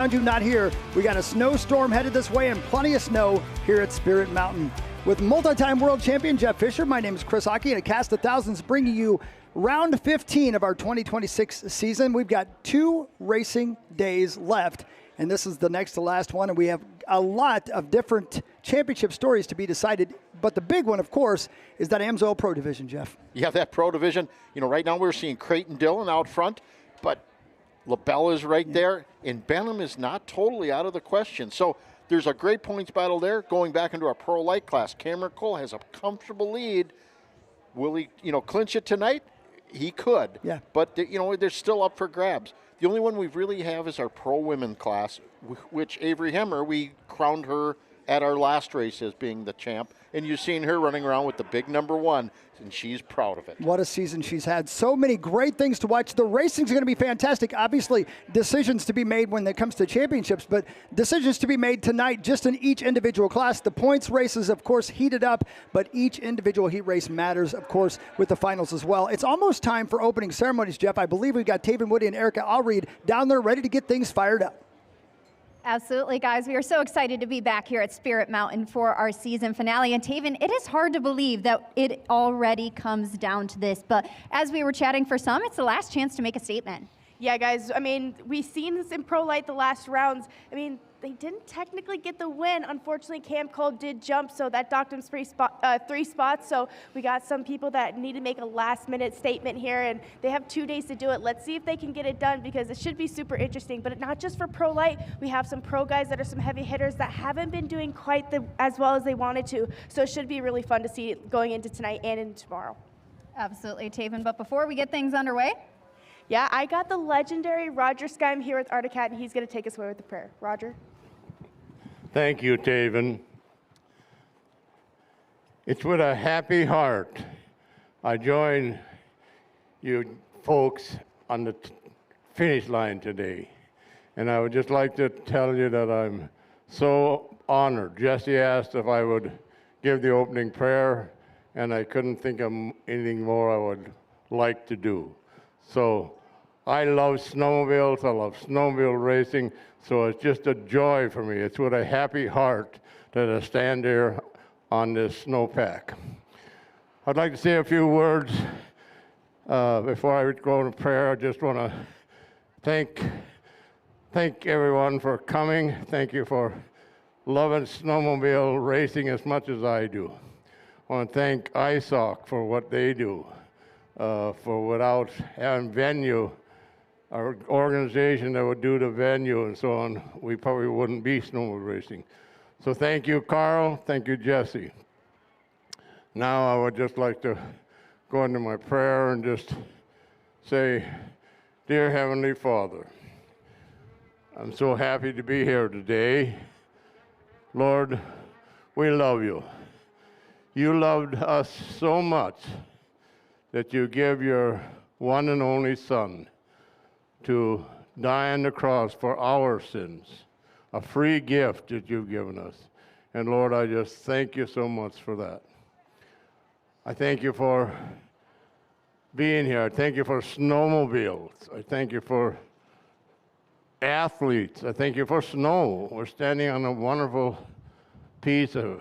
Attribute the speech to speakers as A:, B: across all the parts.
A: Around you, not here. We got a snowstorm headed this way and plenty of snow here at Spirit Mountain. With multi-time world champion Jeff Fisher, my name is Chris Hockey, and a cast of thousands bringing you round 15 of our 2026 season. We've got 2 racing days left, and this is the next to last one, and we have a lot of different championship stories to be decided. But the big one, of course, is that AMSOIL Pro Division, Jeff.
B: Yeah, that Pro Division. You know, right now we're seeing Creighton Dillon out front, but LaBelle is right there, and Benham is not totally out of the question. So there's a great points battle there going back into our Pro Light class. Cameron Cole has a comfortable lead. Will he, clinch it tonight? He could.
A: Yeah.
B: But, they're still up for grabs. The only one we really have is our Pro Women class, which Avery Hemmer, we crowned her at our last race as being the champ. And you've seen her running around with the big number 1, and she's proud of it.
A: What a season she's had. So many great things to watch. The racing's going to be fantastic. Obviously, decisions to be made when it comes to championships, but decisions to be made tonight just in each individual class. The points races, of course, heated up, but each individual heat race matters, of course, with the finals as well. It's almost time for opening ceremonies, Jeff. I believe we've got Taven Woody and Erica Allreed down there ready to get things fired up.
C: Absolutely, guys. We are so excited to be back here at Spirit Mountain for our season finale. And Taven, it is hard to believe that it already comes down to this. But as we were chatting, for some, it's the last chance to make a statement.
D: Yeah, guys, we've seen this in Pro Light the last rounds. They didn't technically get the win. Unfortunately, Cam Cole did jump, so that docked him 3 spots. So we got some people that need to make a last-minute statement here, and they have 2 days to do it. Let's see if they can get it done, because it should be super interesting. But not just for Pro Light. We have some pro guys that are some heavy hitters that haven't been doing quite as well as they wanted to. So it should be really fun to see going into tonight and into tomorrow.
C: Absolutely, Taven. But before we get things underway,
D: yeah, I got the legendary Roger Skym here with Articat, and he's going to take us away with the prayer. Roger.
E: Thank you, Taven. It's with a happy heart I join you folks on the finish line today. And I would just like to tell you that I'm so honored. Jesse asked if I would give the opening prayer, and I couldn't think of anything more I would like to do. So I love snowmobiles, I love snowmobile racing, so it's just a joy for me. It's with a happy heart that I stand here on this snowpack. I'd like to say a few words before I go to prayer. I just want to thank everyone for coming. Thank you for loving snowmobile racing as much as I do. I want to thank ISOC for what they do. For without having venue, our organization that would do the venue and so on, we probably wouldn't be snowmobile racing. So thank you, Carl. Thank you, Jesse. Now I would just like to go into my prayer and just say, Dear Heavenly Father, I'm so happy to be here today. Lord, we love you. You loved us so much that you give your one and only Son to die on the cross for our sins, a free gift that you've given us. And Lord, I just thank you so much for that. I thank you for being here. I thank you for snowmobiles. I thank you for athletes. I thank you for snow. We're standing on a wonderful piece of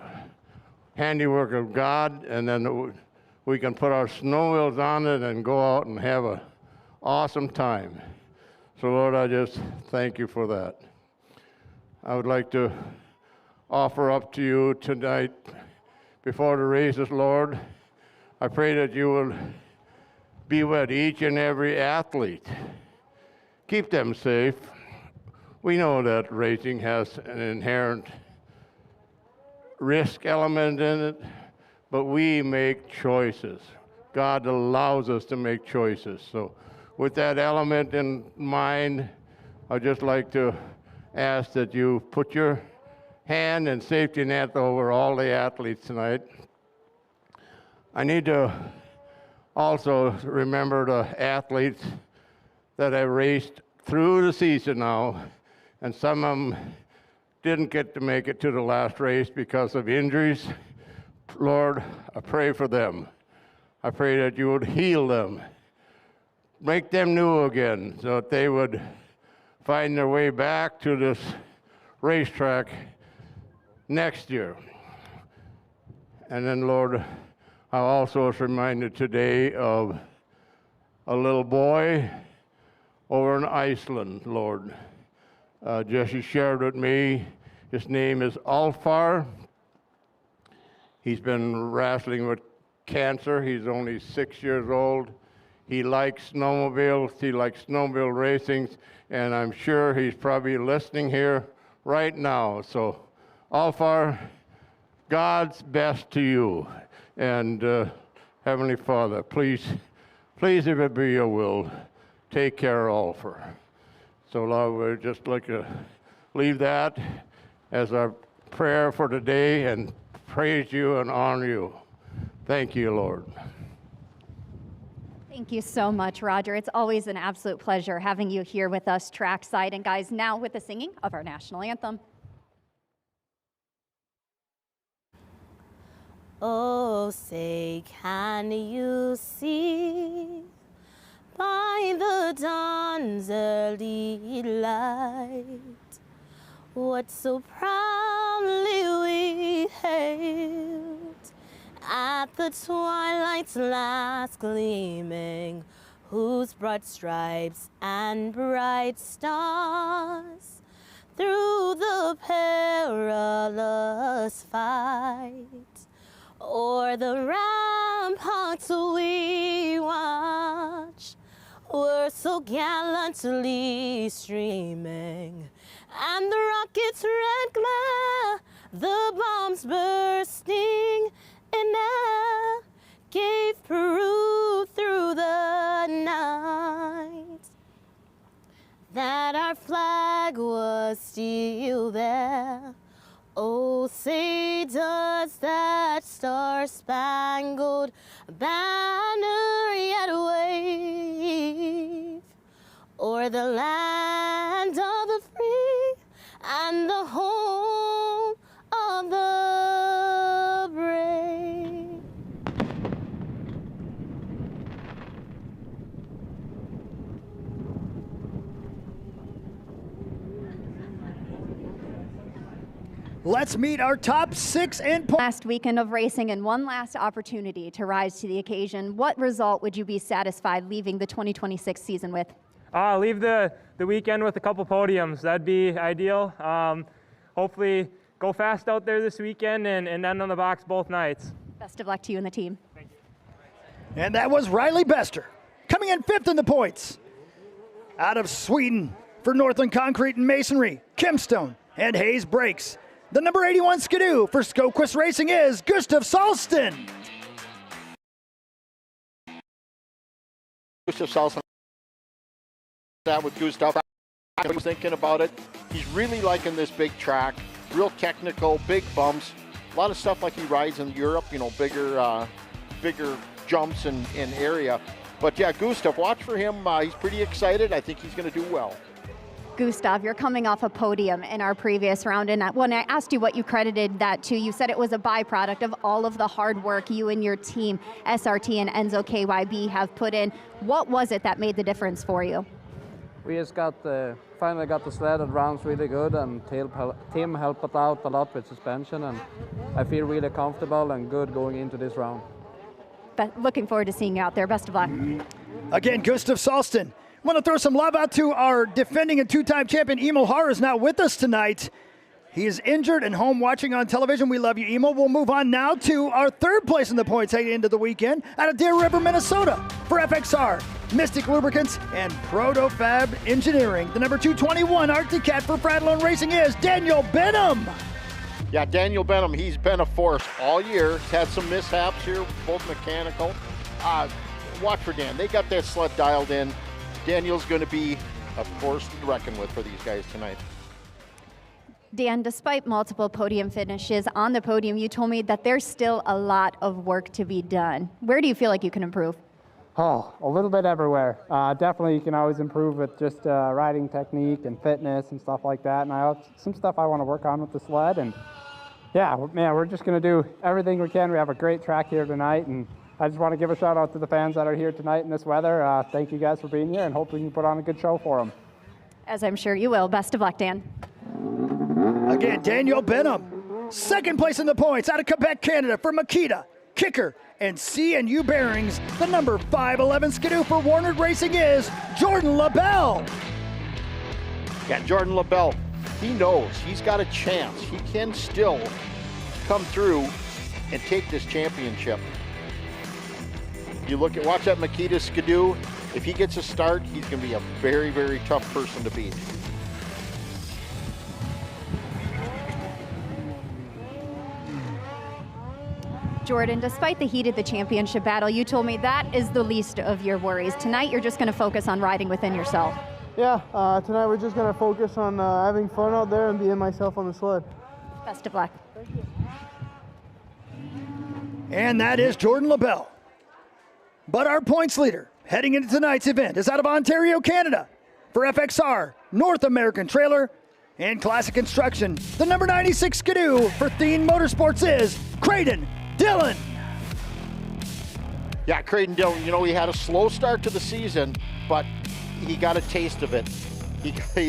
E: handiwork of God, and then we can put our snow wheels on it and go out and have an awesome time. So Lord, I just thank you for that. I would like to offer up to you tonight before the races, Lord. I pray that you will be with each and every athlete. Keep them safe. We know that racing has an inherent risk element in it, but we make choices. God allows us to make choices. So with that element in mind, I'd just like to ask that you put your hand and safety net over all the athletes tonight. I need to also remember the athletes that have raced through the season now, and some of them didn't get to make it to the last race because of injuries. Lord, I pray for them. I pray that you would heal them, make them new again, so that they would find their way back to this racetrack next year. And then, Lord, I also was reminded today of a little boy over in Iceland, Lord. Jesse shared with me, his name is Alfar. He's been wrestling with cancer. He's only 6 years old. He likes snowmobiles, he likes snowmobile racing, and I'm sure he's probably listening here right now. So, Alfar, God's best to you. And Heavenly Father, please, if it be your will, take care of Alfar. So, Lord, we'd just like to leave that as our prayer for today and praise you and honor you. Thank you, Lord.
C: Thank you so much, Roger. It's always an absolute pleasure having you here with us trackside. And guys, now with the singing of our national anthem.
F: Oh, say, can you see by the dawn's early light what so proudly we hailed at the twilight's last gleaming, whose broad stripes and bright stars through the perilous fight o'er the ramparts we watch were so gallantly streaming, and the rocket's red glare, the bombs bursting in air, gave proof through the night that our flag was still there. Oh, say does that star-spangled banner yet wave o'er the land of the free and the home of the brave?
A: Let's meet our top 6 in points.
C: Last weekend of racing and one last opportunity to rise to the occasion. What result would you be satisfied leaving the 2026 season with?
G: Leave the weekend with a couple podiums. That'd be ideal. Hopefully go fast out there this weekend and end on the box both nights.
C: Best of luck to you and the team.
G: Thank you.
A: And that was Riley Bester, coming in 5th in the points. Out of Sweden for Northland Concrete and Masonry, Kimstone and Hayes Brakes. The number 81 Skidoo for Snocross Racing is Gustav Salston.
B: Gustav Salston. That with Gustav. I was thinking about it. He's really liking this big track. Real technical, big bumps. A lot of stuff like he rides in Europe, you know, bigger jumps in area. But yeah, Gustav, watch for him. He's pretty excited. I think he's going to do well.
C: Gustav, you're coming off a podium in our previous round, and when I asked you what you credited that to, you said it was a byproduct of all of the hard work you and your team, SRT and Enzo KYB, have put in. What was it that made the difference for you?
H: We just finally got the sled and rounds really good, and team helped us out a lot with suspension, and I feel really comfortable and good going into this round.
C: Looking forward to seeing you out there. Best of luck.
A: Again, Gustav Salston. I want to throw some love out to our defending and 2-time champion, Emil Har, is not with us tonight. He is injured and home watching on television. We love you, Emil. We'll move on now to our 3rd place in the points heading into the weekend out of Deer River, Minnesota for FXR, Mystic Lubricants, and Protofab Engineering. The number 221 Arctic Cat for Fratellone Racing is Daniel Benham.
B: Yeah, Daniel Benham, he's been a force all year. He's had some mishaps here, both mechanical. Watch for Dan. They got that sled dialed in. Daniel's going to be a force to reckon with for these guys tonight.
C: Dan, despite multiple podium finishes on the podium, you told me that there's still a lot of work to be done. Where do you feel like you can improve?
I: Oh, a little bit everywhere. Definitely you can always improve with just riding technique and fitness and stuff like that. And some stuff I want to work on with the sled. And yeah, man, we're just going to do everything we can. We have a great track here tonight, and I just want to give a shout out to the fans that are here tonight in this weather. Thank you guys for being here, and hope we can put on a good show for them.
C: As I'm sure you will. Best of luck, Dan.
A: Again, Daniel Benham, second place in the points out of Quebec, Canada for Makita, Kicker, and C&U Bearings. The number 511 Skidoo for Warner Racing is Jordan LaBelle.
B: Yeah, Jordan LaBelle, he knows he's got a chance. He can still come through and take this championship. You watch that Makita Skidoo. If he gets a start, he's going to be a very, very tough person to beat.
C: Jordan, despite the heat of the championship battle, you told me that is the least of your worries. Tonight, you're just going to focus on riding within yourself.
J: Yeah, tonight we're just going to focus on having fun out there and being myself on the sled.
C: Best of luck.
J: Thank you.
A: And that is Jordan LaBelle. But our points leader heading into tonight's event is out of Ontario, Canada for FXR, North American Trailer, and Classic Construction. The number 96 Skidoo for Thien Motorsports is Creighton Dillon.
B: Yeah, Creighton Dillon, he had a slow start to the season, but he got a taste of it.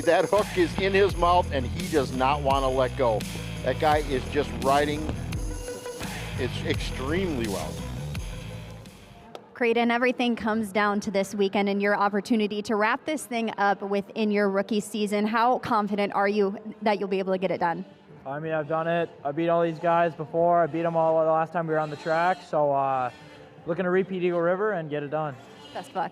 B: That hook is in his mouth, and he does not want to let go. That guy is just riding extremely well.
C: Creighton, everything comes down to this weekend and your opportunity to wrap this thing up within your rookie season. How confident are you that you'll be able to get it done?
K: I mean, I've done it. I beat all these guys before. I beat them all the last time we were on the track. So looking to repeat Eagle River and get it done.
C: Best of luck.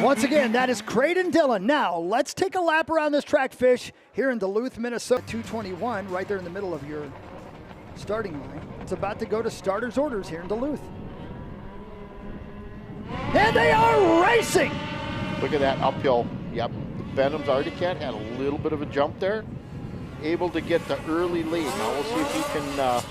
A: Once again, that is Creighton Dillon. Now, let's take a lap around this track, Fish, here in Duluth, Minnesota. 221, right there in the middle of your starting line. It's about to go to starters' orders here in Duluth. And they are racing!
B: Look at that uphill. Yep, Benham's Arctic Cat had a little bit of a jump there. Able to get the early lead. Now we'll see if he can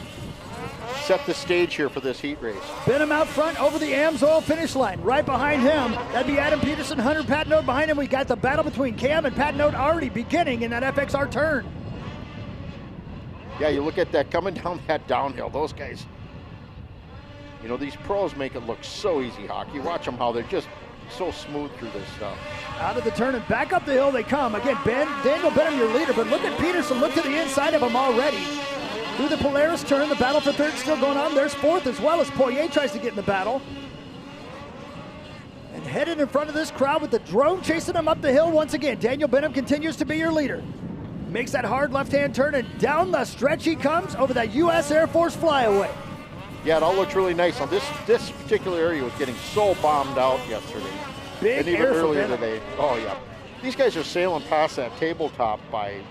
B: set the stage here for this heat race.
A: Benham out front over the AMSOIL finish line. Right behind him, that'd be Adam Peterson, Hunter Patnode behind him. We got the battle between Cam and Patnode already beginning in that FXR turn.
B: Yeah, you look at that coming down that downhill. Those guys, these pros make it look so easy, Hawk. You watch them how they're just so smooth through this stuff.
A: Out of the turn and back up the hill they come. Again, Daniel Benham, your leader, but look at Peterson. Look to the inside of him already. Through the Polaris turn, the battle for third still going on. There's fourth as well as Poirier tries to get in the battle. And headed in front of this crowd with the drone chasing him up the hill once again. Daniel Benham continues to be your leader. Makes that hard left-hand turn and down the stretch he comes over that U.S. Air Force flyaway.
B: Yeah, it all looks really nice. Now this particular area was getting so bombed out yesterday.
A: Big
B: and even
A: air
B: earlier today. Oh yeah. These guys are sailing past that tabletop by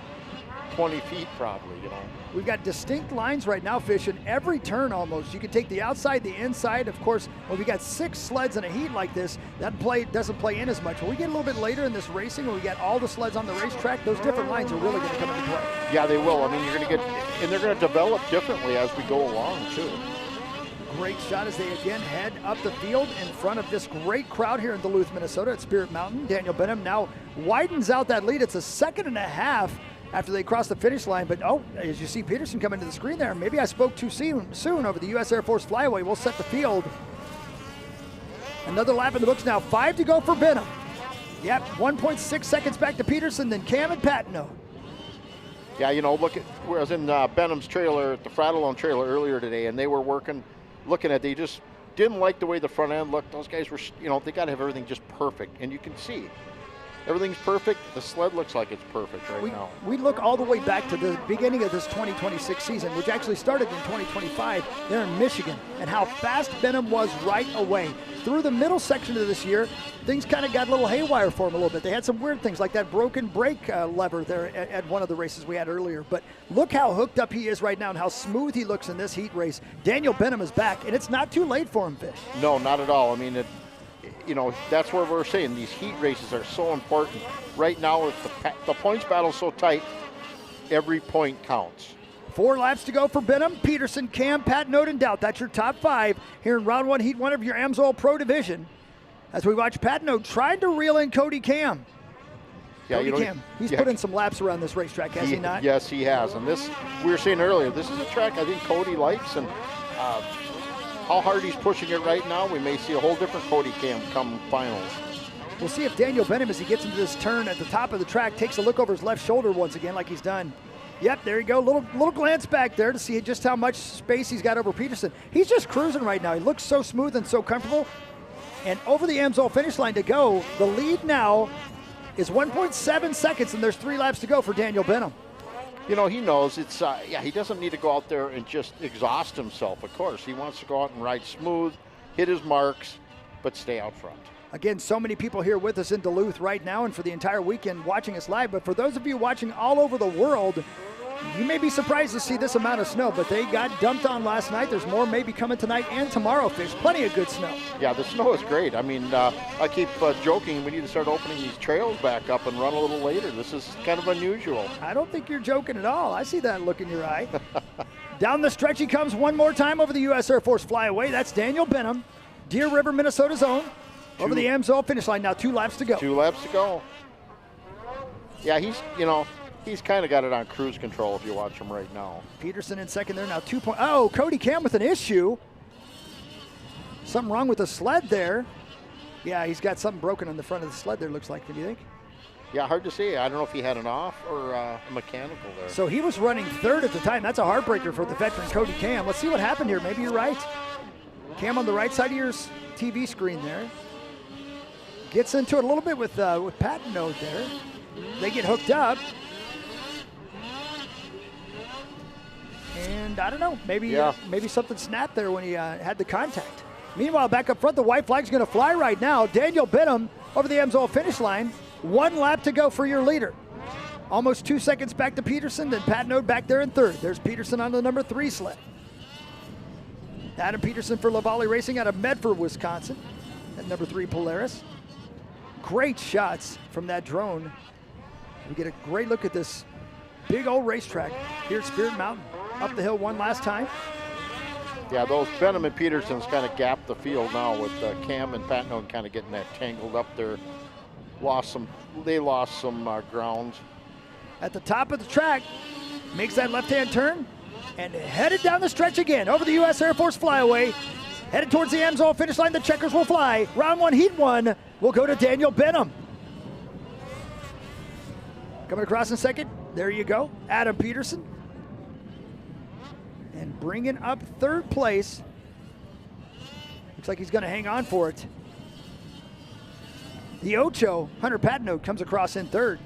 B: 20 feet probably,
A: We've got distinct lines right now, Fish, in every turn almost. You can take the outside, the inside. Of course, when we got 6 sleds in a heat like this, that doesn't play in as much. When we get a little bit later in this racing, when we got all the sleds on the racetrack, those different lines are really going to come into play.
B: Yeah, they will. I mean, you're going to get, and they're going to develop differently as we go along, too.
A: Great shot as they again head up the field in front of this great crowd here in Duluth, Minnesota at Spirit Mountain. Daniel Benham now widens out that lead. It's a 1.5 seconds after they cross the finish line. But, as you see Peterson come into the screen there, maybe I spoke too soon over the U.S. Air Force flyaway. We'll set the field. Another lap in the books now. 5 to go for Benham. Yep, 1.6 seconds back to Peterson, then Cam and Patnode.
B: Yeah, look at, where I was in Benham's trailer, at the Fratellone trailer earlier today, and they were looking at, they just didn't like the way the front end looked. Those guys were, they got to have everything just perfect. And you can see everything's perfect. The sled looks like it's perfect right now.
A: We look all the way back to the beginning of this 2026 season, which actually started in 2025 there in Michigan, and how fast Benham was right away. Through the middle section of this year, things kind of got a little haywire for him a little bit. They had some weird things like that broken brake lever there at one of the races we had earlier. But look how hooked up he is right now and how smooth he looks in this heat race. Daniel Benham is back, and it's not too late for him, Fish.
B: No, not at all. I mean, that's where we're saying these heat races are so important. Right now, with the points battle so tight, every point counts.
A: 4 laps to go for Benham, Peterson, Cam, Patnode, and Doubt. That's your top 5 here in round 1, heat 1 of your AMSOIL Pro Division. As we watch Patnode trying to reel in Cody Cam.
B: Yeah,
A: Cody Cam, he's put in some laps around this racetrack, has he not?
B: Yes, he has. And this, we were saying earlier, this is a track I think Cody likes, and how hard he's pushing it right now, we may see a whole different Cody Cam come finals.
A: We'll see if Daniel Benham, as he gets into this turn at the top of the track, takes a look over his left shoulder once again like he's done. Yep, there you go. Little glance back there to see just how much space he's got over Peterson. He's just cruising right now. He looks so smooth and so comfortable. And over the Amsoil finish line to go, the lead now is 1.7 seconds, and there's 3 laps to go for Daniel Benham.
B: You know, he knows it's, he doesn't need to go out there and just exhaust himself, of course. He wants to go out and ride smooth, hit his marks, but stay out front.
A: Again, so many people here with us in Duluth right now and for the entire weekend watching us live. But for those of you watching all over the world, you may be surprised to see this amount of snow, but they got dumped on last night. There's more maybe coming tonight and tomorrow, Fish. Plenty of good snow.
B: Yeah, the snow is great. I mean, I keep joking we need to start opening these trails back up and run a little later. This is kind of unusual.
A: I don't think you're joking at all. I see that look in your eye. Down the stretch he comes one more time over the U.S. Air Force flyaway. That's Daniel Benham, Deer River, Minnesota's own. Over the Amsoil finish line now, 2 laps to go.
B: 2 laps to go. Yeah, he's kind of got it on cruise control if you watch him right now.
A: Peterson in second there now, 2 points. Oh, Cody Cam with an issue. Something wrong with the sled there. Yeah, he's got something broken on the front of the sled there, looks like. Do you think?
B: Yeah, hard to see. I don't know if he had an off or a mechanical there.
A: So he was running third at the time. That's a heartbreaker for the veteran Cody Cam. Let's see what happened here. Maybe you're right. Cam on the right side of your TV screen there. Gets into it a little bit with Pat Node there. They get hooked up. And I don't know, maybe something snapped there when he had the contact. Meanwhile, back up front, the white flag's going to fly right now. Daniel Benham over the Amsoil finish line. 1 lap to go for your leader. Almost 2 seconds back to Peterson, then Pat Node back there in third. There's Peterson on the number 3 sled. Adam Peterson for LaValle Racing out of Medford, Wisconsin. At number 3 Polaris. Great shots from that drone. We get a great look at this big old racetrack here at Spirit Mountain. Up the hill one last time.
B: Yeah, those Benham and Peterson's kind of gapped the field now with Cam and Pat Node kind of getting that tangled up there. They lost some ground.
A: At the top of the track, makes that left-hand turn and headed down the stretch again over the U.S. Air Force flyaway. Headed towards the Amsoil finish line, the checkers will fly. Round 1, heat 1 will go to Daniel Benham. Coming across in second, there you go, Adam Peterson. And bringing up third place. Looks like he's going to hang on for it. The Ocho, Hunter Patnode, comes across in third.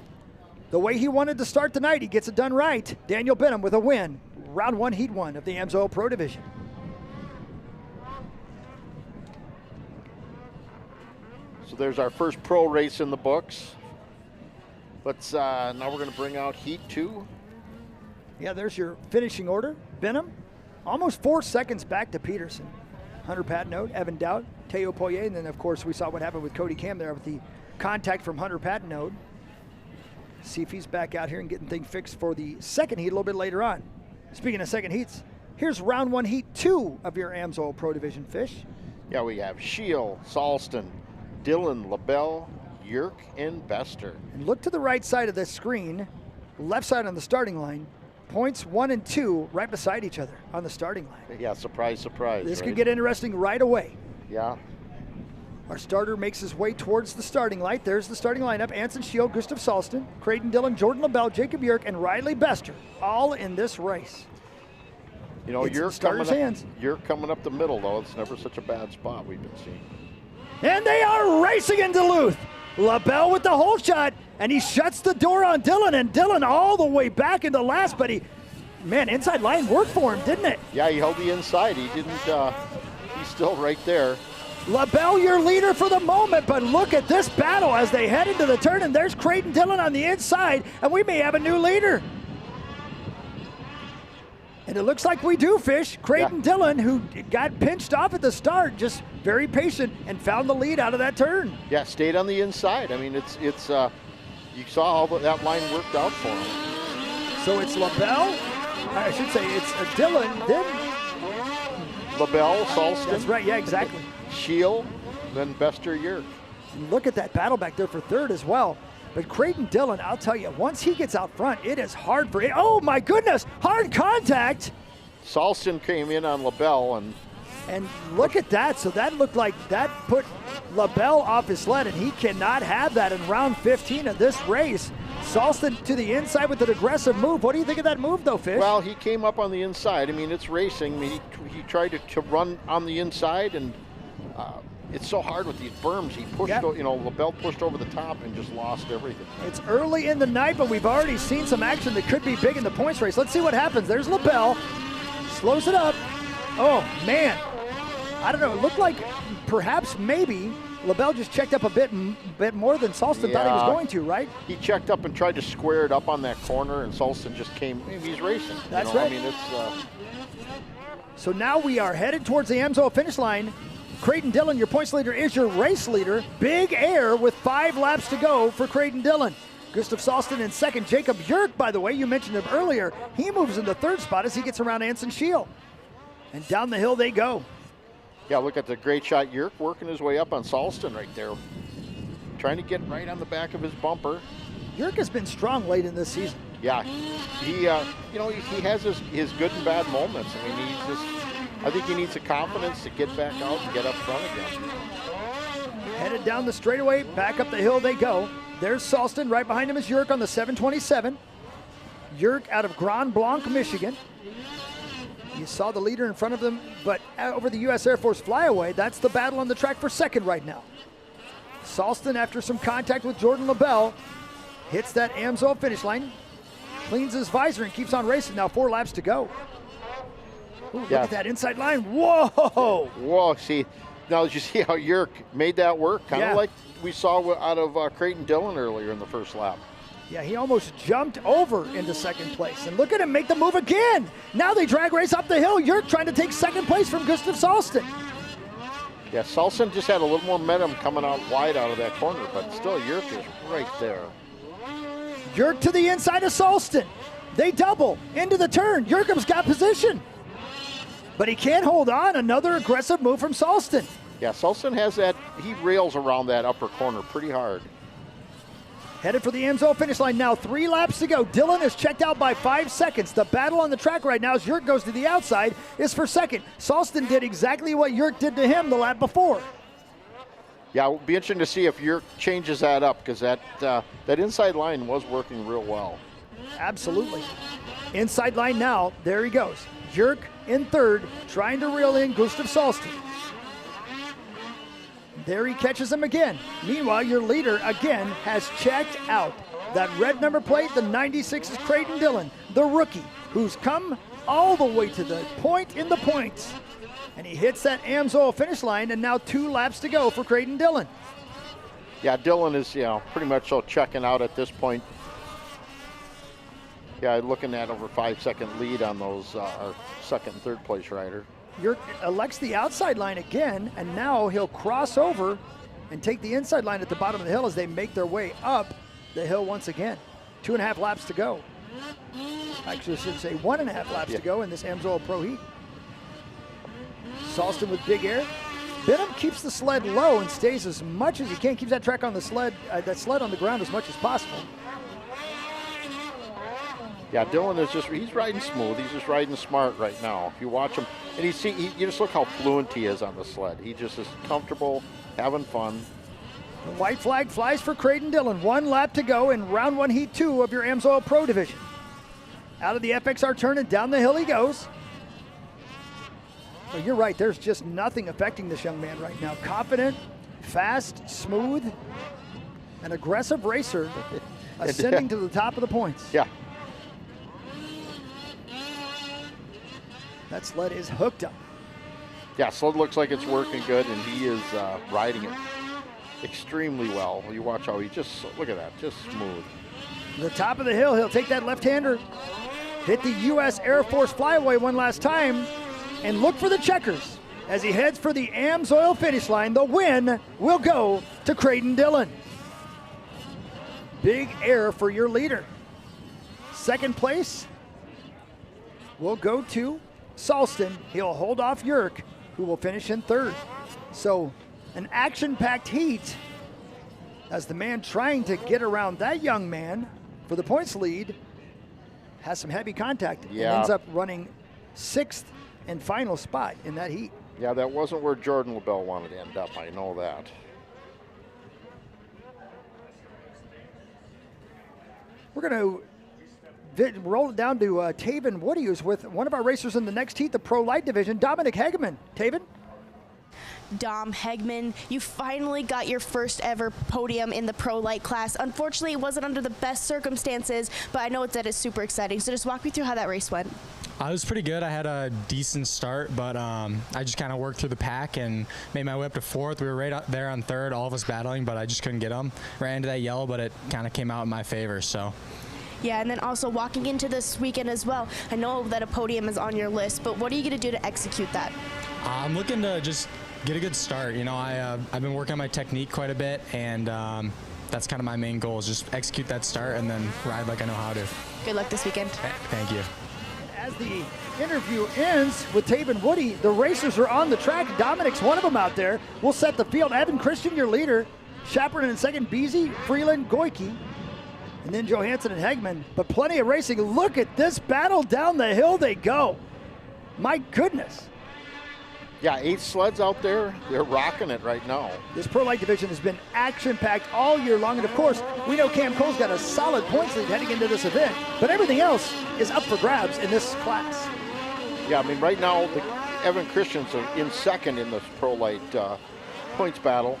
A: The way he wanted to start tonight, he gets it done right. Daniel Benham with a win. Round 1, heat 1 of the Amsoil Pro Division.
B: So there's our first pro race in the books. Let's now we're going to bring out heat 2.
A: Yeah, there's your finishing order. Benham, almost 4 seconds back to Peterson. Hunter Patnode, Evan Dowd, Teo Poirier, and then of course we saw what happened with Cody Cam there with the contact from Hunter Patnode. See if he's back out here and getting things fixed for the second heat a little bit later on. Speaking of second heats, here's round 1, heat 2 of your Amsoil Pro Division, Fish.
B: Yeah, we have Shield, Salston, Dillon, LaBelle, Yerk, and Bester.
A: And look to the right side of the screen, left side on the starting line. Points 1 and 2 right beside each other on the starting line.
B: Yeah, surprise, surprise.
A: This
B: right?
A: could get interesting right away.
B: Yeah.
A: Our starter makes his way towards the starting light. There's the starting lineup. Anson Shield, Gustav Salston, Creighton Dillon, Jordan LaBelle, Jacob Yerk, and Riley Bester, all in this race.
B: You know,
A: Yerk
B: coming up the middle, though. It's never such a bad spot we've been seeing.
A: And they are racing in Duluth. LaBelle with the hole shot, and he shuts the door on Dillon, and Dillon all the way back into last, but inside line worked for him, didn't it?
B: Yeah, he held the inside. He didn't, he's still right there.
A: LaBelle, your leader for the moment, but look at this battle as they head into the turn, and there's Creighton Dillon on the inside, and we may have a new leader. And it looks like we do, Fish. Creighton Dillon, who got pinched off at the start, just very patient and found the lead out of that turn.
B: Yeah, stayed on the inside. I mean, it's you saw how that line worked out for him.
A: So it's LaBelle, I should say it's Dillon, then
B: LaBelle, Salston.
A: That's right, yeah, exactly.
B: Shield, then Bester, Yerk.
A: Look at that battle back there for third as well. But Creighton Dillon, I'll tell you, once he gets out front, it is hard for it. Oh my goodness, hard contact.
B: Salston came in on LaBelle, and
A: And look at that. So that looked like that put LaBelle off his sled, and he cannot have that in round 15 of this race. Salston to the inside with an aggressive move. What do you think of that move, though, Fish?
B: Well, he came up on the inside. I mean, it's racing. I mean, he tried to run on the inside, and it's so hard with these berms. He pushed, LaBelle pushed over the top and just lost everything.
A: It's early in the night, but we've already seen some action that could be big in the points race. Let's see what happens. There's LaBelle. Slows it up. Oh, man. I don't know. It looked like perhaps maybe LaBelle just checked up a bit more than Salston thought he was going to, right?
B: He checked up and tried to square it up on that corner, and Salston just came. He's racing.
A: That's right.
B: I mean, it's.
A: So now we are headed towards the AMSOIL finish line. Creighton Dillon, your points leader, is your race leader. Big air with 5 laps to go for Creighton Dillon. Gustav Salston in second. Jacob Yerk, by the way, you mentioned him earlier. He moves in the third spot as he gets around Anson Shield. And down the hill they go.
B: Yeah, look at the great shot. Yerk working his way up on Salston right there. Trying to get right on the back of his bumper.
A: Yerk has been strong late in this season.
B: Yeah, he has his good and bad moments. I mean, I think he needs the confidence to get back out and get up front again.
A: Headed down the straightaway, back up the hill they go. There's Salston, right behind him is Yerk on the 727. Yerk out of Grand Blanc, Michigan. You saw the leader in front of them, but over the U.S. Air Force flyaway, that's the battle on the track for second right now. Salston, after some contact with Jordan LaBelle, hits that AMSOIL finish line, cleans his visor and keeps on racing. Now 4 laps to go. Ooh, look at that inside line. Whoa!
B: Whoa, see, now did you see how Yerk made that work? Kind of like we saw out of Creighton Dillon earlier in the first lap.
A: Yeah, he almost jumped over into second place. And look at him make the move again. Now they drag race up the hill. Yerk trying to take second place from Gustav Salston.
B: Yeah, Salston just had a little more momentum coming out wide out of that corner, but still Yerk is right there.
A: Yerk to the inside of Salston. They double into the turn. Yerkham's got position. But he can't hold on. Another aggressive move from Salston.
B: Yeah, Salston has that, he rails around that upper corner pretty hard.
A: Headed for the AMSOIL finish line now. 3 laps to go. Dillon is checked out by 5 seconds. The battle on the track right now as Yerk goes to the outside is for second. Salston did exactly what Yerk did to him the lap before.
B: Yeah, it'll be interesting to see if Yerk changes that up because that inside line was working real well.
A: Absolutely. Inside line now. There he goes. Yerk in third, trying to reel in Gustav Salston. There he catches him again. Meanwhile, your leader again has checked out. That red number plate, the 96 is Creighton Dillon, the rookie, who's come all the way to the point in the points. And he hits that AMSOIL finish line, and now 2 laps to go for Creighton Dillon.
B: Yeah, Dillon is, pretty much so checking out at this point. Yeah, looking at over 5-second lead on those our second and third place rider.
A: Yerk elects the outside line again, and now he'll cross over and take the inside line at the bottom of the hill as they make their way up the hill once again. 2.5 laps to go. Actually, I should say 1.5 laps to go in this AMSOIL Pro Heat. Salston with big air. Benham keeps the sled low and stays as much as he can. Keeps that track on the sled, that sled on the ground as much as possible.
B: Yeah, Dillon is he's riding smooth. He's just riding smart right now. If you watch him, and you just look how fluent he is on the sled. He just is comfortable, having fun.
A: The white flag flies for Creighton Dillon. 1 lap to go in round 1, heat 2 of your AMSOIL Pro division. Out of the FXR turn and down the hill he goes. Well, you're right, there's just nothing affecting this young man right now. Confident, fast, smooth, an aggressive racer ascending to the top of the points.
B: Yeah.
A: That sled is hooked up.
B: Yeah, sled looks like it's working good, and he is riding it extremely well. You watch how he look at that, just smooth.
A: The top of the hill, he'll take that left-hander, hit the U.S. Air Force flyaway one last time, and look for the checkers. As he heads for the AMSOIL finish line, the win will go to Creighton Dillon. Big air for your leader. Second place will go to Salston. He'll hold off Yerk, who will finish in third. So an action-packed heat as the man trying to get around that young man for the points lead has some heavy contact and ends up running 6th and final spot in that heat.
B: Yeah, that wasn't where Jordan LaBelle wanted to end up. I know that.
A: We're going to roll it down to Taven Woody, who's with one of our racers in the next heat, the Pro Light Division, Dominic Hageman. Taven?
L: Dom Hegman, you finally got your first ever podium in the Pro Light class. Unfortunately, it wasn't under the best circumstances, but I know that it's super exciting. So just walk me through how that race went.
M: It was pretty good. I had a decent start, but I just kind of worked through the pack and made my way up to fourth. We were right up there on third, all of us battling, but I just couldn't get them. Ran into that yellow, but it kind of came out in my favor, so.
L: Yeah, and then also walking into this weekend as well, I know that a podium is on your list, but what are you going to do to execute that?
M: I'm looking to just get a good start. You know, I've been working on my technique quite a bit, and that's kind of my main goal is just execute that start and then ride like I know how to.
L: Good luck this weekend.
M: Thank you.
A: As the interview ends with Taven Woody, the racers are on the track. Dominic's one of them out there. We'll set the field. Evan Christian, your leader. Chaperon in second, Beasy, Freeland, Goike, and then Johansson and Hegman. But plenty of racing. Look at this battle. Down the hill they go. My goodness.
B: Yeah, 8 sleds out there. They're rocking it right now.
A: This Pro Light Division has been action-packed all year long. And, of course, we know Cam Cole's got a solid points lead heading into this event. But everything else is up for grabs in this class.
B: Yeah, I mean, right now, Evan Christian's in second in this Pro Light points battle.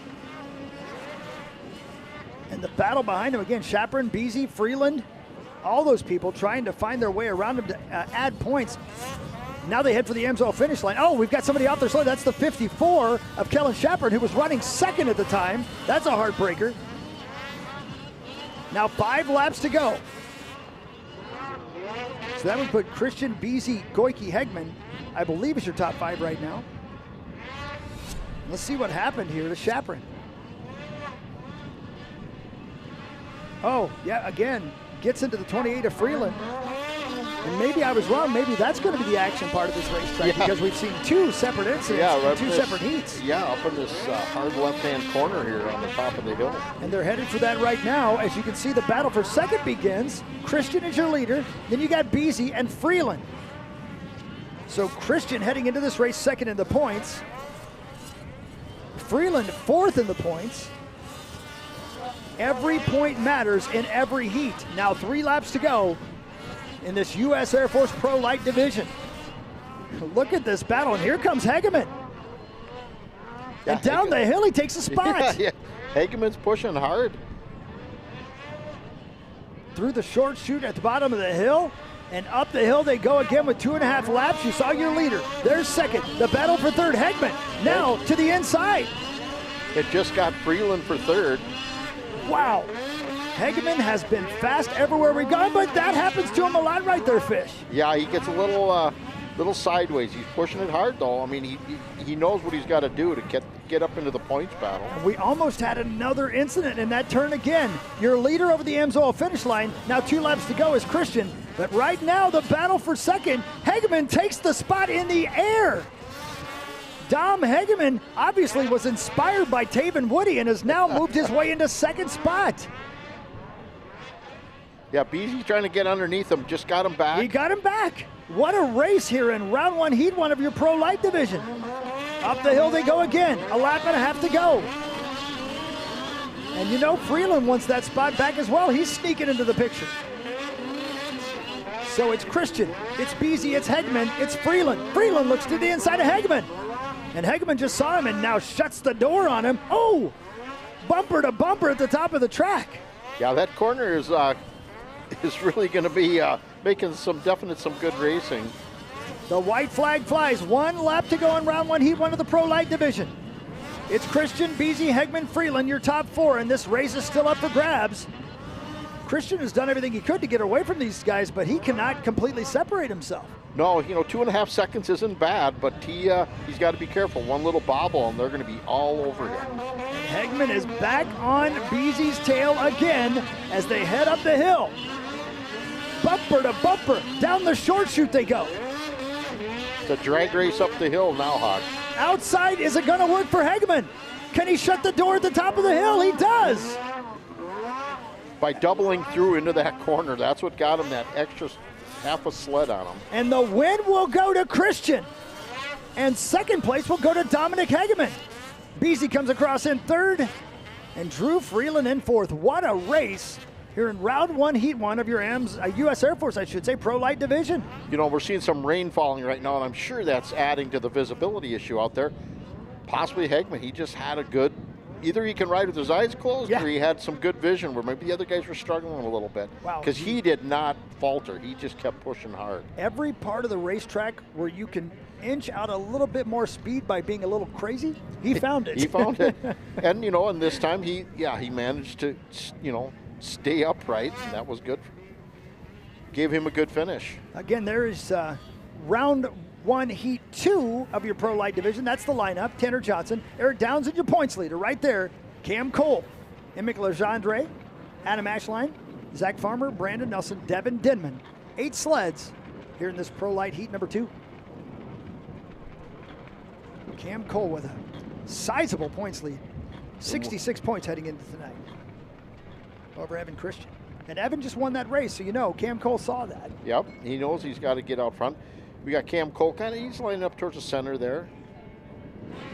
A: And the battle behind him, again, Chaperon, Beasy, Freeland, all those people trying to find their way around him to add points. Now they head for the Amsoil finish line. Oh, we've got somebody off their sled. That's the 54 of Kellen Chaperon, who was running second at the time. That's a heartbreaker. Now 5 laps to go. So that would put Christian, Beasy, Goike, Hegman, I believe is your top 5 right now. Let's see what happened here to Chaperon. Oh, yeah, again, gets into the 28 of Freeland. And maybe I was wrong. Maybe that's going to be the action part of this racetrack because we've seen 2 separate incidents in 2 separate heats.
B: Yeah, up in this hard left-hand corner here on the top of the hill.
A: And they're headed for that right now. As you can see, the battle for second begins. Christian is your leader. Then you got Beasy and Freeland. So Christian heading into this race second in the points. Freeland fourth in the points. Every point matters in every heat. Now 3 laps to go in this U.S. Air Force Pro Light Division. Look at this battle, and here comes Hageman. And down the hill, he takes a spot.
B: Yeah. Hageman's pushing hard.
A: Through the short chute at the bottom of the hill, and up the hill they go again with 2.5 laps. You saw your leader. There's second. The battle for third, Hegman. Now to the inside.
B: It just got Freeland for third.
A: Wow. Hageman has been fast everywhere we've gone, but that happens to him a lot right there, Fish.
B: Yeah, he gets a little sideways. He's pushing it hard, though. I mean, he knows what he's got to do to get up into the points battle.
A: We almost had another incident in that turn again. Your leader over the Amsoil finish line. Now 2 laps to go is Christian. But right now, the battle for second, Hageman takes the spot in the air. Dom Hageman obviously was inspired by Taven Woody and has now moved his way into second spot.
B: Yeah, Beasy's trying to get underneath him, just got him back.
A: He got him back. What a race here in round 1, heat 1 of your Pro Light Division. Up the hill they go again, 1.5 laps to go. And you know Freeland wants that spot back as well. He's sneaking into the picture. So it's Christian, it's Beasy, it's Hegman, it's Freeland. Freeland looks to the inside of Hegman. And Hegman just saw him and now shuts the door on him. Oh, bumper to bumper at the top of the track.
B: Yeah, that corner is really going to be making some good racing.
A: The white flag flies. 1 lap to go in round 1, heat 1 of the Pro Light Division. It's Christian, Beasy, Hegman, Freeland, your top 4, and this race is still up for grabs. Christian has done everything he could to get away from these guys, but he cannot completely separate himself.
B: No, 2.5 seconds isn't bad, but he's got to be careful. One little bobble, and they're going to be all over him.
A: Hegman is back on Beasy's tail again as they head up the hill. Bumper to bumper, down the short chute they go.
B: It's a drag race up the hill now, Hawk.
A: Outside, is it going to work for Hegman? Can he shut the door at the top of the hill? He does.
B: By doubling through into that corner, that's what got him that extra half a sled on him.
A: And the win will go to Christian. And second place will go to Dominic Hageman. Beasy comes across in third, and Drew Freeland in fourth. What a race here in round one, heat one of your U.S. Air Force, I should say, Pro Light Division.
B: You know, we're seeing some rain falling right now, and I'm sure that's adding to the visibility issue out there. Possibly Hageman, he just had a good, either he can ride with his eyes closed, or he had some good vision where maybe the other guys were struggling a little bit.
A: Wow.
B: Because he did not falter. He just kept pushing hard.
A: Every part of the racetrack where you can inch out a little bit more speed by being a little crazy, he found it.
B: He found it. And, you know, and this time he managed to, you know, stay upright, and that was good. Gave him a good finish.
A: Again, there is round one, heat two of your Pro Light Division. That's the lineup. Tanner Johnson, Eric Downs in your points leader right there. Cam Cole, Emick Legendre, Adam Ashline, Zach Farmer, Brandon Nelson, Devin Denman. 8 sleds here in this Pro Light heat number 2. Cam Cole with a sizable points lead. 66 points heading into tonight over Evan Christian. And Evan just won that race, so you know Cam Cole saw that.
B: Yep, he knows he's got to get out front. We got Cam Cole he's lining up towards the center there.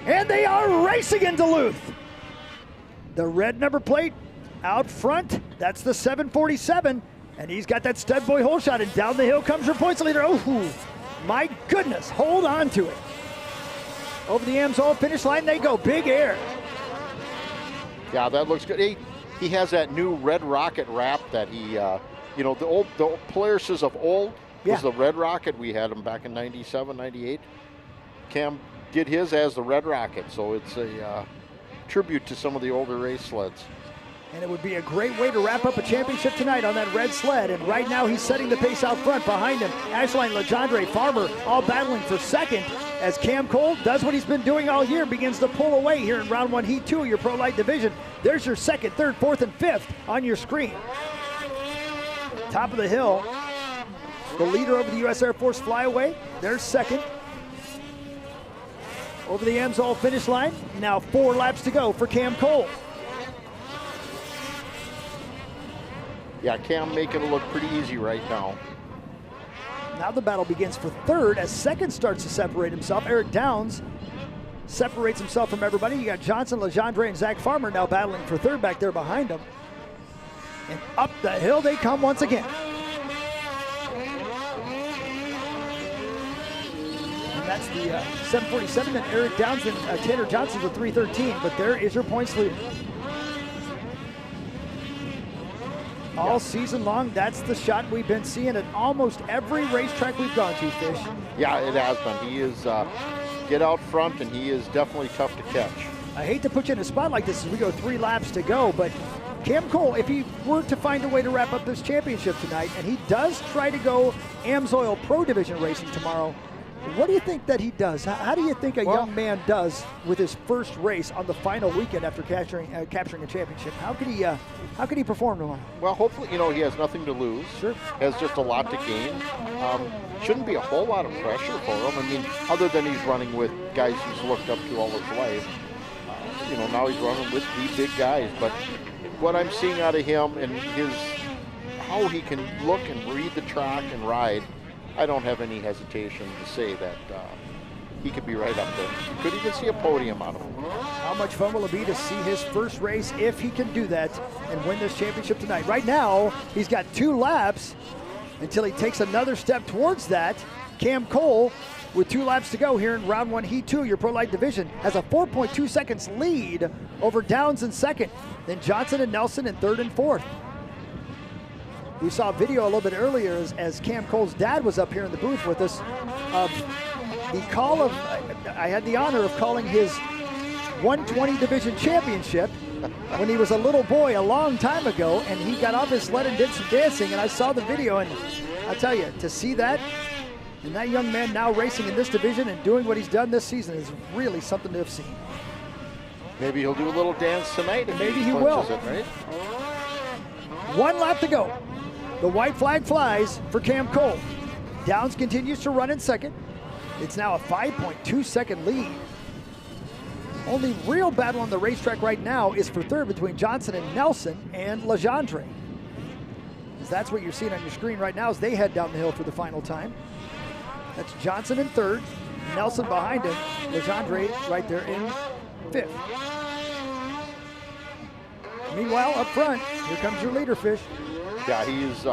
A: And they are racing in Duluth. The red number plate out front, that's the 747. And he's got that stud boy hole shot, and down the hill comes your points leader. Oh, my goodness, hold on to it. Over the AMSOIL finish line they go, big air.
B: Yeah, that looks good. He has that new Red Rocket wrap that he, you know, the Polaris of old was the Red Rocket. We had him back in 97, 98. Cam did his as the Red Rocket, so it's a tribute to some of the older race sleds.
A: And it would be a great way to wrap up a championship tonight on that red sled. And right now he's setting the pace out front. Behind him, Ashline, Legendre, Farmer, all battling for second as Cam Cole does what he's been doing all year, begins to pull away here in round one, heat 2 of your Pro Light Division. There's your second, third, fourth, and fifth on your screen. Top of the hill, the leader over the U.S. Air Force Flyaway, there's second. Over the AMSOIL finish line, now 4 laps to go for Cam Cole.
B: Yeah, Cam making it look pretty easy right now.
A: Now the battle begins for third as second starts to separate himself. Eric Downs separates himself from everybody. You got Johnson, Legendre, and Zach Farmer now battling for third back there behind him. And up the hill they come once again. And that's the 747, and Eric Downs and Tanner Johnson's a 313, but there is your points leader. All season long, that's the shot we've been seeing at almost every racetrack we've gone to, Fish.
B: Yeah, it has been. He is get out front, and he is definitely tough to catch.
A: I hate to put you in a spot like this as we go 3 laps to go, but Cam Cole, if he were to find a way to wrap up this championship tonight, and he does try to go AMSOIL Pro Division racing tomorrow, what do you think that he does? How do you think a young man does with his first race on the final weekend after capturing a championship? How could he perform tomorrow?
B: Well, hopefully, you know, he has nothing to lose.
A: Sure.
B: Has just a lot to gain. Shouldn't be a whole lot of pressure for him. I mean, other than he's running with guys he's looked up to all his life. You know, now he's running with the big guys. But what I'm seeing out of him and how he can look and read the track and ride, I don't have any hesitation to say that he could be right up there. Could even see a podium out of him.
A: How much fun will it be to see his first race if he can do that and win this championship tonight? Right now, he's got 2 laps until he takes another step towards that. Cam Cole, with 2 laps to go here in round 1, heat 2, your Pro Light Division, has a 4.2 seconds lead over Downs in second, then Johnson and Nelson in third and fourth. We saw a video a little bit earlier as Cam Cole's dad was up here in the booth with us of the call of, I had the honor of calling his 120 division championship when he was a little boy a long time ago, and he got off his sled and did some dancing, and I saw the video, and I tell you, to see that, and that young man now racing in this division and doing what he's done this season is really something to have seen.
B: Maybe he'll do a little dance tonight. And
A: maybe he will.
B: It, right?
A: 1 lap to go. The white flag flies for Cam Cole. Downs continues to run in second. It's now a 5.2 second lead. Only real battle on the racetrack right now is for third between Johnson and Nelson and Legendre. That's what you're seeing on your screen right now as they head down the hill for the final time. That's Johnson in third, Nelson behind him. Legendre right there in 5th. Meanwhile, up front, here comes your leader, Fish.
B: Yeah, he's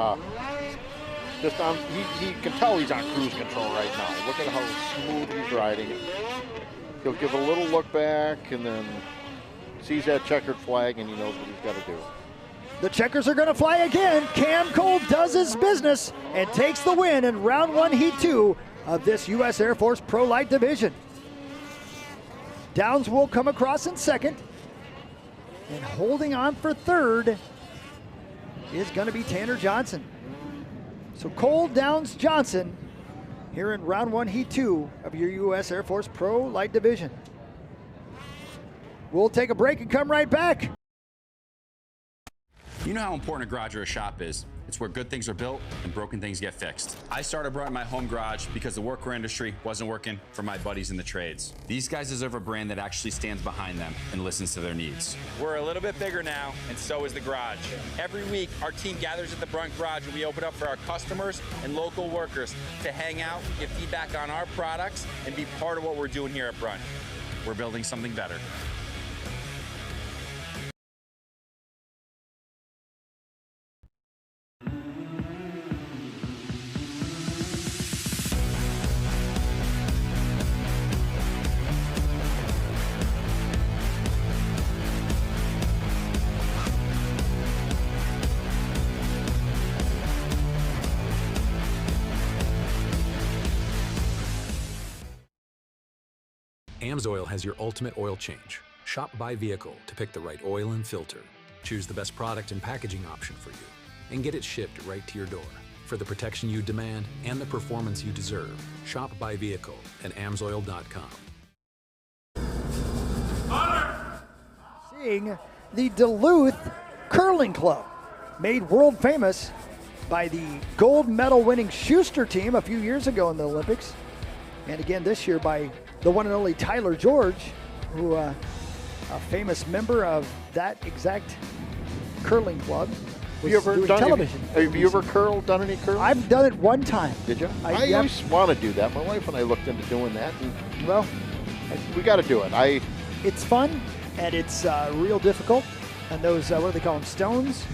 B: just on, he can tell he's on cruise control right now. Look at how smooth he's riding. He'll give a little look back and then sees that checkered flag and he knows what he's got to do.
A: The checkers are going to fly again. Cam Cole does his business and takes the win in round 1, heat 2 of this U.S. Air Force Pro Light Division. Downs will come across in 2nd. And holding on for 3rd is going to be Tanner Johnson. So Cole, Downs, Johnson here in round 1, heat 2 of your U.S. Air Force Pro Light Division. We'll take a break and come right back.
N: You know how important a garage or a shop is. It's where good things are built and broken things get fixed. I started running my home garage because the workwear industry wasn't working for my buddies in the trades. These guys deserve a brand that actually stands behind them and listens to their needs.
O: We're a little bit bigger now, and so is the garage. Every week, our team gathers at the Brunt Garage and we open up for our customers and local workers to hang out, give feedback on our products, and be part of what we're doing here at Brunt.
N: We're building something better.
P: AMSOIL has your ultimate oil change. Shop by vehicle to pick the right oil and filter. Choose the best product and packaging option for you. And get it shipped right to your door. For the protection you demand and the performance you deserve, shop by vehicle at amsoil.com.
A: Seeing the Duluth Curling Club, made world famous by the gold medal winning Schuster team a few years ago in the Olympics. And again this year by the one and only Tyler George, who a famous member of that exact curling club.
B: Have you ever done television? Have you ever done any curling?
A: I've done it one time.
B: Did you? I always want to do that. My wife and I looked into doing that. And
A: well,
B: we got to do it.
A: It's fun and it's real difficult. And those what do they call them? Stones.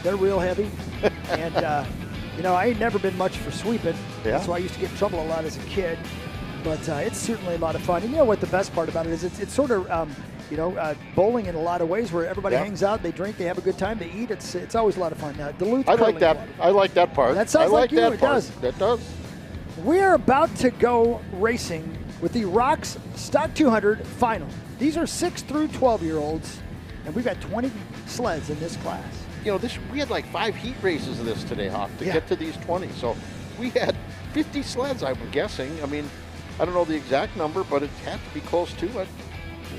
A: They're real heavy. And you know, I ain't never been much for sweeping.
B: Yeah.
A: That's why I used to get in trouble a lot as a kid. But it's certainly a lot of fun. And you know what the best part about it is? It's sort of, bowling in a lot of ways where everybody hangs out, they drink, they have a good time, they eat. It's always a lot of fun. Duluth Curling
B: like that.
A: Club.
B: I like that part.
A: That sounds like you. It does.
B: That does.
A: We're about to go racing with the Rocks Stock 200 final. These are 6 through 12-year-olds, and we've got 20 sleds in this class.
B: You know, we had like 5 heat races of this today, Hawk, to get to these 20. So we had 50 sleds, I'm guessing. I mean, I don't know the exact number, but it had to be close to it.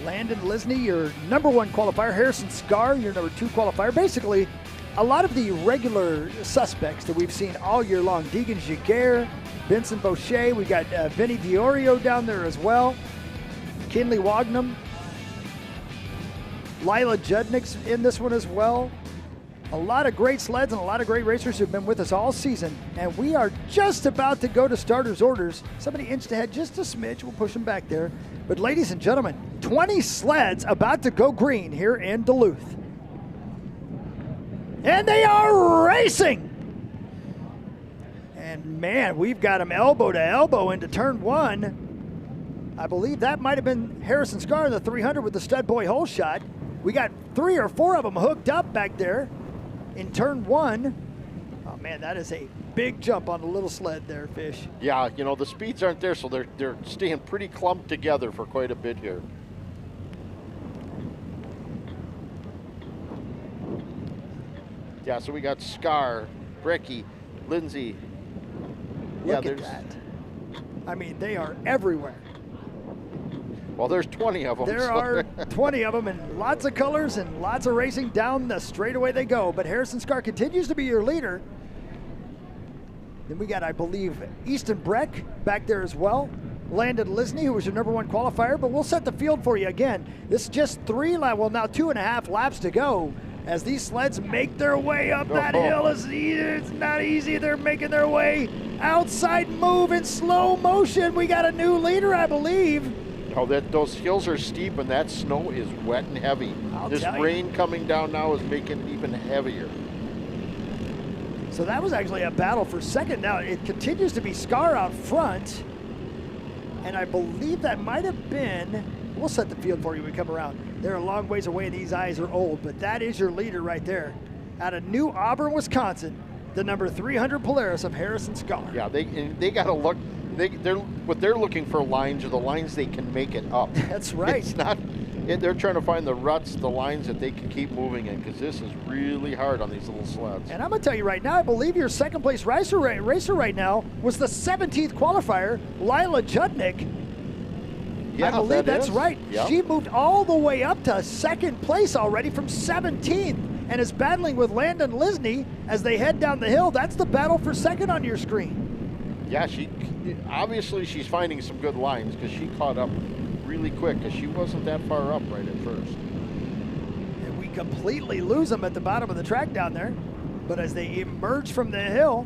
A: Landon Lisney, your number 1 qualifier. Harrison Scar, your number 2 qualifier. Basically, a lot of the regular suspects that we've seen all year long. Deegan Giguere, Vincent Boucher. We got Vinny Diorio down there as well. Kinley Wagnum. Lila Judnick's in this one as well. A lot of great sleds and a lot of great racers who've been with us all season. And we are just about to go to starters' orders. Somebody inched ahead just a smidge. We'll push them back there. But ladies and gentlemen, 20 sleds about to go green here in Duluth. And they are racing. And man, we've got them elbow to elbow into turn 1. I believe that might have been Harrison Scar in the 300 with the stud boy hole shot. We got 3 or 4 of them hooked up back there. In turn 1, oh man, that is a big jump on the little sled there, Fish.
B: Yeah, you know, the speeds aren't there, so they're staying pretty clumped together for quite a bit here. Yeah, so we got Scar, Brecky, Lindsay.
A: Look at that. I mean, they are everywhere.
B: Well, there's 20 of them.
A: There are 20 of them and lots of colors and lots of racing. Down the straightaway they go. But Harrison Scar continues to be your leader. Then we got, I believe, Easton Breck back there as well. Landon Lisney, who was your number 1 qualifier. But we'll set the field for you again. This is just 2.5 laps to go as these sleds make their way up that hill. It's not easy. They're making their way Outside move in slow motion. We got a new leader, I believe.
B: Oh, those hills are steep and that snow is wet and heavy. This rain coming down now is making it even heavier.
A: So that was actually a battle for second. Now it continues to be Scar out front. And I believe that might have been, we'll set the field for you when we come around. They're a long ways away and these eyes are old, but that is your leader right there. Out of New Auburn, Wisconsin, the number 300 Polaris of Harrison Scar.
B: Yeah, they got to look. What they're looking for lines are the lines they can make it up.
A: That's right.
B: It's not. They're trying to find the ruts, the lines that they can keep moving in, because this is really hard on these little sleds.
A: And I'm going to tell you right now, I believe your second place racer right now was the 17th qualifier, Lila Judnick.
B: Yeah,
A: I believe that's right.
B: Yep.
A: She moved all the way up to second place already from 17th and is battling with Landon Lisney as they head down the hill. That's the battle for second on your screen.
B: Yeah, obviously she's finding some good lines because she caught up really quick because she wasn't that far up right at first.
A: And we completely lose them at the bottom of the track down there. But as they emerge from the hill,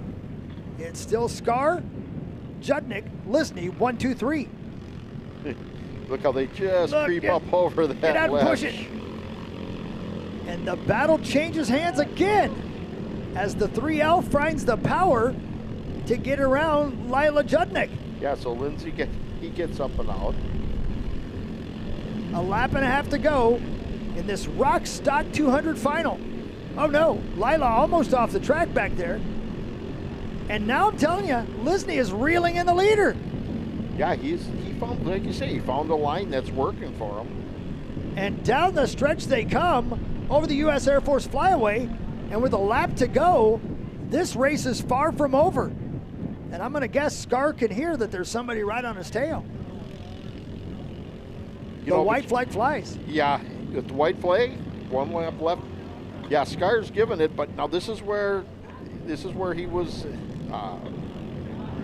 A: it's still Scar, Judnick, Lisney, 1, 2, 3.
B: Look how they just creep up over that
A: get out
B: ledge.
A: And push it. And the battle changes hands again as the 3L finds the power to get around Lila Judnick.
B: Yeah, so Lindsay gets up and out.
A: A lap and a half to go in this Rock Stock 200 final. Oh no, Lila almost off the track back there. And now I'm telling you, Lisney is reeling in the leader.
B: Yeah, he found, like you say, he found a line that's working for him.
A: And down the stretch they come over the U.S. Air Force flyaway, and with a lap to go, this race is far from over. And I'm going to guess Scar can hear that there's somebody right on his tail. The white flag flies.
B: Yeah, with the white flag, 1 lap left. Yeah, Scar's given it, but now this is where he was.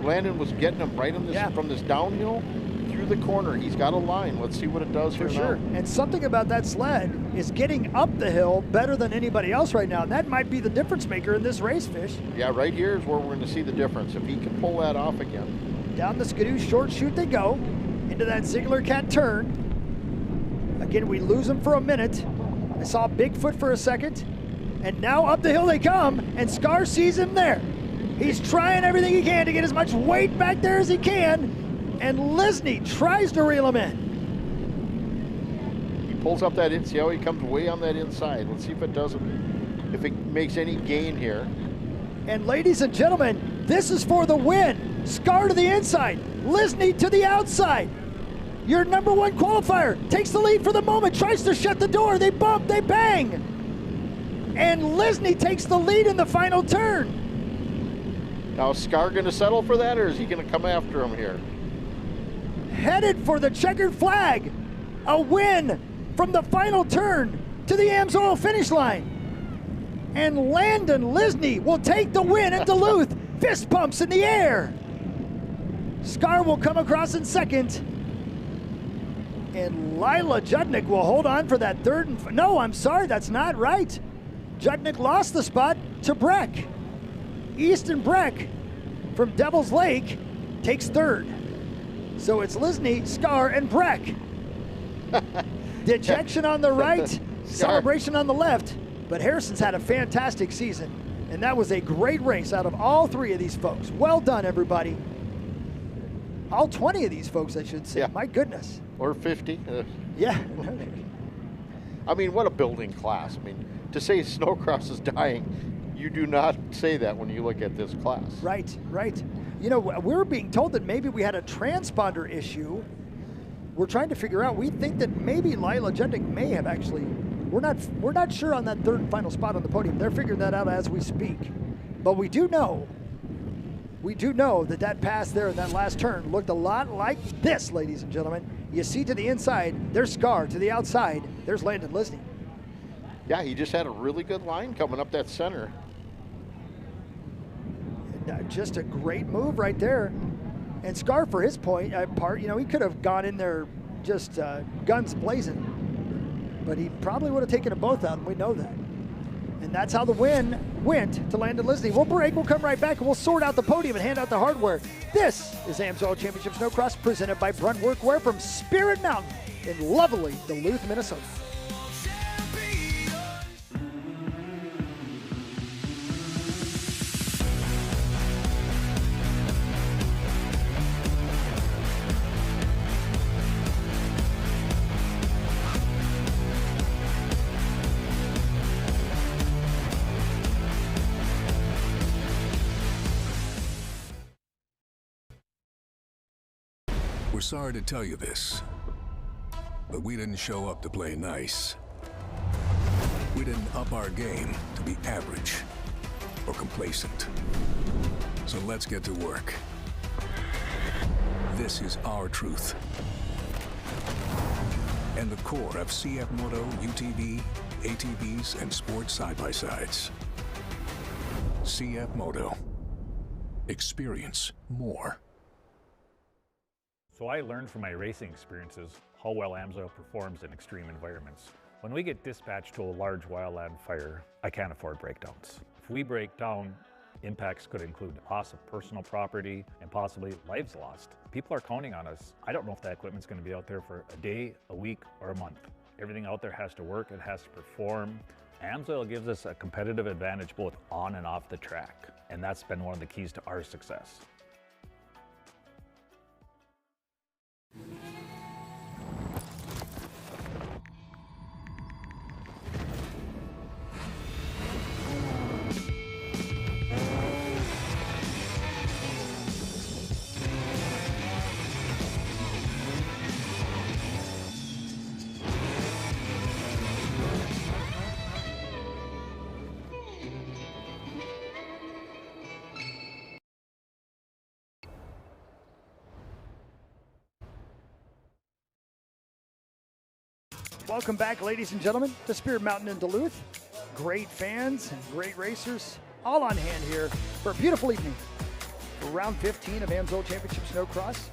B: Landon was getting him right on this from this downhill through the corner. He's got a line. Let's see what it does
A: for
B: here
A: sure.
B: now.
A: And something about that sled is getting up the hill better than anybody else right now. And that might be the difference maker in this race, Fish.
B: Yeah, right here is where we're going to see the difference. If he can pull that off again.
A: Down the Skidoo short chute they go into that Ziegler Cat turn. Again, we lose them for a minute. I saw Bigfoot for a second. And now up the hill they come, and Scar sees him there. He's trying everything he can to get as much weight back there as he can, and Lisney tries to reel him in.
B: He pulls up that in, see how he comes way on that inside. Let's see if it makes any gain here.
A: And ladies and gentlemen, this is for the win. Scar to the inside, Lisney to the outside. Your number 1 qualifier takes the lead for the moment, tries to shut the door, they bump, they bang. And Lisney takes the lead in the final turn.
B: Now, is Scar going to settle for that, or is he going to come after him here?
A: Headed for the checkered flag. A win from the final turn to the Amsoil finish line. And Landon Lisney will take the win at Duluth. Fist pumps in the air. Scar will come across in second. And Lila Judnick will hold on for that third. No, I'm sorry, that's not right. Judnick lost the spot to Breck. Easton Breck from Devil's Lake takes third. So it's Lisney, Scar, and Breck. Dejection on the right, celebration on the left. But Harrison's had a fantastic season, and that was a great race out of all 3 of these folks. Well done, everybody. All 20 of these folks, I should say. Yeah. My goodness.
B: Or 50.
A: Yeah.
B: I mean, what a building class. I mean, to say Snocross is dying, you do not say that when you look at this class.
A: Right, right. You know, we're being told that maybe we had a transponder issue. We're trying to figure out, we think that maybe Lila Judnick may have actually, we're not sure on that third and final spot on the podium. They're figuring that out as we speak. But we do know that pass there in that last turn looked a lot like this, ladies and gentlemen. You see to the inside, there's Scar. To the outside, there's Landon Lisney.
B: Yeah, he just had a really good line coming up that center.
A: And, just a great move right there. And Scar, for his part, he could have gone in there just guns blazing. But he probably would have taken them both out, and we know that. And that's how the win went to Landon Lisney. We'll break. We'll come right back, and we'll sort out the podium and hand out the hardware. This is AM's Oil Championship Snocross, presented by Brunt Workwear from Spirit Mountain in lovely Duluth, Minnesota.
Q: We're sorry to tell you this, but we didn't show up to play nice. We didn't up our game to be average or complacent. So let's get to work. This is our truth. And the core of CF Moto, UTV, ATVs, and sports side-by-sides. CF Moto. Experience more.
R: So I learned from my racing experiences how well AMSOIL performs in extreme environments. When we get dispatched to a large wildland fire, I can't afford breakdowns. If we break down, impacts could include loss of personal property and possibly lives lost. People are counting on us. I don't know if that equipment's going to be out there for a day, a week, or a month. Everything out there has to work, it has to perform. AMSOIL gives us a competitive advantage both on and off the track, and that's been one of the keys to our success.
A: Welcome back, ladies and gentlemen, to Spirit Mountain in Duluth. Great fans and great racers all on hand here for a beautiful evening for round 15 of AMSOIL Championship Snocross.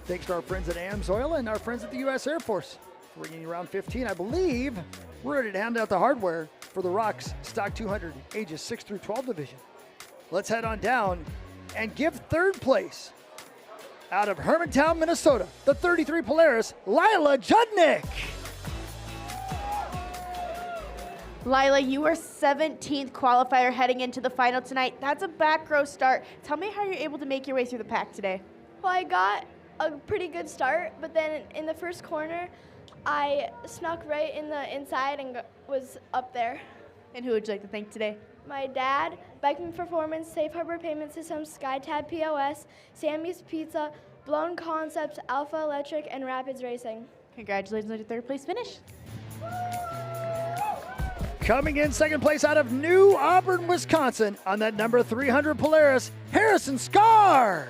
A: Thanks to our friends at AMSOIL and our friends at the U.S. Air Force for bringing you round 15. I believe we're ready to hand out the hardware for the Rocks Stock 200 ages 6 through 12 division. Let's head on down and give third place out of Hermantown, Minnesota, the 33 Polaris, Lila Judnick.
D: Lila, you are 17th qualifier heading into the final tonight. That's a back row start. Tell me how you're able to make your way through the pack today.
S: Well, I got a pretty good start, but then in the first corner, I snuck right in the inside and was up there.
D: And who would you like to thank today?
S: My dad, Beckman Performance, Safe Harbor Payment Systems, SkyTab POS, Sammy's Pizza, Blown Concepts, Alpha Electric, and Rapids Racing.
D: Congratulations on your third place finish.
A: Coming in second place out of New Auburn, Wisconsin, on that number 300 Polaris, Harrison Scar.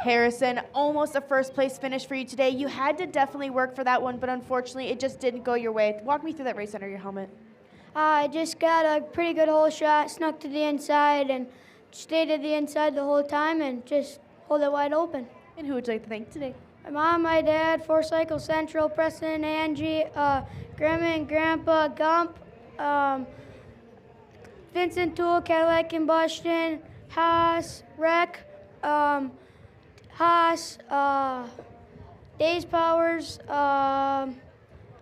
D: Harrison, almost a first place finish for you today. You had to definitely work for that one, but unfortunately it just didn't go your way. Walk me through that race under your helmet.
S: I just got a pretty good hole shot, snuck to the inside, and stayed at the inside the whole time and just hold it wide open.
D: And who would you like to thank today?
S: My mom, my dad, Force Cycle Central, Preston, Angie, Grandma and Grandpa, Gump, Vincent Tool, Cadillac Combustion, Haas, Rec, Haas, Days Powers,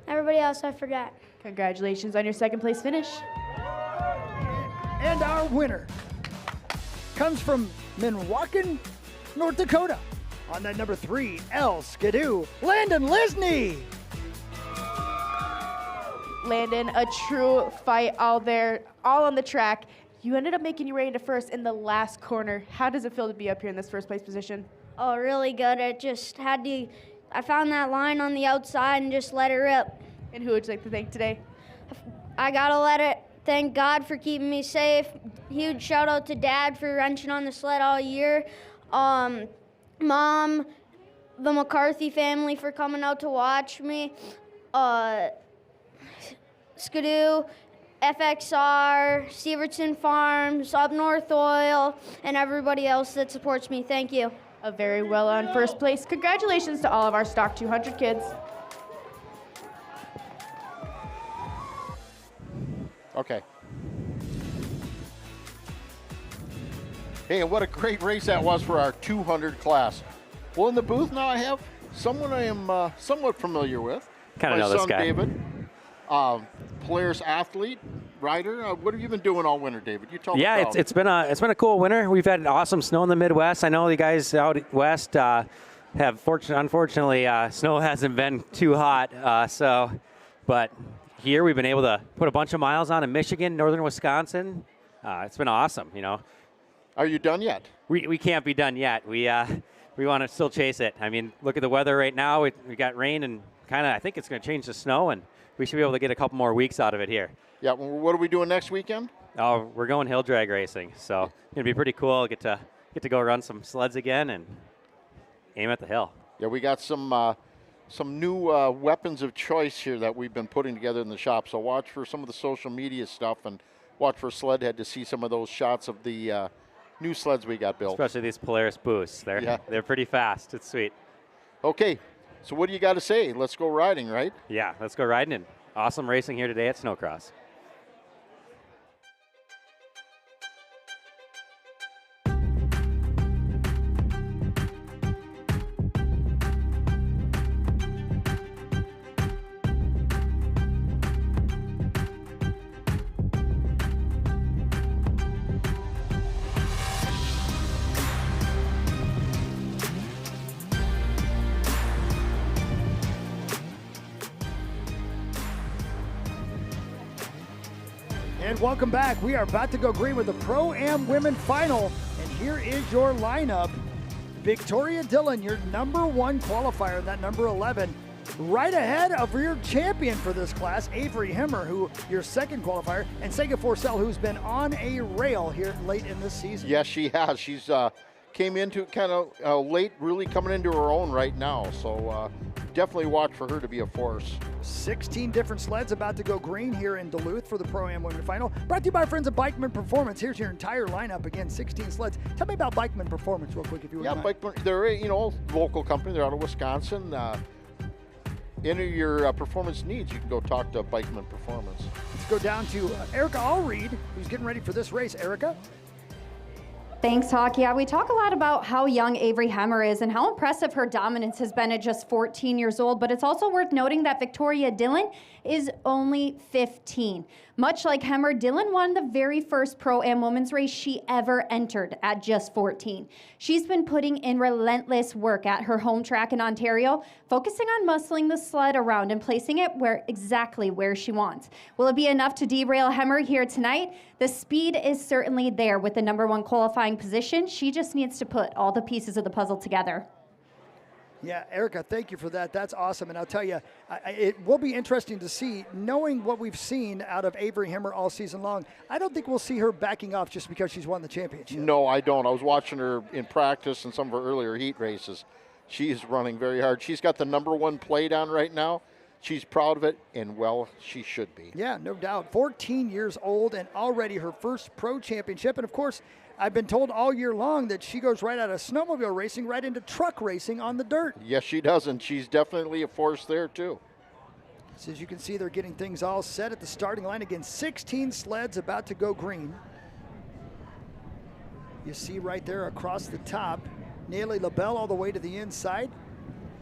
S: everybody else I forgot.
D: Congratulations on your second place finish.
A: And our winner comes from Minwakin, North Dakota. On that number 3, El Skidoo, Landon Lisney.
D: Landon, a true fight out there, all on the track. You ended up making your way into first in the last corner. How does it feel to be up here in this first place position?
S: Oh, really good. It just had to, I found that line on the outside and just let it rip.
D: And who would you like to thank today?
S: I gotta thank God for keeping me safe. Huge shout out to Dad for wrenching on the sled all year. Mom, the McCarthy family for coming out to watch me. Skidoo, FXR, Severson Farms, Up North Oil, and everybody else that supports me. Thank you.
D: A very well on first place. Congratulations to all of our Stock 200 kids.
B: Okay. Hey, and what a great race that was for our 200 class. Well, in the booth now I have someone I am somewhat familiar with.
T: Kind of know this guy.
B: My son, David, Polaris athlete, rider. What have you been doing all winter, David? You tell me.
T: Yeah, it's been a cool winter. We've had awesome snow in the Midwest. I know the guys out west have unfortunately snow hasn't been too hot. But here we've been able to put a bunch of miles on in Michigan, northern Wisconsin. It's been awesome, you know.
B: Are you done yet?
T: We can't be done yet. We want to still chase it. I mean, look at the weather right now. We got rain and kind of I think it's going to change to snow, and we should be able to get a couple more weeks out of it here.
B: Yeah. Well, what are we doing next weekend?
T: Oh, we're going hill drag racing, so it'll be pretty cool. Get to go run some sleds again and aim at the hill.
B: Yeah, we got some new weapons of choice here that we've been putting together in the shop. So watch for some of the social media stuff and watch for Sledhead to see some of those shots of the new sleds we got built.
T: Especially these Polaris boosts. They're pretty fast. It's sweet.
B: Okay, so what do you got to say? Let's go riding, right?
T: Yeah, let's go riding. And awesome racing here today at Snocross.
A: And welcome back. We are about to go green with the Pro-Am Women Final. And here is your lineup. Victoria Dillon, your #1 qualifier, that number 11. Right ahead of your champion for this class, Avery Hemmer, who your second qualifier, and Sega Forcell, who's been on a rail here late in this season.
B: Yes, she has. She's came into kind of late, really coming into her own right now. So definitely watch for her to be a force.
A: 16 different sleds about to go green here in Duluth for the Pro-Am Women Final. Brought to you by our friends at Bikeman Performance. Here's your entire lineup. Again, 16 sleds. Tell me about Bikeman Performance real quick if you would.
B: Yeah, Bikeman, they're a local company. They're out of Wisconsin. Any of your performance needs, you can go talk to Bikeman Performance.
A: Let's go down to Erica Allreed, who's getting ready for this race. Erica?
C: Thanks, Hawk. Yeah, we talk a lot about how young Avery Hemmer is and how impressive her dominance has been at just 14 years old, but it's also worth noting that Victoria Dillon is only 15. Much like Hemmer, Dillon won the very first Pro-Am women's race she ever entered at just 14. She's been putting in relentless work at her home track in Ontario, focusing on muscling the sled around and placing it exactly where she wants. Will it be enough to derail Hemmer here tonight? The speed is certainly there with the #1 qualifying position. She just needs to put all the pieces of the puzzle together.
A: Yeah, Erica, thank you for that. That's awesome. And I'll tell you, it will be interesting to see, knowing what we've seen out of Avery Hemmer all season long. I don't think we'll see her backing off just because she's won the championship.
B: No, I don't. I was watching her in practice and some of her earlier heat races. She's running very hard. She's got the #1 plate on right now. She's proud of it, and well, she should be.
A: Yeah, no doubt. 14 years old and already her first pro championship. And of course, I've been told all year long that she goes right out of snowmobile racing right into truck racing on the dirt.
B: Yes, she does, and she's definitely a force there too.
A: So as you can see, they're getting things all set at the starting line. Again, 16 sleds about to go green. You see right there across the top, Nelly LaBelle all the way to the inside.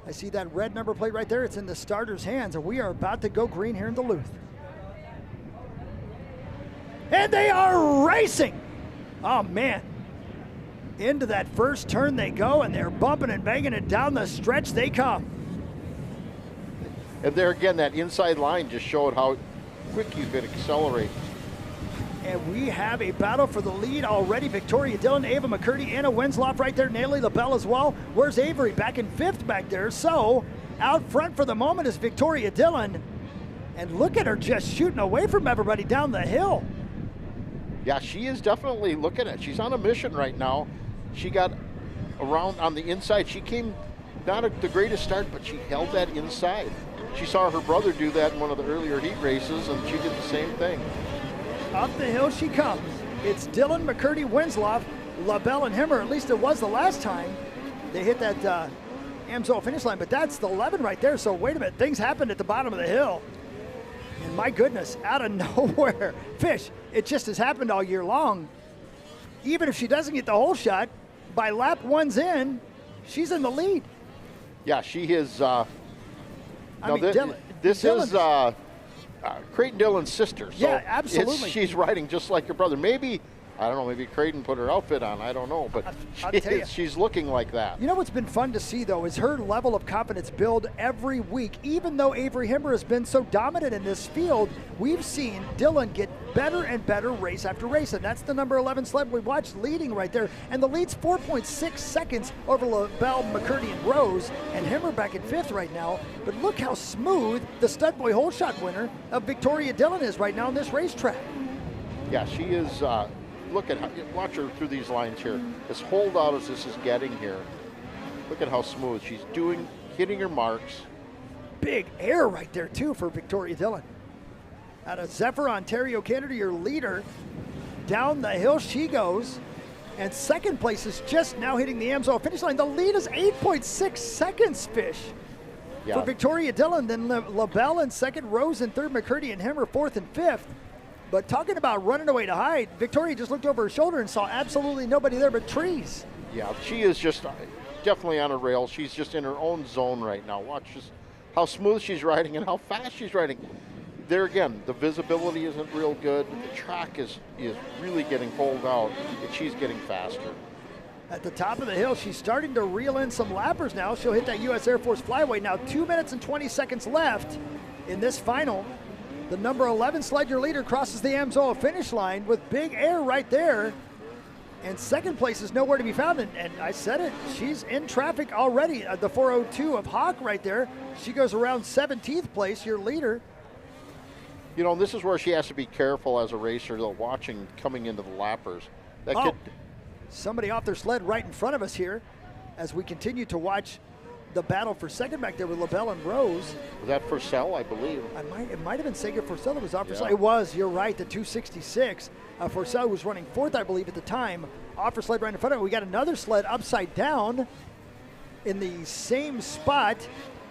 A: I see that red number plate right there. It's in the starter's hands, and we are about to go green here in Duluth. And they are racing! Oh, man. Into that first turn they go, and they're bumping and banging it down the stretch they come.
B: And there again, that inside line just showed how quick you could accelerate.
A: And we have a battle for the lead already. Victoria Dillon, Ava McCurdy, Anna Winsloff right there, Nelly LaBelle as well. Where's Avery? Back in 5th back there. So out front for the moment is Victoria Dillon. And look at her just shooting away from everybody down the hill.
B: Yeah, she is definitely looking at it. She's on a mission right now. She got around on the inside. She came not the greatest start, but she held that inside. She saw her brother do that in one of the earlier heat races, and she did the same thing.
A: Up the hill she comes. It's Dillon, McCurdy, Winsloff, LaBelle, and Hemmer. At least it was the last time they hit that AMSOIL finish line, but that's the 11 right there. So wait a minute, things happened at the bottom of the hill. And And my goodness, out of nowhere, Fish, it just has happened all year long. Even if she doesn't get the whole shot, by lap one's in, she's in the lead.
B: Yeah, she is.
A: Dylan,
B: this is Creighton Dillon's sister. So
A: yeah, absolutely.
B: She's riding just like her brother. Maybe, I don't know, maybe Creighton put her outfit on. I don't know. But she's looking like that.
A: You know what's been fun to see, though, is her level of confidence build every week. Even though Avery Himmer has been so dominant in this field, we've seen Dillon get better and better race after race. And that's the number 11 sled we watched leading right there. And the lead's 4.6 seconds over LaBelle, McCurdy, and Rose. And Himmer back in 5th right now. But look how smooth the Stud Boy hole shot winner of Victoria Dillon is right now on this racetrack.
B: Yeah, she is. Look at how, watch her through these lines here. As hold out as this is getting here, look at how smooth she's doing, hitting her marks.
A: Big air right there too for Victoria Dillon. Out of Zephyr, Ontario, Canada, your leader. Down the hill she goes. And second place is just now hitting the AMSO finish line. The lead is 8.6 seconds, Fish.
B: Yeah.
A: For Victoria Dillon, then LaBelle in second, Rose in third, McCurdy and Himmer fourth and fifth. But talking about running away to hide, Victoria just looked over her shoulder and saw absolutely nobody there but trees.
B: Yeah, she is just definitely on a rail. She's just in her own zone right now. Watch just how smooth she's riding and how fast she's riding. There again, the visibility isn't real good. The track is really getting pulled out, and she's getting faster.
A: At the top of the hill, she's starting to reel in some lappers now. She'll hit that U.S. Air Force flyway. Now 2 minutes and 20 seconds left in this final. The number 11 sled, your leader, crosses the Amsoil finish line with big air right there. And second place is nowhere to be found. And I said it, she's in traffic already. The 402 of Hawk right there. She goes around 17th place, your leader.
B: You know, this is where she has to be careful as a racer, though, watching coming into the lappers. That could.
A: Somebody off their sled right in front of us here as we continue to watch the battle for second back there with LaBelle and Rose.
B: Was that Forcell, I believe?
A: It might have been Sega Forcell that was off.
B: Yeah.
A: It was, you're right, the 266. Forcell was running fourth, I believe, at the time. Off her sled right in front of it. We got another sled upside down in the same spot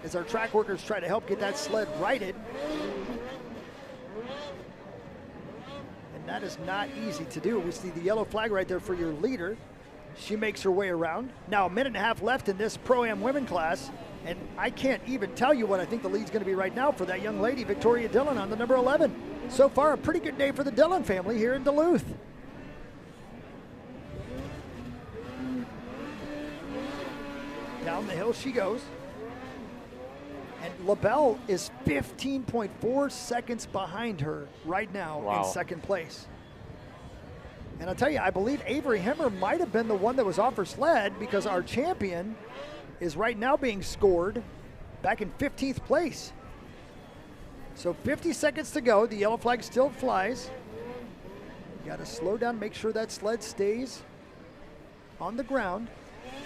A: as our track workers try to help get that sled righted. And that is not easy to do. We see the yellow flag right there for your leader. She makes her way around. Now a minute and a half left in this Pro-Am women class, and I can't even tell you what I think the lead's going to be right now for that young lady, Victoria Dillon, on the number 11. So far, a pretty good day for the Dillon family here in Duluth. Down the hill she goes. And LaBelle is 15.4 seconds behind her right now in second place. And I'll tell you, I believe Avery Himmer might have been the one that was off her sled because our champion is right now being scored back in 15th place. So 50 seconds to go. The yellow flag still flies. You got to slow down, make sure that sled stays on the ground.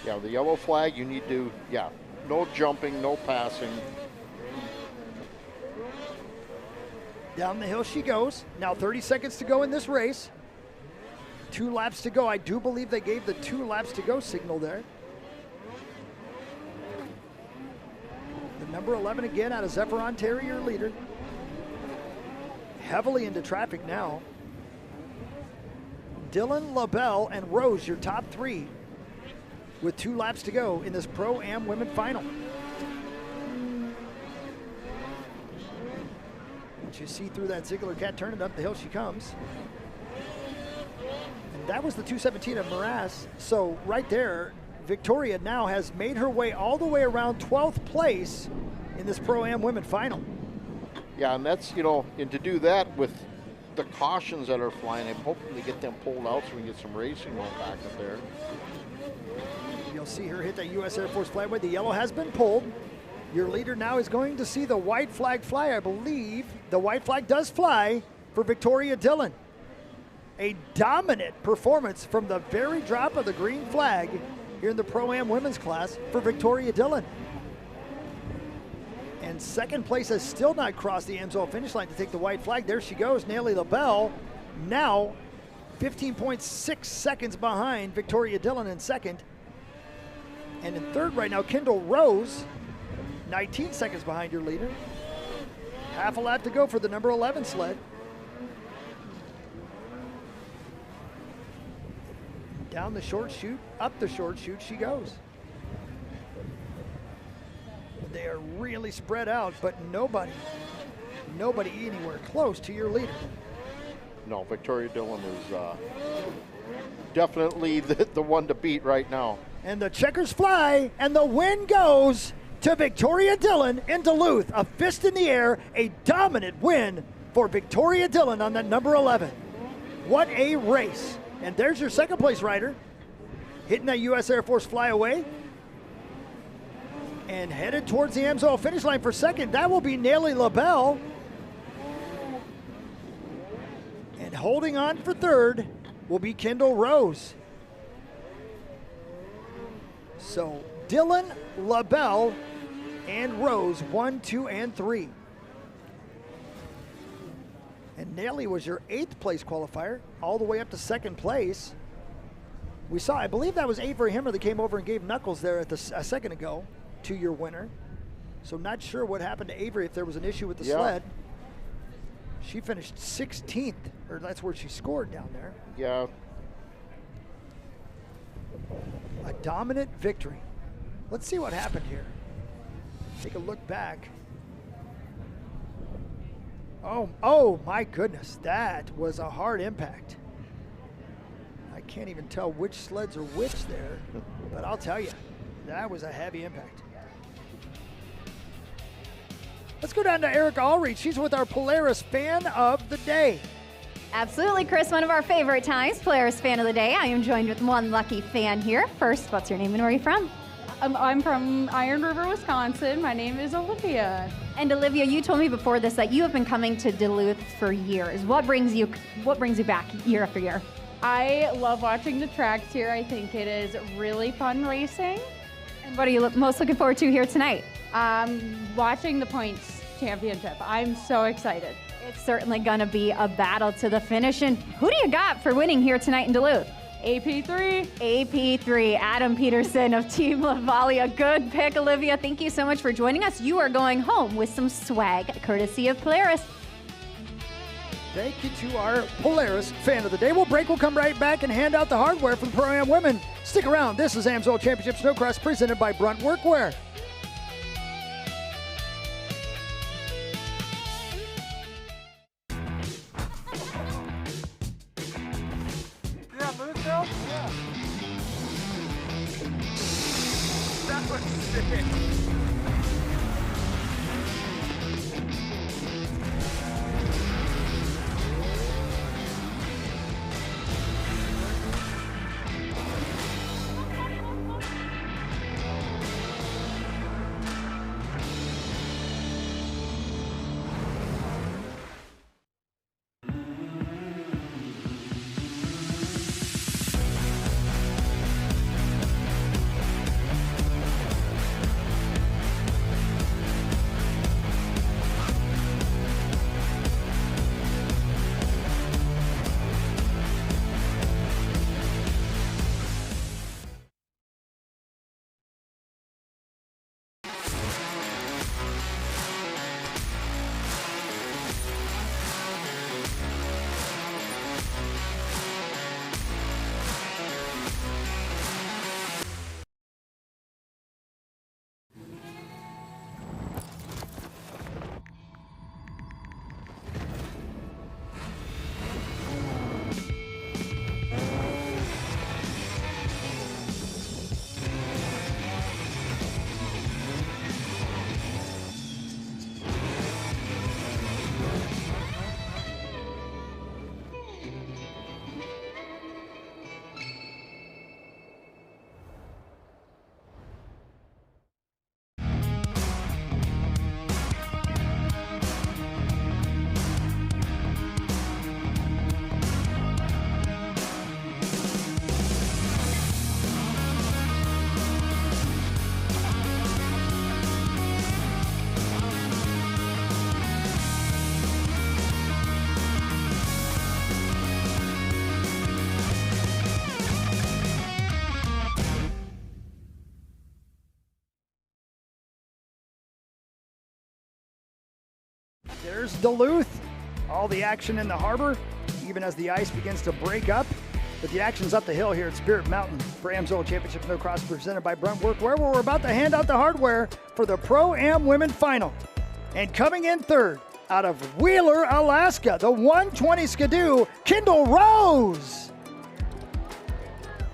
B: Yeah, the yellow flag, you need to, no jumping, no passing.
A: Down the hill she goes. Now 30 seconds to go in this race. 2 laps to go. I do believe they gave the 2 laps to go signal there. The number 11 again out of Zephyr, Ontario, leader. Heavily into traffic now. Dillon, LaBelle, and Rose, your top 3, with 2 laps to go in this Pro-Am Women Final. Once you see through that Ziegler Cat turn, and up the hill she comes. And that was the 217 of Morass. So right there, Victoria now has made her way all the way around 12th place in this Pro-Am Women Final.
B: Yeah, and that's, and to do that with the cautions that are flying, I'm hoping to get them pulled out so we can get some racing going back up there.
A: You'll see her hit that U.S. Air Force flyway. The yellow has been pulled. Your leader now is going to see the white flag fly, I believe. The white flag does fly for Victoria Dillon. A dominant performance from the very drop of the green flag here in the Pro-Am women's class for Victoria Dillon. And second place has still not crossed the Amsoil finish line to take the white flag. There she goes, Nelly LaBelle. Now 15.6 seconds behind Victoria Dillon in second. And in third right now, Kendall Rose, 19 seconds behind your leader. Half a lap to go for the number 11 sled. Down the short chute, up the short chute she goes. They are really spread out, but nobody anywhere close to your leader.
B: No, Victoria Dillon is definitely the one to beat right now.
A: And the checkers fly, and the win goes to Victoria Dillon in Duluth. A fist in the air, a dominant win for Victoria Dillon on that number 11. What a race. And there's your second place rider, hitting that U.S. Air Force flyaway. And headed towards the AMSOIL finish line for second. That will be Nelly LaBelle. And holding on for third will be Kendall Rose. So Dillon, LaBelle, and Rose, 1, 2, and 3. And Nelly was your 8th place qualifier, all the way up to second place. We saw, I believe that was Avery Himmer that came over and gave knuckles there at a second ago to your winner. So not sure what happened to Avery, if there was an issue with the sled. She finished 16th, or that's where she scored down there.
B: Yeah.
A: A dominant victory. Let's see what happened here. Take a look back. Oh my goodness, that was a hard impact. I can't even tell which sleds are which there, but I'll tell you, that was a heavy impact. Let's go down to Erica Allreach. She's with our Polaris Fan of the Day.
C: Absolutely, Chris, one of our favorite times, Polaris Fan of the Day. I am joined with one lucky fan here. First, what's your name and where are you from?
U: I'm from Iron River, Wisconsin. My name is Olivia.
C: And Olivia, you told me before this that you have been coming to Duluth for years. What brings you back year after year?
U: I love watching the tracks here. I think it is really fun racing.
C: And what are you most looking forward to here tonight?
U: Watching the points championship. I'm so excited.
C: It's certainly going to be a battle to the finish. And who do you got for winning here tonight in Duluth?
U: AP3.
C: AP3, Adam Peterson of Team Lavalia. Good pick, Olivia. Thank you so much for joining us. You are going home with some swag, courtesy of Polaris.
A: Thank you to our Polaris Fan of the Day. We'll break. We'll come right back and hand out the hardware for the ProAm women. Stick around. This is AMSOIL Championship Snocross presented by Brunt Workwear.
V: Yeah. That was sick.
A: There's Duluth. All the action in the harbor, even as the ice begins to break up. But the action's up the hill here at Spirit Mountain. ProAm's World Championship Snocross presented by Brunt Workwear, where we're about to hand out the hardware for the Pro-Am Women Final. And coming in third, out of Wheeler, Alaska, the 120 Skidoo, Kendall Rose.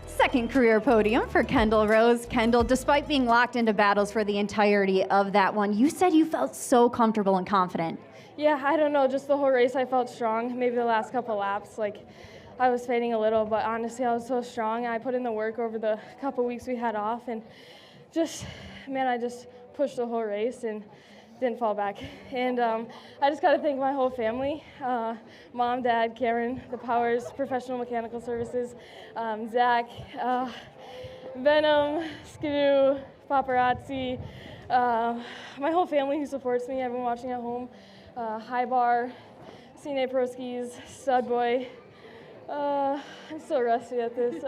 C: Second career podium for Kendall Rose. Kendall, despite being locked into battles for the entirety of that one, you said you felt so comfortable and confident.
E: Yeah, I don't know, just the whole race I felt strong. Maybe the last couple laps, I was fading a little, but honestly I was so strong. I put in the work over the couple weeks we had off, and I just pushed the whole race and didn't fall back. And I just got to thank my whole family, Mom, Dad, Karen, the Powers, Professional Mechanical Services, Zach, Venom, Skidoo, Paparazzi, my whole family who supports me, everyone watching at home, High Bar, CNA Pro Skis, Stud Boy. I'm so rusty at this.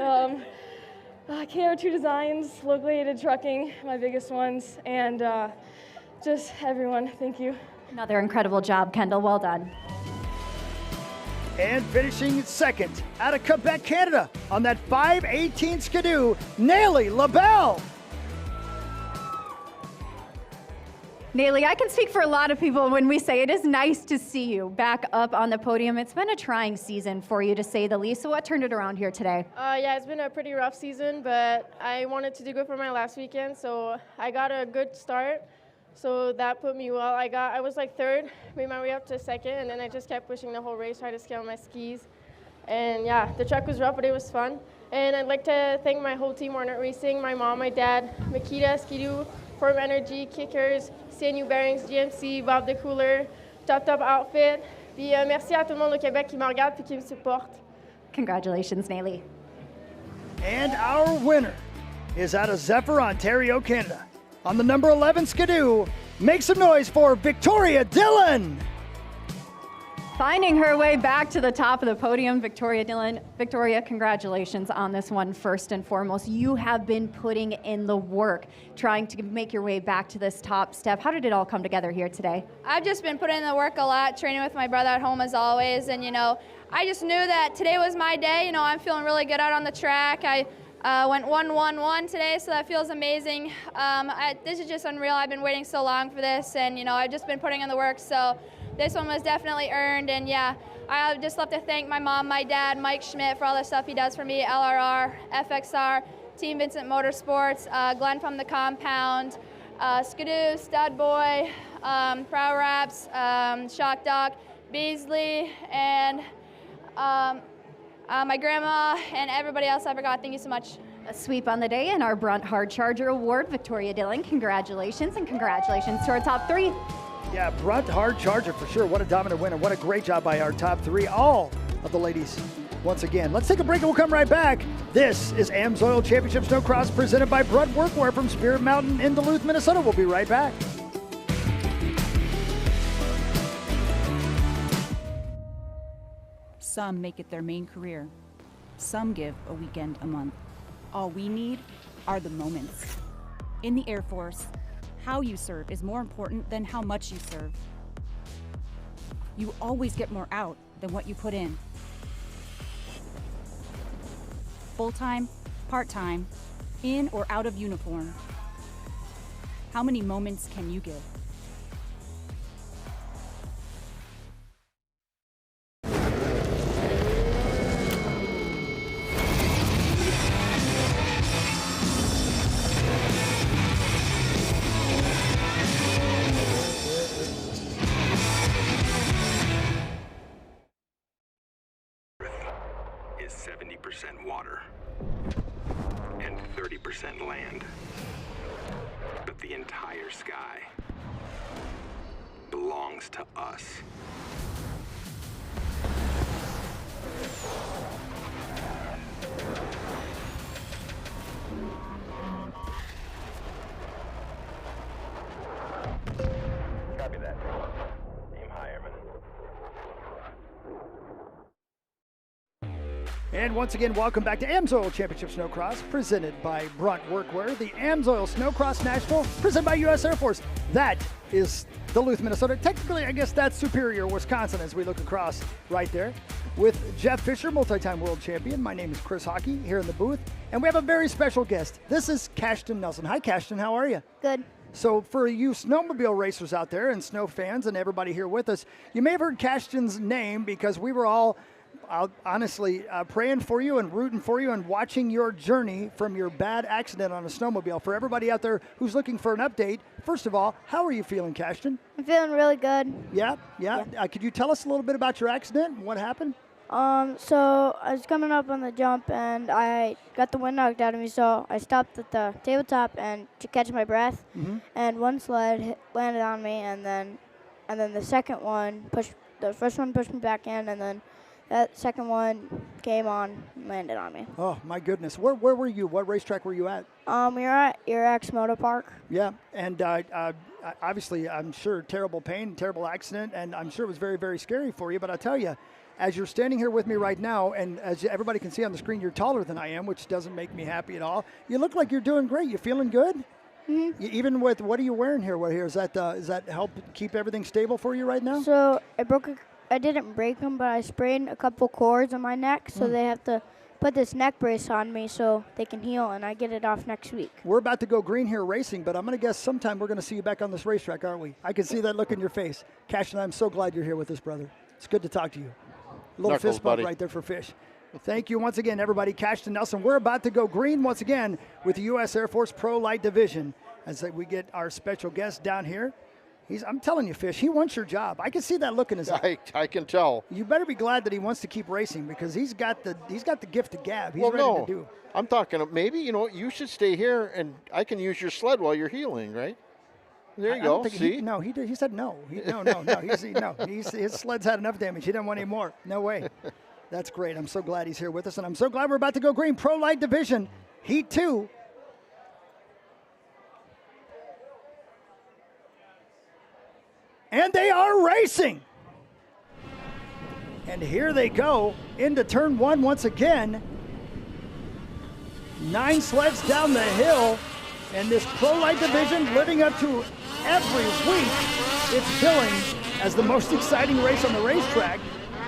E: KR2 Designs, locally aided trucking, my biggest ones, and just everyone, thank you.
C: Another incredible job, Kendall. Well done.
A: And finishing second out of Quebec, Canada, on that 518 Skidoo, Nelly LaBelle.
C: Nelly, I can speak for a lot of people when we say it is nice to see you back up on the podium. It's been a trying season for you, to say the least. So what turned it around here today?
F: Yeah, it's been a pretty rough season, but I wanted to do good for my last weekend, so I got a good start. So that put me well. I was third, made my way up to second, and then I just kept pushing the whole race, trying to scale my skis. And yeah, the track was rough, but it was fun. And I'd like to thank my whole team, Warner Racing, my mom, my dad, Makita, Skidoo, Form Energy, Kickers, CNU Bearings, GMC, Bob the Cooler, Top Outfit. Puis merci à tout le monde au Québec qui me regarde et qui me supporte.
C: Congratulations, Nelly.
A: And our winner is out of Zephyr, Ontario, Canada. On the number 11 Skidoo, make some noise for Victoria Dillon.
C: Finding her way back to the top of the podium, Victoria Dillon. Victoria, congratulations on this one first and foremost. You have been putting in the work, trying to make your way back to this top step. How did it all come together here today?
W: I've just been putting in the work a lot, training with my brother at home as always, and I just knew that today was my day. I'm feeling really good out on the track. I went 1-1-1 today, so that feels amazing. This is just unreal. I've been waiting so long for this, and I've just been putting in the work, so this one was definitely earned. And yeah, I just love to thank my mom, my dad, Mike Schmidt, for all the stuff he does for me, LRR, FXR, Team Vincent Motorsports, Glenn from the Compound, Skidoo, Stud Boy, ProAm, Shock Doc, Beasley, and my grandma, and everybody else I forgot. Thank you so much.
C: A sweep on the day and our Brunt Hard Charger Award, Victoria Dillon. Congratulations, and congratulations to our top three.
A: Yeah, Brunt Hard Charger for sure. What a dominant winner. What a great job by our top three, all of the ladies once again. Let's take a break and we'll come right back. This is AMSOIL Championship Snocross presented by Brunt Workwear from Spirit Mountain in Duluth, Minnesota. We'll be right back.
X: Some make it their main career. Some give a weekend a month. All we need are the moments. In the Air Force, how you serve is more important than how much you serve. You always get more out than what you put in. Full-time, part-time, in or out of uniform. How many moments can you give?
Y: Is 70% water and 30% land. But the entire sky belongs to us. Copy that. Aim high, Airman.
A: And once again, welcome back to AMSOIL Championship Snowcross, presented by Brunt Workwear, the AMSOIL Snowcross National, presented by U.S. Air Force. That is Duluth, Minnesota. Technically, I guess that's Superior, Wisconsin, as we look across right there. With Jeff Fisher, multi-time world champion. My name is Chris Hockey, here in the booth. And we have a very special guest. This is Cashton Nelson. Hi, Cashton. How are you?
S: Good.
A: So for you snowmobile racers out there and snow fans and everybody here with us, you may have heard Cashton's name because we were all honestly praying for you and rooting for you and watching your journey from your bad accident on a snowmobile. For everybody out there who's looking for an update, first of all, how are you feeling, Cashton?
S: I'm feeling really good.
A: Yeah. Could you tell us a little bit about your accident and what happened?
S: So I was coming up on the jump and I got the wind knocked out of me, so I stopped at the tabletop and to catch my breath. And one sled landed on me, and then the second one the first one pushed me back in, and then that second one came on and landed on me.
A: Oh, my goodness. Where were you? What racetrack were you at?
S: We were at Irax Motor Park.
A: Yeah, and obviously, I'm sure terrible pain, terrible accident, and I'm sure it was very, very scary for you. But I'll tell you, as you're standing here with me right now, and as everybody can see on the screen, you're taller than I am, which doesn't make me happy at all. You look like you're doing great. You feeling good? Even with, what are you wearing here? What here? Is that help keep everything stable for you right now?
S: So I didn't break them, but I sprained a couple cords on my neck, so they have to put this neck brace on me so they can heal, and I get it off next week.
A: We're about to go green here racing, but I'm going to guess sometime we're going to see you back on this racetrack, aren't we? I can see that look in your face. Cash, and I'm so glad you're here with us, brother. It's good to talk to you. A little fist bump right there for Fish. Thank you once again, everybody. Cashton Nelson. We're about to go green once again with the U.S. Air Force Pro Light Division as we get our special guest down here. I'm telling you, Fish, he wants your job. I can see that look in his eye.
B: I can tell.
A: You better be glad that he wants to keep racing because he's got the gift of gab. He's ready to do.
B: I'm talking maybe, you should stay here and I can use your sled while you're healing, right? There you go. See?
A: He said no. His sled's had enough damage. He didn't want any more. No way. That's great. I'm so glad he's here with us, and I'm so glad we're about to go green. Pro Light Division, Heat 2. And they are racing. And here they go into turn one once again. 9 sleds down the hill. And this Pro Light Division living up to every week it's billing as the most exciting race on the racetrack.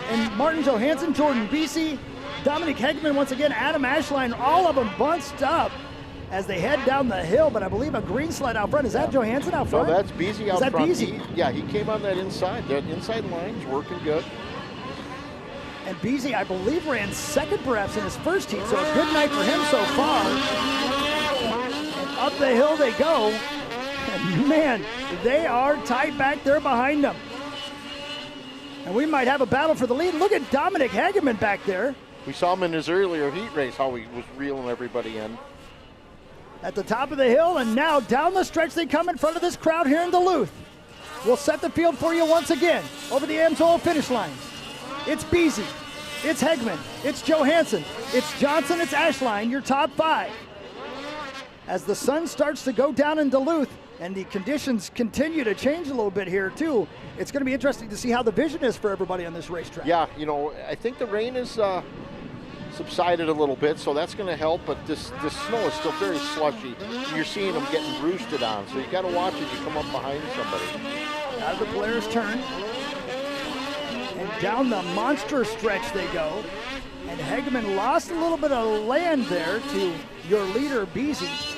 A: And Martin Johansson, Jordan Beese, Dominic Hegman once again, Adam Ashline, all of them bunched up as they head down the hill, but I believe a green sled out front. Is that Johansson out front?
B: No, that's Beese out front.
A: Beese?
B: He came on that inside. That inside line's working good.
A: And Beese, I believe, ran second perhaps in his first heat, so a good night for him so far. And up the hill they go. And man, they are tight back there behind them. And we might have a battle for the lead. Look at Dominic Hageman back there.
B: We saw him in his earlier heat race, how he was reeling everybody in.
A: At the top of the hill, and now down the stretch they come in front of this crowd here in Duluth. We'll set the field for you once again over the AMSOIL finish line. It's Beese, it's Hegman, it's Johansson, it's Johnson, it's Ashline, your top 5. As the sun starts to go down in Duluth, and the conditions continue to change a little bit here too, it's going to be interesting to see how the vision is for everybody on this racetrack.
B: Yeah, I think the rain is subsided a little bit, so that's going to help, but this snow is still very slushy. You're seeing them getting roosted on, so you got to watch as you come up behind somebody.
A: Out of the Polaris turn, and down the monster stretch they go, and Hegman lost a little bit of land there to your leader, Beese,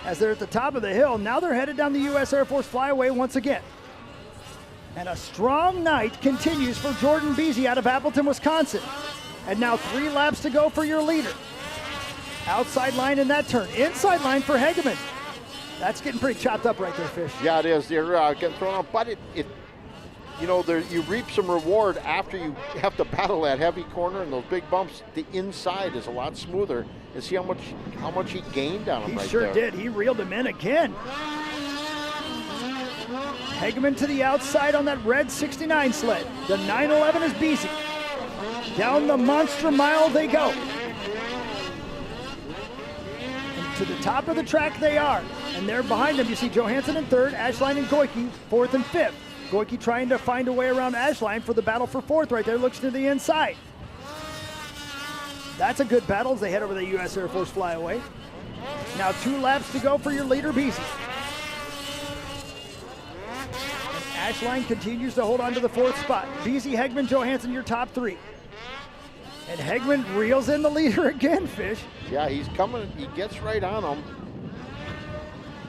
A: as they're at the top of the hill. Now they're headed down the U.S. Air Force Flyaway once again. And a strong night continues for Jordan Beese out of Appleton, Wisconsin. And now 3 laps to go for your leader. Outside line in that turn. Inside line for Hegman. That's getting pretty chopped up right there, Fish.
B: Yeah, it is. They're getting thrown out. But you reap some reward after you have to battle that heavy corner and those big bumps. The inside is a lot smoother. And see how much he gained on him right there.
A: He sure did. He reeled him in again. Hegman to the outside on that red 69 sled. The 911 is Beese. Down the monster mile they go. And to the top of the track they are. And there behind them you see Johansson in 3rd, Ashline and Goike 4th and 5th. Goike trying to find a way around Ashline for the battle for 4th right there. Looks to the inside. That's a good battle as they head over the U.S. Air Force flyaway. Now 2 laps to go for your leader, Beasy. And Ashline continues to hold on to the 4th spot. Beasy, Hegman, Johansson, your top 3. And Hegman reels in the leader again, Fish.
B: Yeah, he's coming. He gets right on him.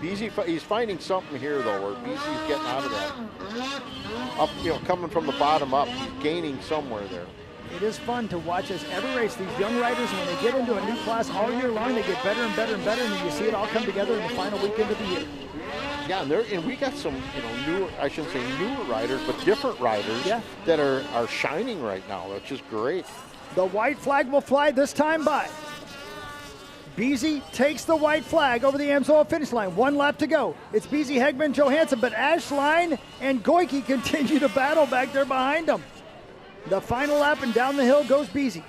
B: Beasy, he's finding something here, though, where Beasy's getting out of that. Up, coming from the bottom up. He's gaining somewhere there.
A: It is fun to watch us every race. These young riders, when they get into a new class all year long, they get better and better and better, and then you see it all come together in the final weekend of the year.
B: Yeah, and we got some, newer, I shouldn't say newer riders, but different riders that are shining right now, which is great.
A: The white flag will fly this time by. Beasy takes the white flag over the AMSOIL finish line. 1 lap to go. It's Beasy, Hegman, Johansson, but Ashline and Goike continue to battle back there behind them. The final lap, and down the hill goes Beasy.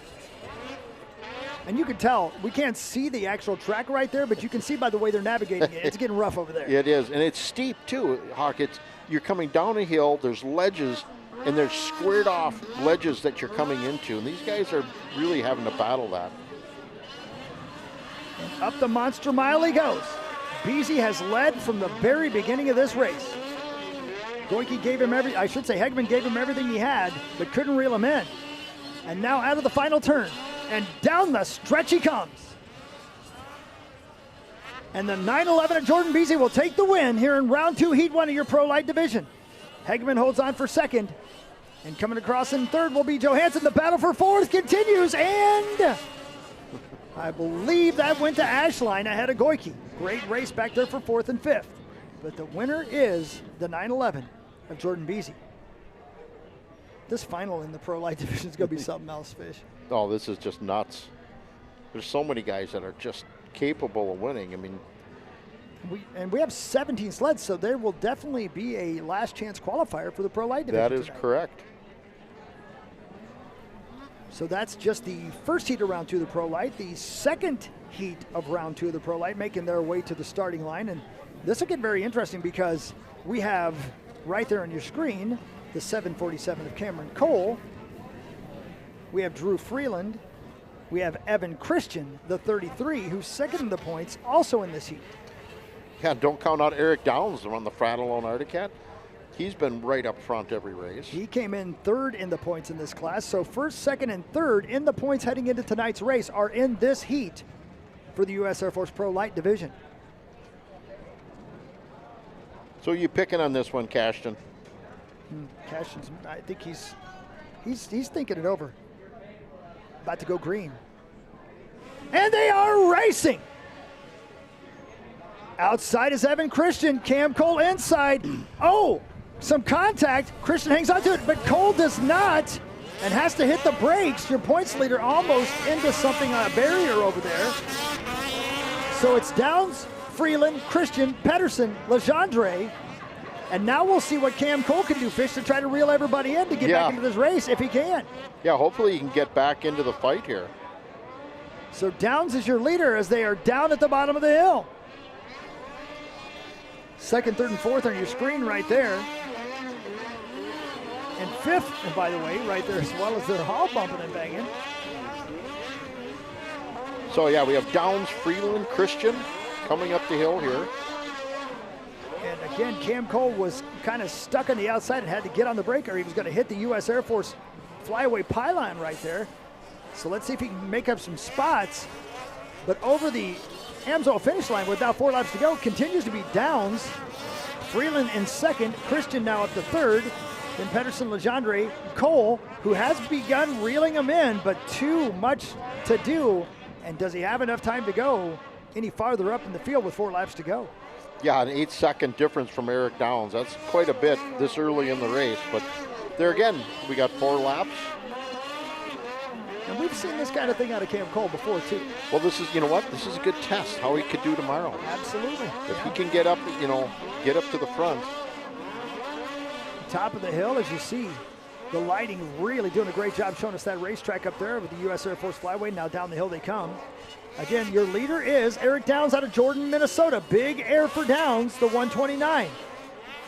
A: And you can tell, we can't see the actual track right there, but you can see by the way they're navigating it. It's getting rough over there.
B: It is, and it's steep too, Hawk. You're coming down a hill, there's ledges, and there's squared off ledges that you're coming into. And these guys are really having to battle that.
A: And up the monster mile he goes. Beasy has led from the very beginning of this race. Goike gave him Hegman gave him everything he had, but couldn't reel him in. And now out of the final turn, and down the stretch he comes. And the 911 of Jordan Beasy will take the win here in round 2, heat 1 of your Pro Light division. Hegman holds on for 2nd, and coming across in 3rd will be Johansson. The battle for 4th continues, and I believe that went to Ashline ahead of Goike. Great race back there for 4th and 5th. But the winner is the 911 of Jordan Beasy. This final in the Pro Light division is going to be something else, Fish.
B: Oh, this is just nuts. There's so many guys that are just capable of winning. I mean,
A: we have 17 sleds, so there will definitely be a last chance qualifier for the Pro Light division.
B: That is correct.
A: So that's just the first heat of round 2 of the Pro Light. The second heat of round 2 of the Pro Light making their way to the starting line. And this will get very interesting because we have right there on your screen the 747 of Cameron Cole. We have Drew Freeland. We have Evan Christian, the 33, who's 2nd in the points, also in this heat.
B: Yeah, don't count out Eric Downs on the Fratellone Articat. He's been right up front every race.
A: He came in 3rd in the points in this class. So 1st, 2nd, and 3rd in the points heading into tonight's race are in this heat for the U.S. Air Force Pro Light division.
B: So you picking on this one, Cashton?
A: Cashton's, I think he's thinking it over. About to go green. And they are racing. Outside is Evan Christian. Cam Cole inside. Oh, some contact. Christian hangs on to it, but Cole does not and has to hit the brakes. Your points leader almost into something on a barrier over there. So it's Downs, Freeland, Christian, Pedersen, Legendre. And now we'll see what Cam Cole can do, Fish, to try to reel everybody in to get back into this race if he can.
B: Yeah, hopefully he can get back into the fight here.
A: So Downs is your leader as they are down at the bottom of the hill. 2nd, 3rd, and 4th on your screen right there. And 5th, and by the way, right there as well as they're all bumping and banging.
B: So yeah, we have Downs, Freeland, Christian coming up the hill here.
A: And again, Cam Cole was kind of stuck on the outside and had to get on the brake, or he was going to hit the U.S. Air Force flyaway pylon right there. So let's see if he can make up some spots. But over the AMSOIL finish line with now 4 laps to go continues to be Downs. Freeland in 2nd, Christian now up to 3rd. Then Pedersen, Legendre, Cole, who has begun reeling them in, but too much to do. And does he have enough time to go any farther up in the field with 4 laps to go?
B: Yeah, an 8-second difference from Eric Downs. That's quite a bit this early in the race. But there again, we got 4 laps.
A: And we've seen this kind of thing out of Cam Cole before, too.
B: Well, this is, you know what? This is a good test, how he could do tomorrow.
A: Absolutely.
B: If he can get up, get up to the front.
A: Top of the hill, as you see, the lighting really doing a great job showing us that racetrack up there with the U.S. Air Force Flyway. Now down the hill they come. Again, your leader is Eric Downs out of Jordan, Minnesota. Big air for Downs, the 129.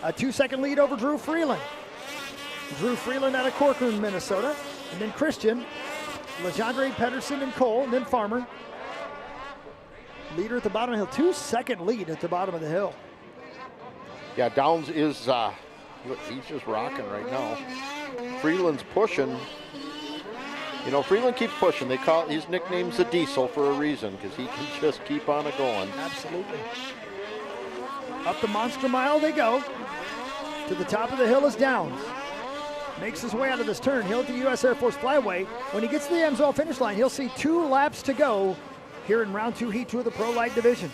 A: A 2-second lead over Drew Freeland. Drew Freeland out of Corcoran, Minnesota. And then Christian Legendre, Pedersen, and Cole, and then Farmer. Leader at the bottom of the hill. 2-second lead at the bottom of the hill.
B: Yeah, Downs is, look, he's just rocking right now. Freeland's pushing. You know, Freeland keeps pushing. They call his nickname's the Diesel for a reason, because he can just keep on it going.
A: Absolutely. Up the Monster Mile they go. To the top of the hill is Downs. Makes his way out of this turn. He'll hit the U.S. Air Force Flyway. When he gets to the Amsoil finish line, he'll see 2 laps to go here in round 2, heat 2 of the Pro Light Division.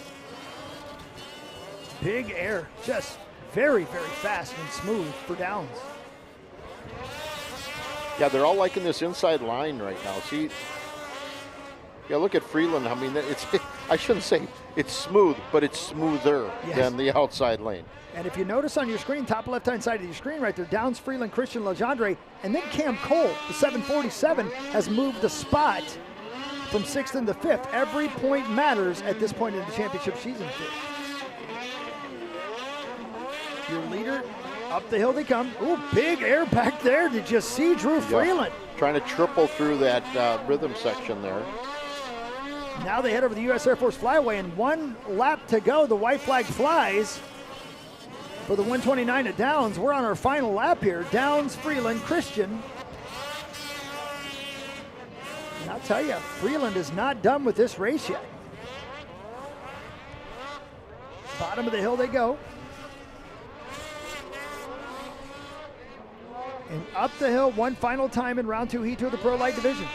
A: Big air, just very, very fast and smooth for Downs.
B: Yeah, they're all liking this inside line right now. See, yeah, look at Freeland. I mean, it's, I shouldn't say it's smooth, but it's smoother than the outside lane.
A: And if you notice on your screen, top left-hand side of your screen right there, Downs, Freeland, Christian, Legendre, and then Cam Cole, the 747, has moved a spot from 6th into 5th. Every point matters at this point in the championship season. Your leader, up the hill they come. Ooh, big air back there. Did you see Drew Freeland?
B: Trying to triple through that rhythm section there.
A: Now they head over the U.S. Air Force Flyway, and 1 lap to go. The white flag flies for the 129 at Downs. We're on our final lap here. Downs, Freeland, Christian. And I'll tell you, Freeland is not done with this race yet. Bottom of the hill they go. And up the hill one final time in round 2, heat 2 of the Pro Light Division.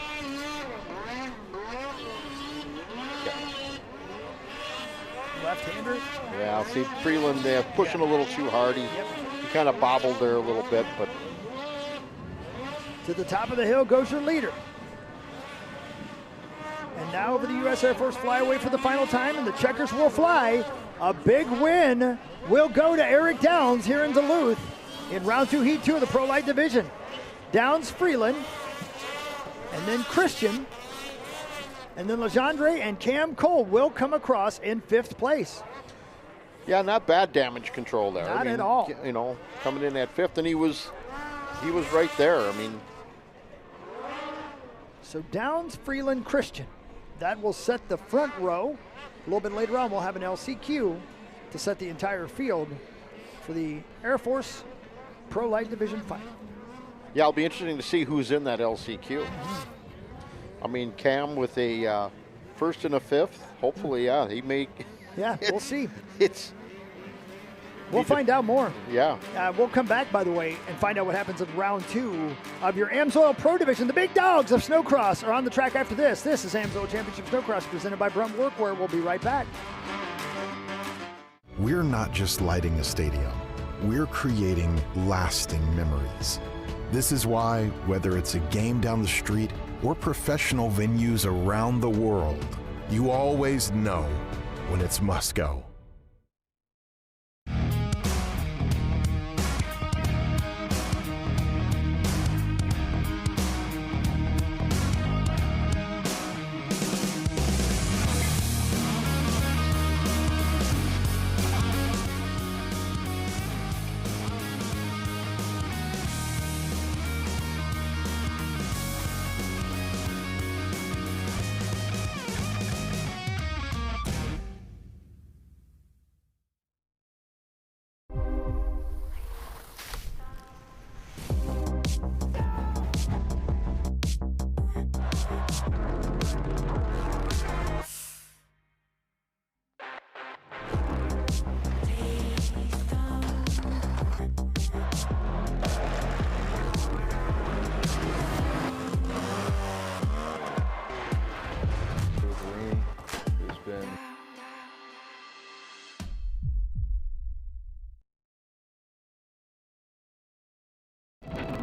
A: Left-hander.
B: Yeah, see Freeland pushing a little too hard. He kind of bobbled there a little bit, but.
A: To the top of the hill goes your leader. And now over the U.S. Air Force Flyaway for the final time, and the checkers will fly. A big win will go to Eric Downs here in Duluth in round 2, heat 2 of the Pro Light Division. Downs, Freeland, and then Christian, and then Legendre and Cam Cole will come across in 5th place.
B: Yeah, not bad damage control there.
A: Not at all.
B: You know, coming in at 5th, and he was right there. I mean.
A: So Downs, Freeland, Christian. That will set the front row. A little bit later on, we'll have an LCQ to set the entire field for the Air Force Pro Light Division final.
B: Yeah, it'll be interesting to see who's in that LCQ. I mean, Cam with a 1st and a 5th. Hopefully, yeah, he may.
A: Yeah, we'll see.
B: We'll
A: find out more.
B: Yeah.
A: We'll come back, by the way, and find out what happens in round 2 of your Amsoil Pro Division. The big dogs of Snocross are on the track after this. This is Amsoil Championship Snocross presented by Brunt Workwear. We'll be right back.
G: We're not just lighting a stadium. We're creating lasting memories. This is why, whether it's a game down the street or professional venues around the world, you always know when it's must go.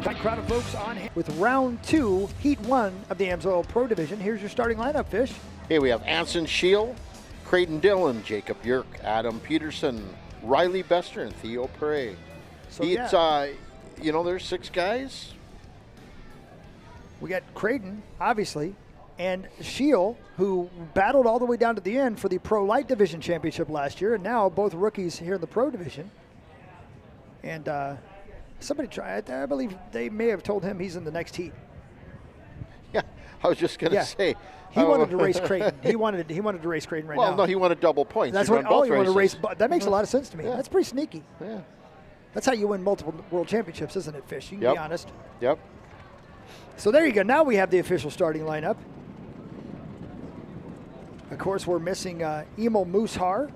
A: Tight crowd of folks on hand with round 2, heat 1 of the Amsoil Pro Division. Here's your starting lineup, Fish.
B: Hey, we have Anson Shield, Creighton Dillon, Jacob Yerk, Adam Peterson, Riley Bester, and Theo Prey.
A: So
B: you know, there's 6 guys.
A: We got Creighton, obviously, and Shield, who battled all the way down to the end for the Pro Light Division Championship last year, and now both rookies here in the Pro Division. And somebody tried, I believe they may have told him he's in the next heat.
B: Yeah, I was just going to say.
A: He wanted to race Creighton. He wanted to race Creighton right now.
B: Well, no, he wanted double points.
A: That's what. Oh, he wanted to race. That makes a lot of sense to me. That's pretty sneaky.
B: Yeah.
A: That's how you win multiple world championships, isn't it, Fish? You can be honest.
B: Yep.
A: So there you go. Now we have the official starting lineup. Of course, we're missing Emil Mooshar,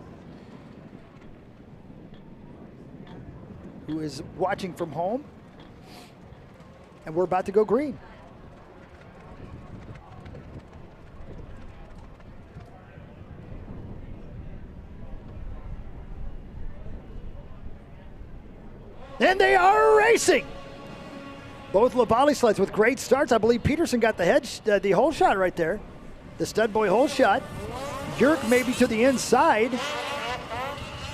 A: who is watching from home. And we're about to go green. And they are racing. Both Labali sleds with great starts. I believe Peterson got the hole shot right there. The stud boy hole shot. Yerk maybe to the inside.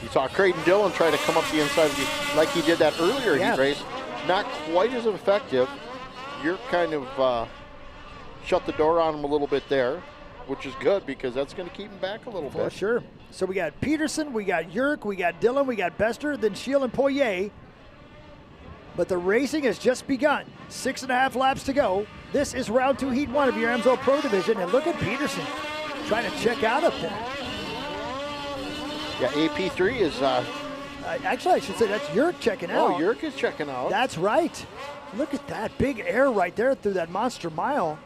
B: You saw Creighton Dillon try to come up the inside like he did that earlier heat race. Not quite as effective. Yerk kind of shut the door on him a little bit there, which is good because that's going to keep him back a little bit.
A: For sure. So we got Peterson, we got Yerk, we got Dillon, we got Bester, then Shield and Poirier. But the racing has just begun. 6.5 laps to go. This is round 2, heat 1 of your AMSO Pro Division. And look at Peterson trying to check out up there.
B: Yeah, AP3 is...
A: actually, I should say that's Yerk checking out.
B: Oh, Yerk is checking out.
A: That's right. Look at that big air right there through that monster mile.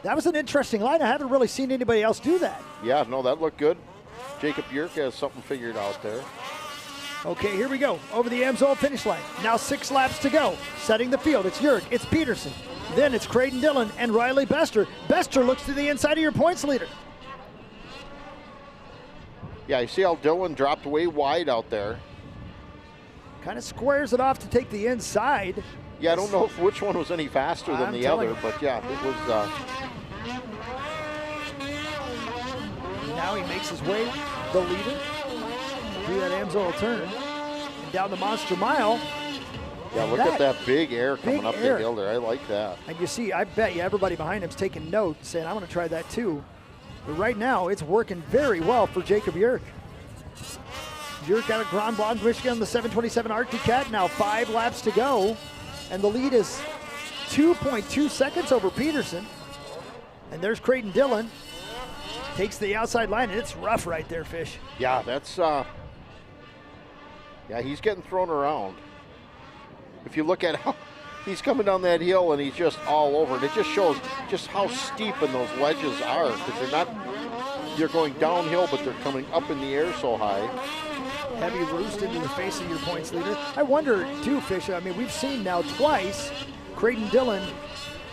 A: That was an interesting line. I haven't really seen anybody else do that.
B: Yeah, no, that looked good. Jacob Yerk has something figured out there.
A: Okay, here we go. Over the AMSO finish line. Now 6 laps to go. Setting the field. It's Yerk. It's Peterson. Then it's Creighton Dillon and Riley Bester. Bester looks to the inside of your points leader.
B: Yeah, you see how Dillon dropped way wide out there.
A: Kind of squares it off to take the inside.
B: Yeah, I don't know which one was any faster than the other, but yeah, it was...
A: Now he makes his way, the leader, through that AMSO turn, and down the monster mile.
B: Yeah, look at that big air coming up the hill there. I like that.
A: And you see, I bet you everybody behind him's taking notes, saying, I want to try that too. But right now, it's working very well for Jacob Yerk. Yerk out of Grand Blanc, Michigan on the 727 Arctic Cat. Now 5 laps to go. And the lead is 2.2 seconds over Peterson. And there's Creighton Dillon. Takes the outside line, and it's rough right there, Fish.
B: Yeah, that's... yeah, he's getting thrown around. If you look at how he's coming down that hill and he's just all over it, it just shows just how steep and those ledges are, because they're going downhill, but they're coming up in the air so high.
A: Heavy roost into the face of your points leader. I wonder, too, Fish, I mean, we've seen now twice Creighton Dillon.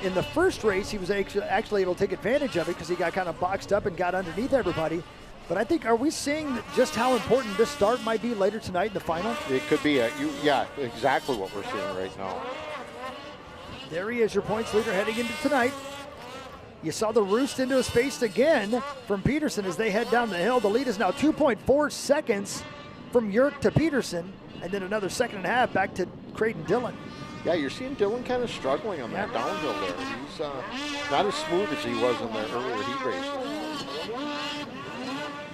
A: In the first race, he was actually able to take advantage of it because he got kind of boxed up and got underneath everybody. But I think, are we seeing just how important this start might be later tonight in the final?
B: It could be. Yeah, exactly what we're seeing right now.
A: There he is, your points leader heading into tonight. You saw the roost into his face again from Peterson as they head down the hill. The lead is now 2.4 seconds from Yerk to Peterson, and then another 1.5 seconds back to Creighton Dillon.
B: Yeah, you're seeing Dillon kind of struggling on that downhill there. He's not as smooth as he was in the earlier heat races.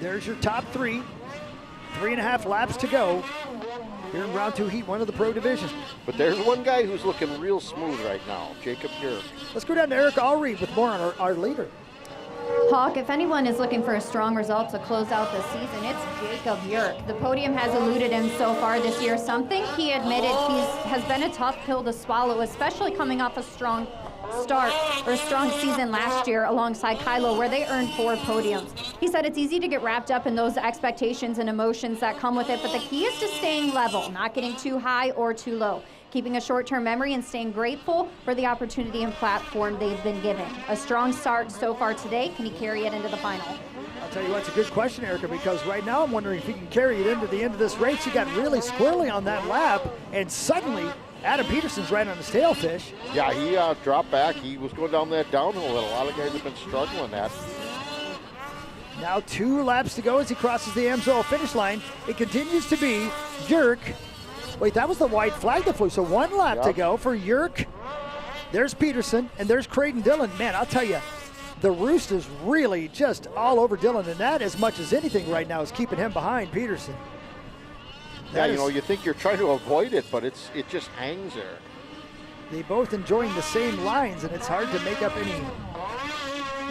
A: There's your top 3. 3.5 laps to go here in round 2, heat 1 of the Pro Division.
B: But there's one guy who's looking real smooth right now, Jacob Yerk.
A: Let's go down to Eric Allreed with more on our leader.
C: Hawk, if anyone is looking for a strong result to close out the season, it's Jacob Yerk. The podium has eluded him so far this year, something he admitted has been a tough pill to swallow, especially coming off a strong start or a strong season last year alongside Kylo, where they earned 4 podiums. He said it's easy to get wrapped up in those expectations and emotions that come with it, but the key is to staying level, not getting too high or too low, keeping a short-term memory and staying grateful for the opportunity and platform they've been given. A strong start so far today. Can he carry it into the final?
A: I'll tell you what, it's a good question, Erica, because right now I'm wondering if he can carry it into the end of this race. He got really squirrely on that lap, and suddenly Adam Peterson's right on his tail, Fish.
B: Yeah, he dropped back. He was going down that downhill that a lot of guys have been struggling at.
A: Now 2 laps to go as he crosses the AMSO finish line. It continues to be Yerk. Wait, that was the white flag that flew. So 1 lap to go for Yerk. There's Peterson, and there's Creighton Dillon. Man, I'll tell you, the roost is really just all over Dillon, and that, as much as anything right now, is keeping him behind Peterson.
B: Yeah, you know, you think you're trying to avoid it, but it just hangs there.
A: They both enjoying the same lines, and it's hard to make up any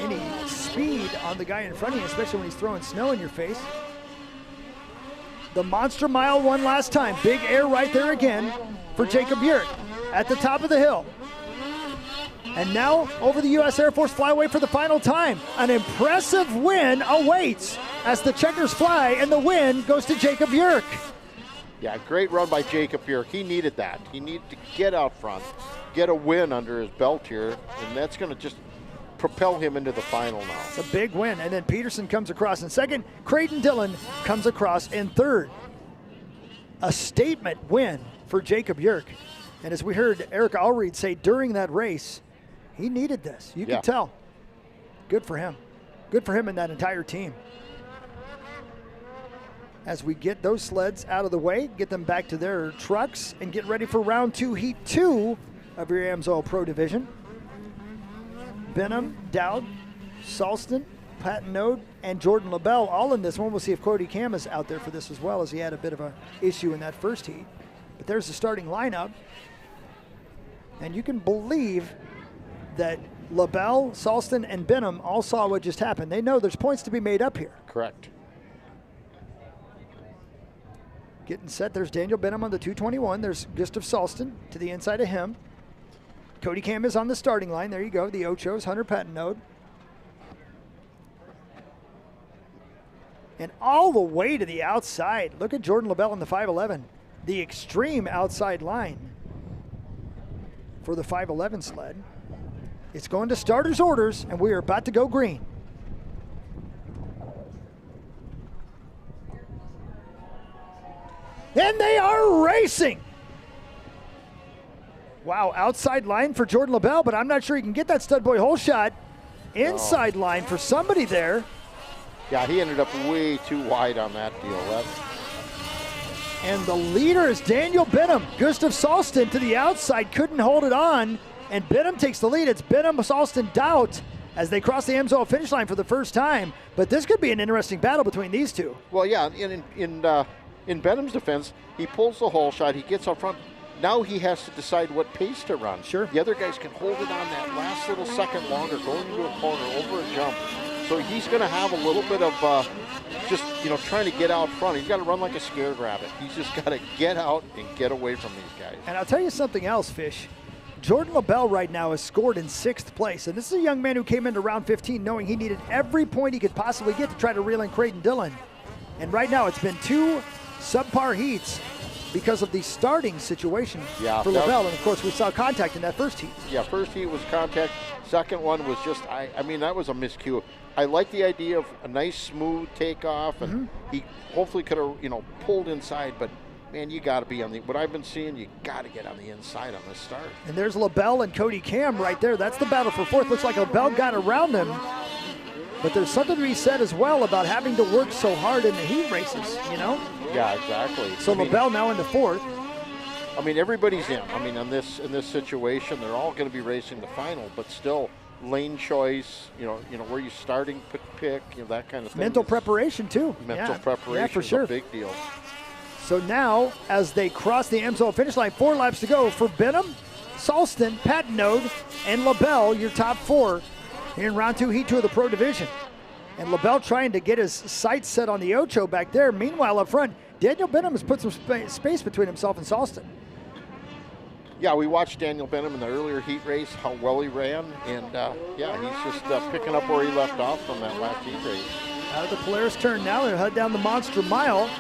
A: any speed on the guy in front of you, especially when he's throwing snow in your face. The Monster Mile one last time. Big air right there again for Jacob Yerk at the top of the hill. And now over the U.S. Air Force Flyway for the final time. An impressive win awaits as the checkers fly, and the win goes to Jacob Yerk.
B: Yeah, great run by Jacob Yerk. He needed that. He needed to get out front, get a win under his belt here, and that's going to just propel him into the final now.
A: It's a big win. And then Peterson comes across in second. Creighton Dillon comes across in third. A statement win for Jacob Yerk. And as we heard Eric Allreed say during that race, he needed this. You can tell. Good for him. Good for him and that entire team. As we get those sleds out of the way, get them back to their trucks, and get ready for round 2, heat 2 of your AMSOIL Pro Division. Benham, Dowd, Salston, Patton Node, and Jordan LaBelle all in this one. We'll see if Cody Cam is out there for this as well, as he had a bit of an issue in that first heat. But there's the starting lineup. And you can believe that LaBelle, Salston, and Benham all saw what just happened. They know there's points to be made up here.
B: Correct.
A: Getting set, there's Daniel Benham on the 221. There's Gustav Salston to the inside of him. Cody Cam is on the starting line. There you go, the Ochos, Hunter Patton Node. And all the way to the outside. Look at Jordan LaBelle in the 511. The extreme outside line for the 511 sled. It's going to starter's orders, and we are about to go green. And they are racing. Wow, outside line for Jordan LaBelle, but I'm not sure he can get that stud boy hole shot. Inside line for somebody there.
B: Yeah, he ended up way too wide on that deal.
A: And the leader is Daniel Benham. Gustav Salston to the outside, couldn't hold it on, and Benham takes the lead. It's Benham, Salston, Dowd as they cross the AMSOIL finish line for the first time. But this could be an interesting battle between these two.
B: Well, yeah, in Benham's defense, he pulls the hole shot, he gets up front. Now he has to decide what pace to run.
A: Sure.
B: The other guys can hold it on that last little second longer, going into a corner, over a jump. So he's going to have a little bit of just, trying to get out front. He's got to run like a scared rabbit. He's just got to get out and get away from these guys.
A: And I'll tell you something else, Fish. Jordan LaBelle right now is scored in 6th place. And this is a young man who came into round 15 knowing he needed every point he could possibly get to try to reel in Creighton Dillon. And right now it's been 2 subpar heats because of the starting situation for LaBelle. And of course we saw contact in that first heat.
B: Yeah, first heat was contact. Second one was just, I mean, that was a miscue. I like the idea of a nice smooth takeoff, and he hopefully could have, pulled inside, but man, you got to be on the, what I've been seeing, you got to get on the inside on this start.
A: And there's LaBelle and Cody Cam right there. That's the battle for 4th. Looks like LaBelle got around him. But there's something to be said as well about having to work so hard in the heat races,
B: Yeah, exactly.
A: So LaBelle now into 4th.
B: I mean, everybody's in. I mean, in this situation, they're all going to be racing the final, but still, lane choice, where you starting, pick, that kind of thing.
A: Mental preparation too.
B: Mental preparation
A: for sure.
B: is a big deal.
A: So now, as they cross the AMSOIL finish line, 4 laps to go for Benham, Salston, Patton Node, and LaBelle, your top 4 here in round 2, heat 2 of the Pro Division. And LaBelle trying to get his sights set on the Ocho back there. Meanwhile, up front, Daniel Benham has put some space between himself and Salston.
B: Yeah, we watched Daniel Benham in the earlier heat race, how well he ran, and he's just picking up where he left off from that last heat race.
A: Out of the Polaris turn now, they'll head down the Monster Mile.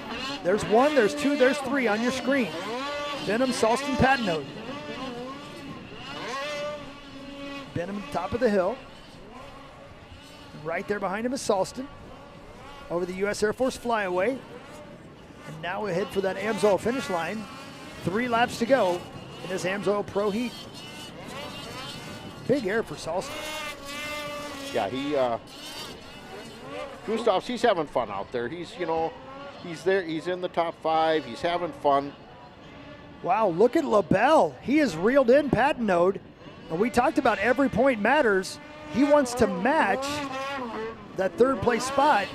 A: There's 1, there's 2, there's 3 on your screen. Benham, Salston, Patton Node. Benham at the top of the hill. Right there behind him is Salston. Over the U.S. Air Force flyaway. And now we head for that AMSOIL finish line. 3 laps to go in this AMSOIL Pro Heat. Big air for Salston.
B: Yeah, Gustav's, he's having fun out there. He's there, he's in the top 5, he's having fun.
A: Wow, look at LaBelle. He has reeled in Patton Node. And we talked about every point matters. He wants to match that 3rd place spot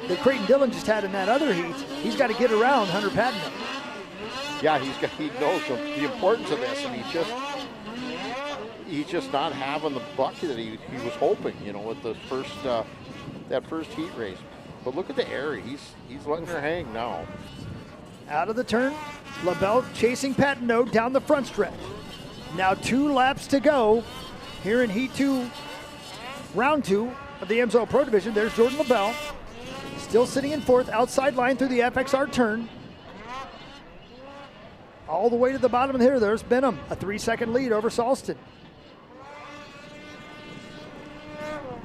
A: that Creighton Dillon just had in that other heat. He's got to get around Hunter Patton Node.
B: Yeah, he knows the importance of this, and he's just not having the bucket that he was hoping, you know, with the first that first heat race. But look at the air. He's letting her hang now.
A: Out of the turn, LaBelle chasing Patenaude down the front stretch. Now 2 laps to go here in Heat 2, round 2 of the AMSOIL Pro Division. There's Jordan LaBelle, still sitting in 4th, outside line through the FXR turn. All the way to the bottom of here, there's Benham, a 3-second lead over Salston.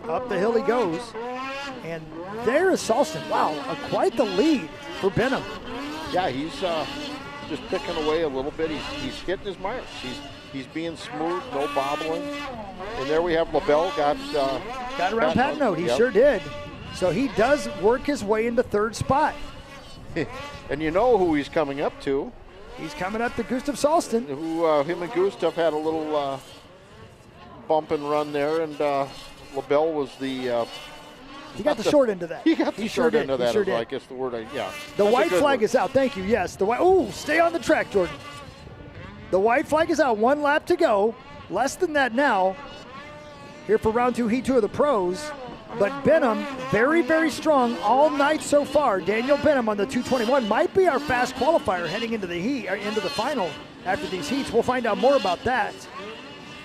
A: Up the hill he goes, and there is Salston. Wow, quite the lead for Benham.
B: Yeah, he's just picking away a little bit. He's hitting his marks. He's being smooth, no bobbling. And there we have LaBelle got
A: around Patenaude. He sure did. So he does work his way into 3rd spot.
B: And you know who he's coming up to.
A: He's coming up to Gustav Salston.
B: Who him and Gustav had a little bump and run there, and LaBelle was the.
A: He got the short end of that.
B: He got the short end of that.
A: Sure
B: I guess the word. Yeah.
A: The white flag is out. Thank you. Yes. The white. Oh, stay on the track, Jordan. The white flag is out. 1 lap to go. Less than that now. Here for round 2, Heat 2 of the pros. But Benham, very, very strong all night so far. Daniel Benham on the 221 might be our fast qualifier heading into the heat, or into the final after these heats. We'll find out more about that.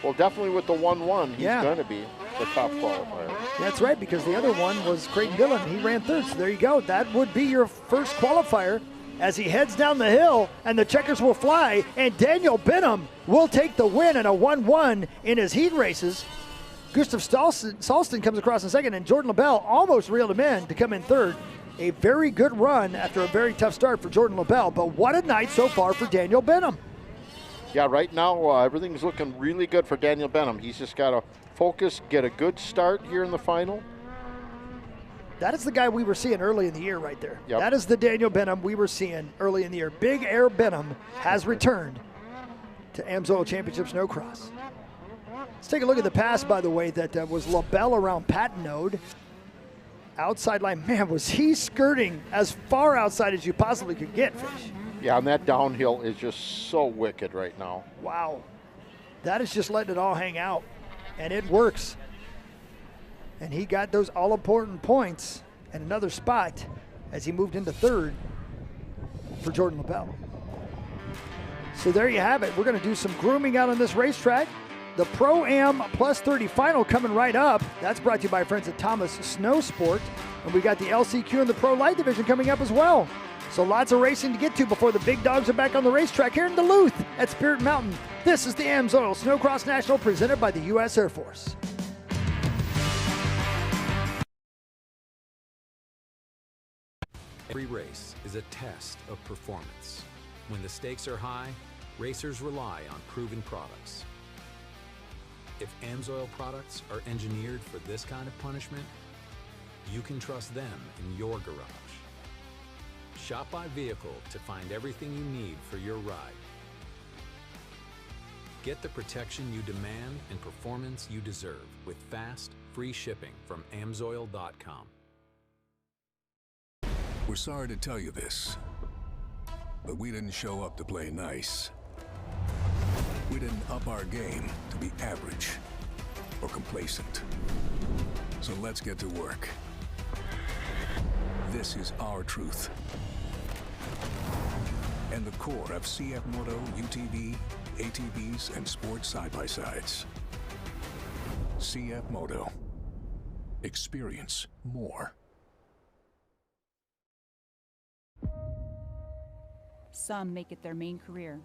B: Well, definitely with the 1-1, he's going to be the top qualifier.
A: That's right, because the other one was Creighton Dillon. He ran 3rd, so there you go. That would be your first qualifier as he heads down the hill, and the checkers will fly, and Daniel Benham will take the win in a 1-1 in his heat races. Gustav Salston comes across in 2nd, and Jordan LaBelle almost reeled him in to come in 3rd. A very good run after a very tough start for Jordan LaBelle, but what a night so far for Daniel Benham.
B: Yeah, right now everything's looking really good for Daniel Benham. He's just got to focus, get a good start here in the final.
A: That is the guy we were seeing early in the year right there.
B: Yep.
A: That is the Daniel Benham we were seeing early in the year. Big Air Benham has returned to AMSOIL Championship Snocross. Let's take a look at the pass, by the way, that was LaBelle around Patenaude. Outside line, man, was he skirting as far outside as you possibly could get, Fish.
B: Yeah, and that downhill is just so wicked right now.
A: Wow. That is just letting it all hang out, and it works. And he got those all-important points and another spot as he moved into 3rd for Jordan LaBelle. So there you have it. We're going to do some grooming out on this racetrack. The ProAm Plus 30 final coming right up. That's brought to you by friends at Thomas Snow Sport. And we got the LCQ and the Pro Light Division coming up as well. So lots of racing to get to before the big dogs are back on the racetrack here in Duluth at Spirit Mountain. This is the AMSOIL Snocross National presented by the U.S. Air Force.
P: Every race is a test of performance. When the stakes are high, racers rely on proven products. If AMSOIL products are engineered for this kind of punishment, you can trust them in your garage. Shop by vehicle to find everything you need for your ride. Get the protection you demand and performance you deserve with fast, free shipping from AMSOIL.com.
Q: We're sorry to tell you this, but we didn't show up to play nice. We didn't up our game to be average or complacent. So let's get to work. This is our truth. And the core of CF Moto, UTV, ATVs, and sports side-by-sides. CF Moto. Experience more.
X: Some make it their main career.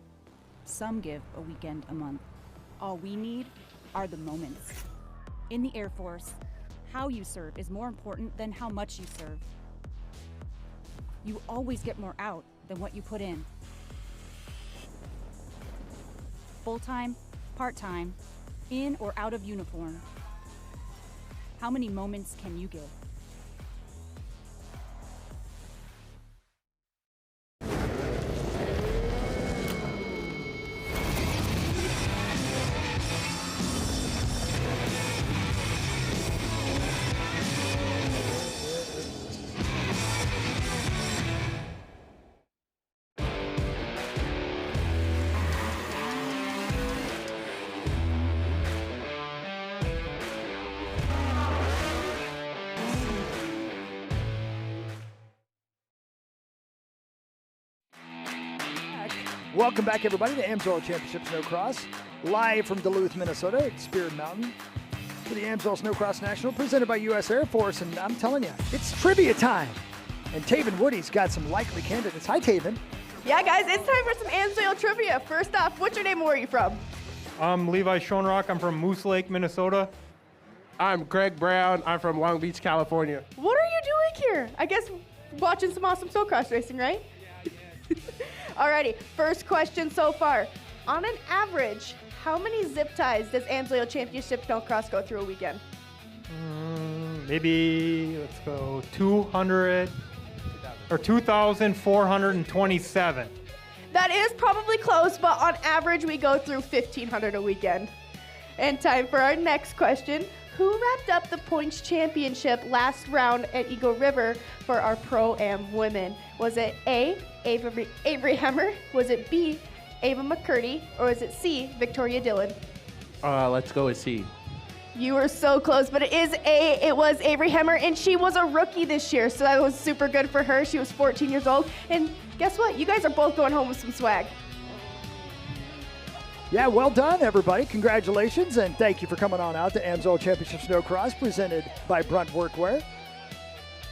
X: Some give a weekend a month. All we need are the moments. In the Air Force, how you serve is more important than how much you serve. You always get more out than what you put in. Full-time, part-time, in or out of uniform. How many moments can you give?
A: Welcome back, everybody, to AMSOIL Championship Snocross, live from Duluth, Minnesota at Spirit Mountain for the AMSOIL Snocross National, presented by U.S. Air Force. And I'm telling you, it's trivia time. And Taven Woody's got some likely candidates. Hi, Taven.
D: Yeah, guys, it's time for some AMSOIL trivia. First off, what's your name and where are you from?
H: I'm Levi Schoenrock. I'm from Moose Lake, Minnesota.
I: I'm Greg Brown. I'm from Long Beach, California.
D: What are you doing here? I guess watching some awesome snowcross racing, right? Alrighty, first question so far. On an average, how many zip ties does AMSOIL Championship Snowcross go through a weekend?
H: Maybe, let's go 200 or 2,427.
D: That is probably close, but on average, we go through 1,500 a weekend. And time for our next question. Who wrapped up the points championship last round at Eagle River for our Pro-Am women? Was it A, Avery Hemmer? Was it B, Ava McCurdy? Or was it C, Victoria Dillon?
I: Let's go with C.
D: You were so close, but it is A. It was Avery Hemmer, and she was a rookie this year, so that was super good for her. She was 14 years old. And guess what? You guys are both going home with some swag.
A: Yeah, well done, everybody. Congratulations, and thank you for coming on out to AMSOIL Championship Snowcross, presented by Brunt Workwear.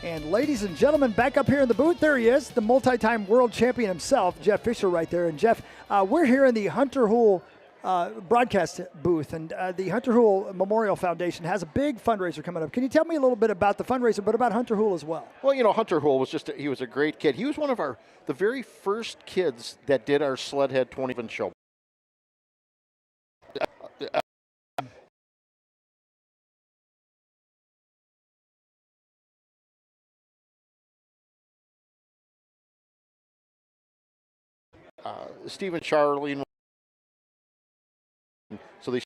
A: And ladies and gentlemen, back up here in the booth, there he is, the multi-time world champion himself, Jeff Fisher, right there. And Jeff, we're here in the Hunter Hool broadcast booth, and the Hunter Hool Memorial Foundation has a big fundraiser coming up. Can you tell me a little bit about the fundraiser, but about Hunter Hool as well?
B: Well, you know, Hunter Hool was he was a great kid. He was one of the very first kids that did our Sledhead 20 show. Stephen Charlene. So they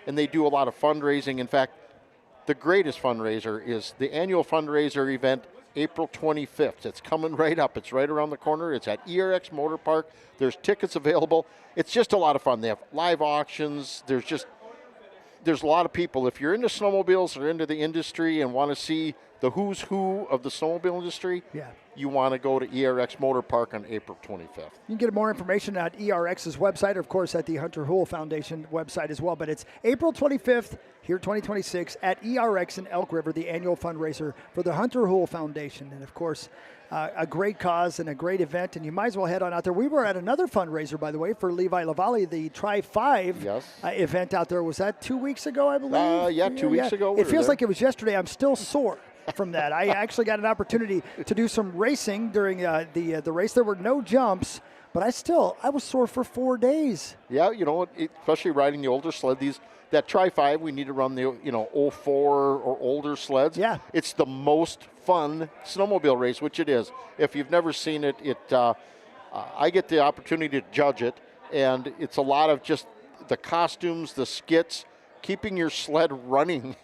B: and they do a lot of fundraising. In fact, the greatest fundraiser is the annual fundraiser event, April 25th. It's coming right up. It's right around the corner. It's at ERX Motor Park. There's tickets available. It's just a lot of fun. They have live auctions. There's a lot of people. If you're into snowmobiles or into the industry and want to see the who's who of the snowmobile industry, you want to go to ERX Motor Park on April 25th.
A: You can get more information at ERX's website, or of course at the Hunter Hool Foundation website as well. But it's April 25th, here 2026, at ERX in Elk River, the annual fundraiser for the Hunter Hool Foundation. And of course, a great cause and a great event, and you might as well head on out there. We were at another fundraiser, by the way, for Levi Lavallee, the Tri-5 event out there. Was that 2 weeks ago, I believe?
B: Yeah, 2 weeks ago.
A: It feels like it was yesterday. I'm still sore from that. I actually got an opportunity to do some racing during the race. There were no jumps, but I was sore for 4 days.
B: Yeah, you know, especially riding the older sled. That Tri-5, we need to run the 04 or older sleds.
A: Yeah.
B: It's the most fun snowmobile race, which it is. If you've never seen it, I get the opportunity to judge it, and it's a lot of just the costumes, the skits, keeping your sled running.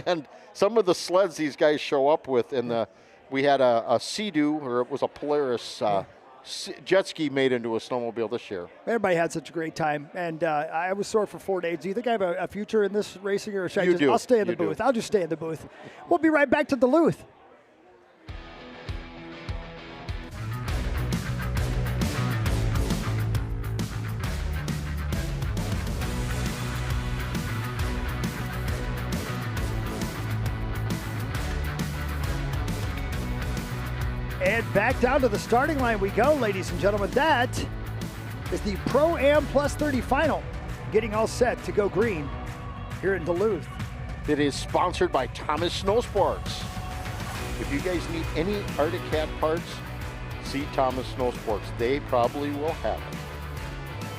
B: And some of the sleds these guys show up with, and we had a Sea-Doo, or it was a Polaris jet ski made into a snowmobile this year.
A: Everybody had such a great time, and I was sore for 4 days. Do you think I have a future in this racing, or should I'll stay in the booth? I'll just stay in the booth. We'll be right back to Duluth. And back down to the starting line we go, ladies and gentlemen. That is the Pro-Am Plus 30 final, getting all set to go green here in Duluth.
B: It is sponsored by Thomas Snow Sports. If you guys need any Arctic Cat parts, see Thomas Snow Sports. They probably will have it.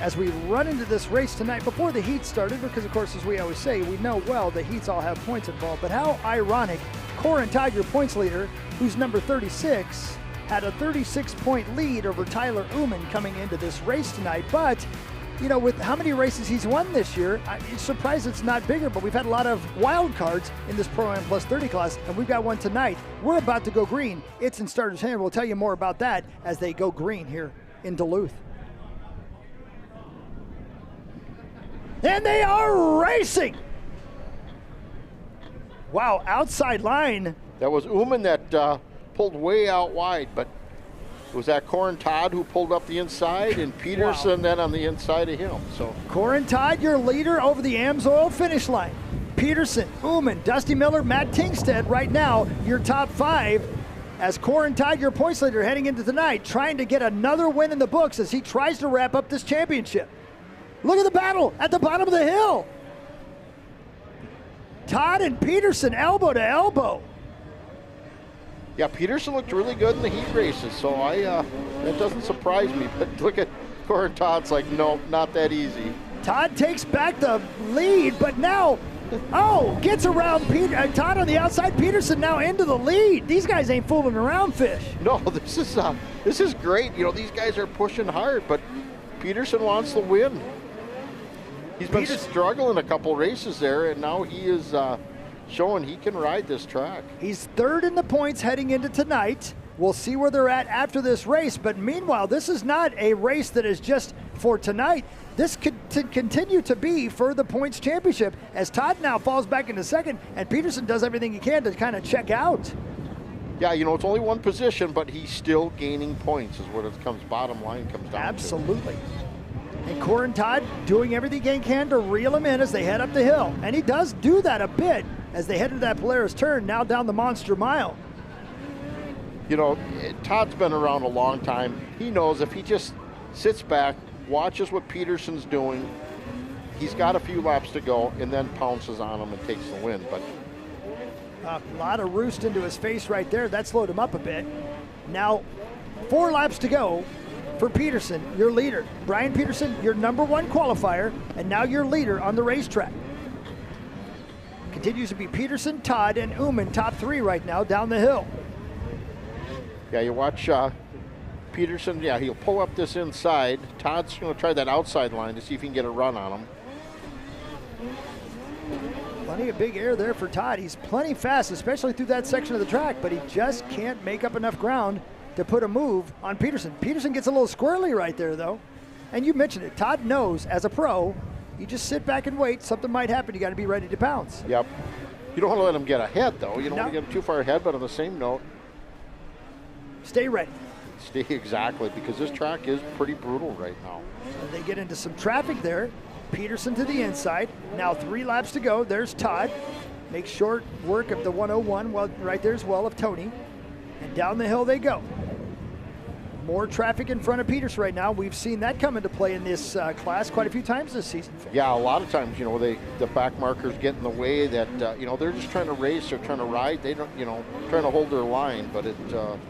A: As we run into this race tonight, before the heat started, because of course, as we always say, we know well the heats all have points involved, but how ironic, Corin Todd, your points leader, who's number 36, had a 36-point lead over Tyler Uman coming into this race tonight. But, you know, with how many races he's won this year, I'm surprised it's not bigger, but we've had a lot of wild cards in this Pro-Am Plus 30 class, and we've got one tonight. We're about to go green. It's in starter's hand. We'll tell you more about that as they go green here in Duluth. And they are racing! Wow, outside line.
B: That was Uman that pulled way out wide, but was that Corin Todd who pulled up the inside, and Peterson then on the inside of him. So
A: Corin Todd, your leader over the AMSOIL finish line. Peterson, Uman, Dusty Miller, Matt Tingstead right now, your top 5. As Corin Todd, your points leader heading into tonight, trying to get another win in the books as he tries to wrap up this championship. Look at the battle at the bottom of the hill. Todd and Peterson elbow to elbow.
B: Yeah, Peterson looked really good in the heat races, so that doesn't surprise me. But look at Corin Todd's like, no, not that easy.
A: Todd takes back the lead, but now, gets around Todd on the outside. Peterson now into the lead. These guys ain't fooling around, Fish.
B: No, this is great. You know, these guys are pushing hard, but Peterson wants the win. He's been struggling a couple races there, and now he is showing he can ride this track.
A: He's 3rd in the points heading into tonight. We'll see where they're at after this race, but meanwhile, this is not a race that is just for tonight. This could continue to be for the points championship as Todd now falls back into 2nd, and Peterson does everything he can to kind of check out.
B: Yeah, you know, it's only one position, but he's still gaining points is what it comes, bottom line comes down
A: Absolutely. And Corin Todd doing everything he can to reel him in as they head up the hill. And he does do that a bit as they head into that Polaris turn, now down the Monster Mile.
B: You know, Todd's been around a long time. He knows if he just sits back, watches what Peterson's doing, he's got a few laps to go, and then pounces on him and takes the win. But
A: a lot of roost into his face right there. That slowed him up a bit. Now, 4 laps to go for Peterson, your leader. Brian Peterson, your #1 qualifier, and now your leader on the racetrack. Continues to be Peterson, Todd, and Uman, top 3 right now down the hill.
B: Yeah, you watch Peterson, yeah, he'll pull up this inside. Todd's going to try that outside line to see if he can get a run on him.
A: Plenty of big air there for Todd. He's plenty fast, especially through that section of the track, but he just can't make up enough ground to put a move on Peterson. Peterson gets a little squirrely right there, though. And you mentioned it. Todd knows, as a pro, you just sit back and wait. Something might happen. You got to be ready to pounce.
B: Yep. You don't want to let him get ahead, though. You don't want to get him too far ahead, but on the same note,
A: stay ready.
B: Stay exactly, because this track is pretty brutal right now.
A: So they get into some traffic there. Peterson to the inside. Now 3 laps to go. There's Todd. Makes short work of the 101 right there as well of Tony. And down the hill they go. More traffic in front of Peterson right now. We've seen that come into play in this class quite a few times this season.
B: Yeah, a lot of times, you know, the back markers get in the way that, you know, they're just trying to race or trying to ride. They don't, you know, trying to hold their line, but it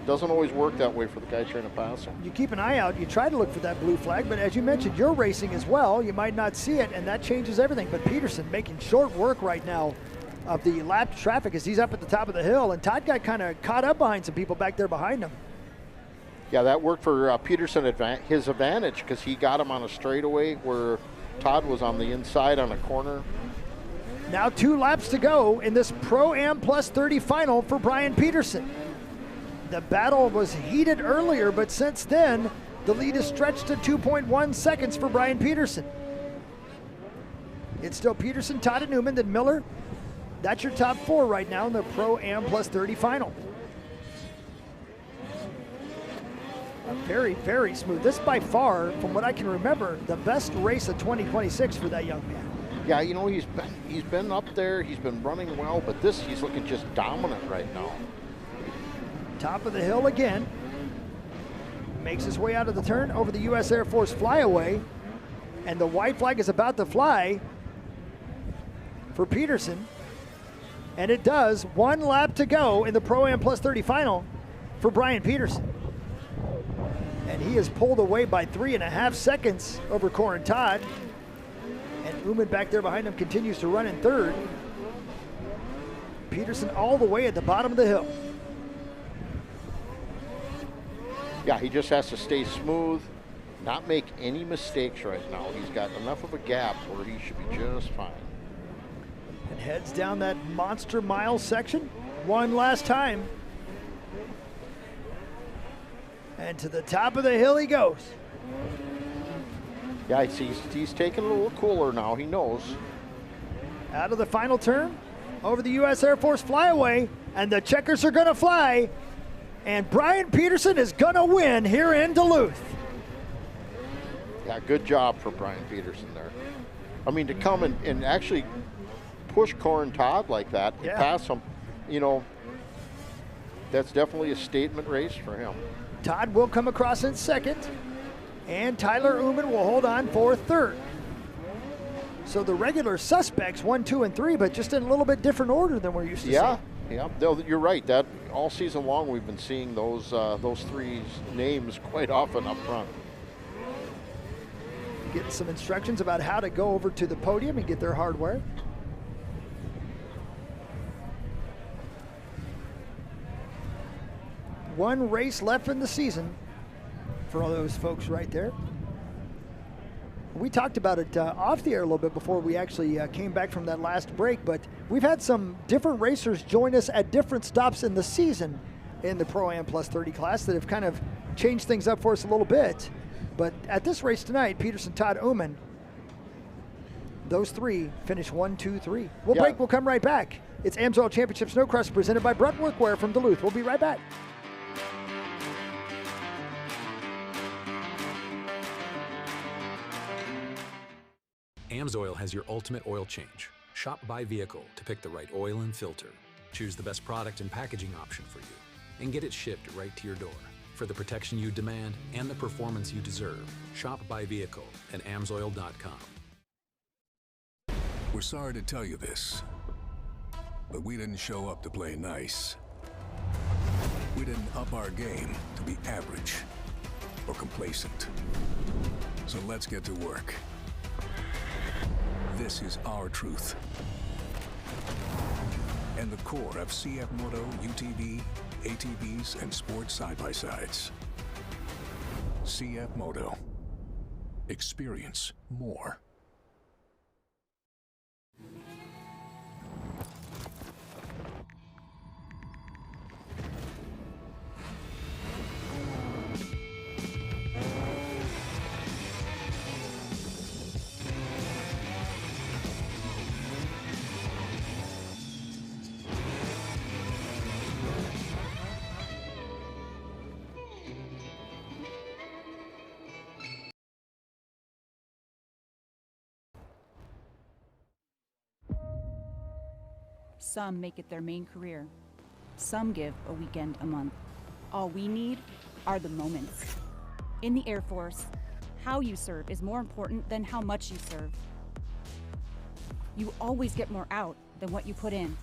B: doesn't always work that way for the guy trying to pass them.
A: You keep an eye out. You try to look for that blue flag, but as you mentioned, you're racing as well. You might not see it, and that changes everything. But Peterson making short work right now of the lap traffic as he's up at the top of the hill, and Todd got kind of caught up behind some people back there behind him.
B: Yeah, that worked for Peterson, his advantage, because he got him on a straightaway where Todd was on the inside on a corner.
A: Now 2 laps to go in this Pro-Am Plus 30 final for Brian Peterson. The battle was heated earlier, but since then, the lead is stretched to 2.1 seconds for Brian Peterson. It's still Peterson, Todd, and Newman, then Miller. That's your top 4 right now in the Pro-Am Plus 30 final. Very, very smooth. This by far, from what I can remember, the best race of 2026 for that young man.
B: Yeah, you know, he's been up there, he's been running well, but he's looking just dominant right now.
A: Top of the hill again. Makes his way out of the turn over the U.S. Air Force flyaway. And the white flag is about to fly for Peterson. And it does. 1 lap to go in the Pro-Am Plus 30 final for Brian Peterson. And he is pulled away by 3.5 seconds over Corin Todd. And Uman back there behind him continues to run in 3rd. Peterson all the way at the bottom of the hill.
B: Yeah, he just has to stay smooth, not make any mistakes right now. He's got enough of a gap where he should be just fine.
A: And heads down that Monster Mile section one last time. And to the top of the hill he goes.
B: Yeah, he's taking it a little cooler now, he knows.
A: Out of the final turn, over the U.S. Air Force flyaway, and the checkers are gonna fly. And Brian Peterson is going to win here in Duluth.
B: Yeah, good job for Brian Peterson there. I mean, to come and actually push Corin Todd like that and pass him, you know, that's definitely a statement race for him.
A: Todd will come across in second, and Tyler Uman will hold on for third. So the regular suspects, 1, 2, and 3, but just in a little bit different order than we're used to seeing.
B: Yeah, no, you're right. That all season long we've been seeing those three names quite often up front.
A: Getting some instructions about how to go over to the podium and get their hardware. One race left in the season for all those folks right there. We talked about it off the air a little bit before we actually came back from that last break, but we've had some different racers join us at different stops in the season in the Pro-Am Plus 30 class that have kind of changed things up for us a little bit. But at this race tonight, Peterson, Todd, Uman, those three finish 1, 2, 3. We'll break, we'll come right back. It's AMSOIL Championship Snocross presented by Brunt Workwear from Duluth. We'll be right back.
P: AMSOIL has your ultimate oil change. Shop by vehicle to pick the right oil and filter. Choose the best product and packaging option for you. And get it shipped right to your door. For the protection you demand and the performance you deserve, shop by vehicle at amsoil.com.
Q: We're sorry to tell you this, but we didn't show up to play nice. We didn't up our game to be average or complacent. So let's get to work. This is our truth. And the core of CF Moto, UTV, ATVs, and sports side-by-sides. CF Moto. Experience more.
X: Some make it their main career. Some give a weekend a month. All we need are the moments. In the Air Force, how you serve is more important than how much you serve. You always get more out than what you put in.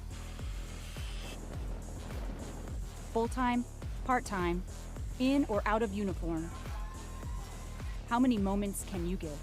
X: Full-time, part-time, in or out of uniform. How many moments can you give?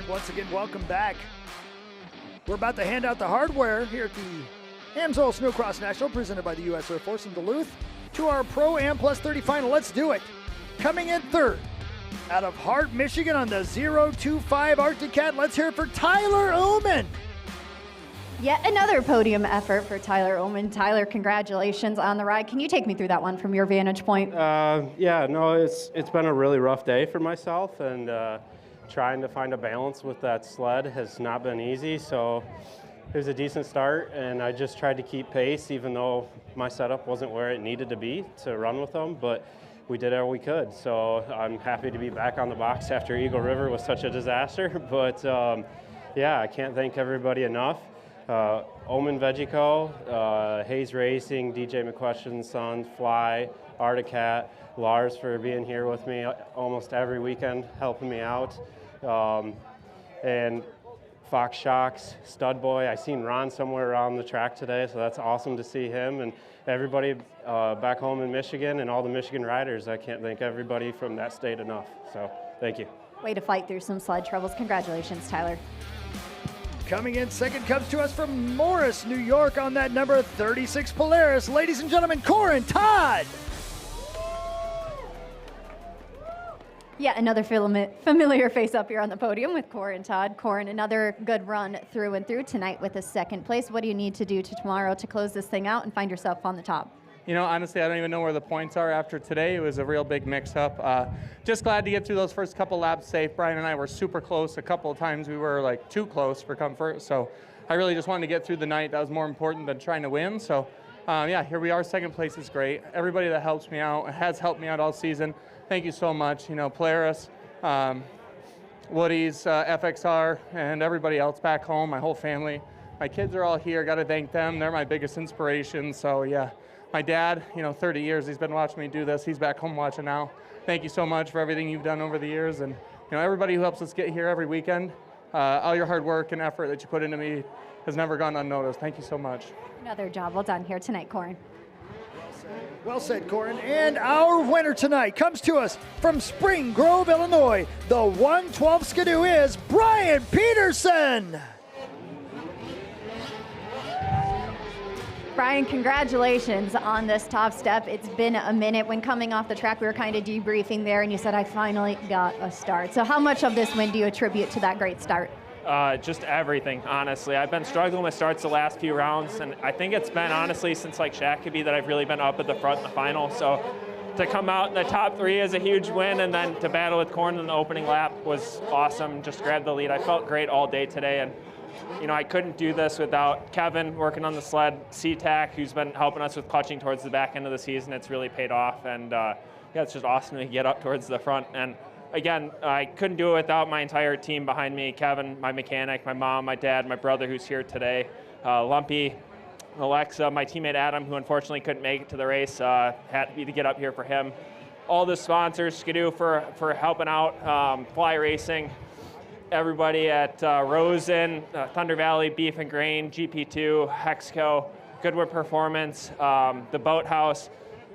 A: Once again, welcome back. We're about to hand out the hardware here at the AMSOIL Snocross National, presented by the U.S. Air Force in Duluth, to our Pro-Am Plus 30 final. Let's do it. Coming in third, out of Hart, Michigan on the 025 Arctic Cat, let's hear it for Tyler Uman.
C: Yet another podium effort for Tyler Uman. Tyler, congratulations on the ride. Can you take me through that one from your vantage point?
J: Yeah, no, it's been a really rough day for myself, and trying to find a balance with that sled has not been easy, so it was a decent start, and I just tried to keep pace even though my setup wasn't where it needed to be to run with them, but we did all we could. So I'm happy to be back on the box after Eagle River was such a disaster, but yeah, I can't thank everybody enough. Omen Vegico, Hayes Racing, DJ McQuestion's son, Fly, Articat, Lars for being here with me almost every weekend, helping me out. And Fox Shocks, Stud Boy. I seen Ron somewhere around the track today, so that's awesome to see him. And everybody back home in Michigan and all the Michigan riders. I can't thank everybody from that state enough. So thank you.
C: Way to fight through some sled troubles. Congratulations, Tyler.
A: Coming in second comes to us from Morris, New York on that number 36 Polaris. Ladies and gentlemen, Corin Todd.
C: Yeah, another familiar face up here on the podium with Corin Todd. Corin, another good run through and through tonight with a second place. What do you need to do tomorrow to close this thing out and find yourself on the top?
K: You know, honestly, I don't even know where the points are after today. It was a real big mix-up. Just glad to get through those first couple laps safe. Brian and I were super close. A couple of times we were like too close for comfort. So I really just wanted to get through the night. That was more important than trying to win. So yeah, here we are. Second place is great. Everybody that helps me out has helped me out all season. Thank you so much. You know, Polaris, Woody's, FXR, and everybody else back home, my whole family. My kids are all here. Got to thank them. They're my biggest inspiration. So yeah. My dad, you know, 30 years, he's been watching me do this. He's back home watching now. Thank you so much for everything you've done over the years. And, you know, everybody who helps us get here every weekend, all your hard work and effort that you put into me has never gone unnoticed. Thank you so much.
C: Another job well done here tonight, Corin.
A: Well said, Corin. And our winner tonight comes to us from Spring Grove, Illinois. The 112 Skidoo is Brian Peterson.
C: Brian, congratulations on this top step. It's been a minute. When coming off the track, we were kind of debriefing there, and you said, I finally got a start. So how much of this win do you attribute to that great start?
L: Just everything, honestly. I've been struggling with starts the last few rounds, and I think it's been, honestly, since like Shakopee that I've really been up at the front in the final. So to come out in the top three is a huge win, and then to battle with Corin in the opening lap was awesome. Just grabbed the lead. I felt great all day today, and you know, I couldn't do this without Kevin working on the sled, C-Tac, who's been helping us with clutching towards the back end of the season. It's really paid off, and yeah, it's just awesome to get up towards the front. And again, I couldn't do it without my entire team behind me, Kevin, my mechanic, my mom, my dad, my brother who's here today, Lumpy, Alexa, my teammate Adam, who unfortunately couldn't make it to the race, had me to get up here for him. All the sponsors, Skidoo for helping out, FloRacing, everybody at Rosen, Thunder Valley, Beef and Grain, GP2, Hexco, Goodwood Performance, the Boathouse,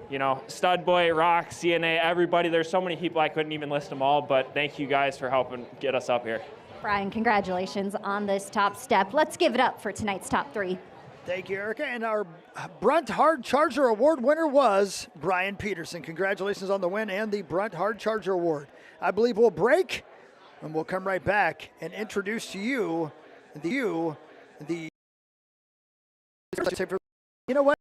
L: you know, Stud Boy, Rock, CNA, everybody. There's so many people I couldn't even list them all, but thank you guys for helping get us up here.
C: Brian, congratulations on this top step. Let's give it up for tonight's top three.
A: Thank you, Erica. And our Brunt Hard Charger Award winner was Brian Peterson. Congratulations on the win and the Brunt Hard Charger Award. I believe we'll break. And we'll come right back and introduce to you the you know what?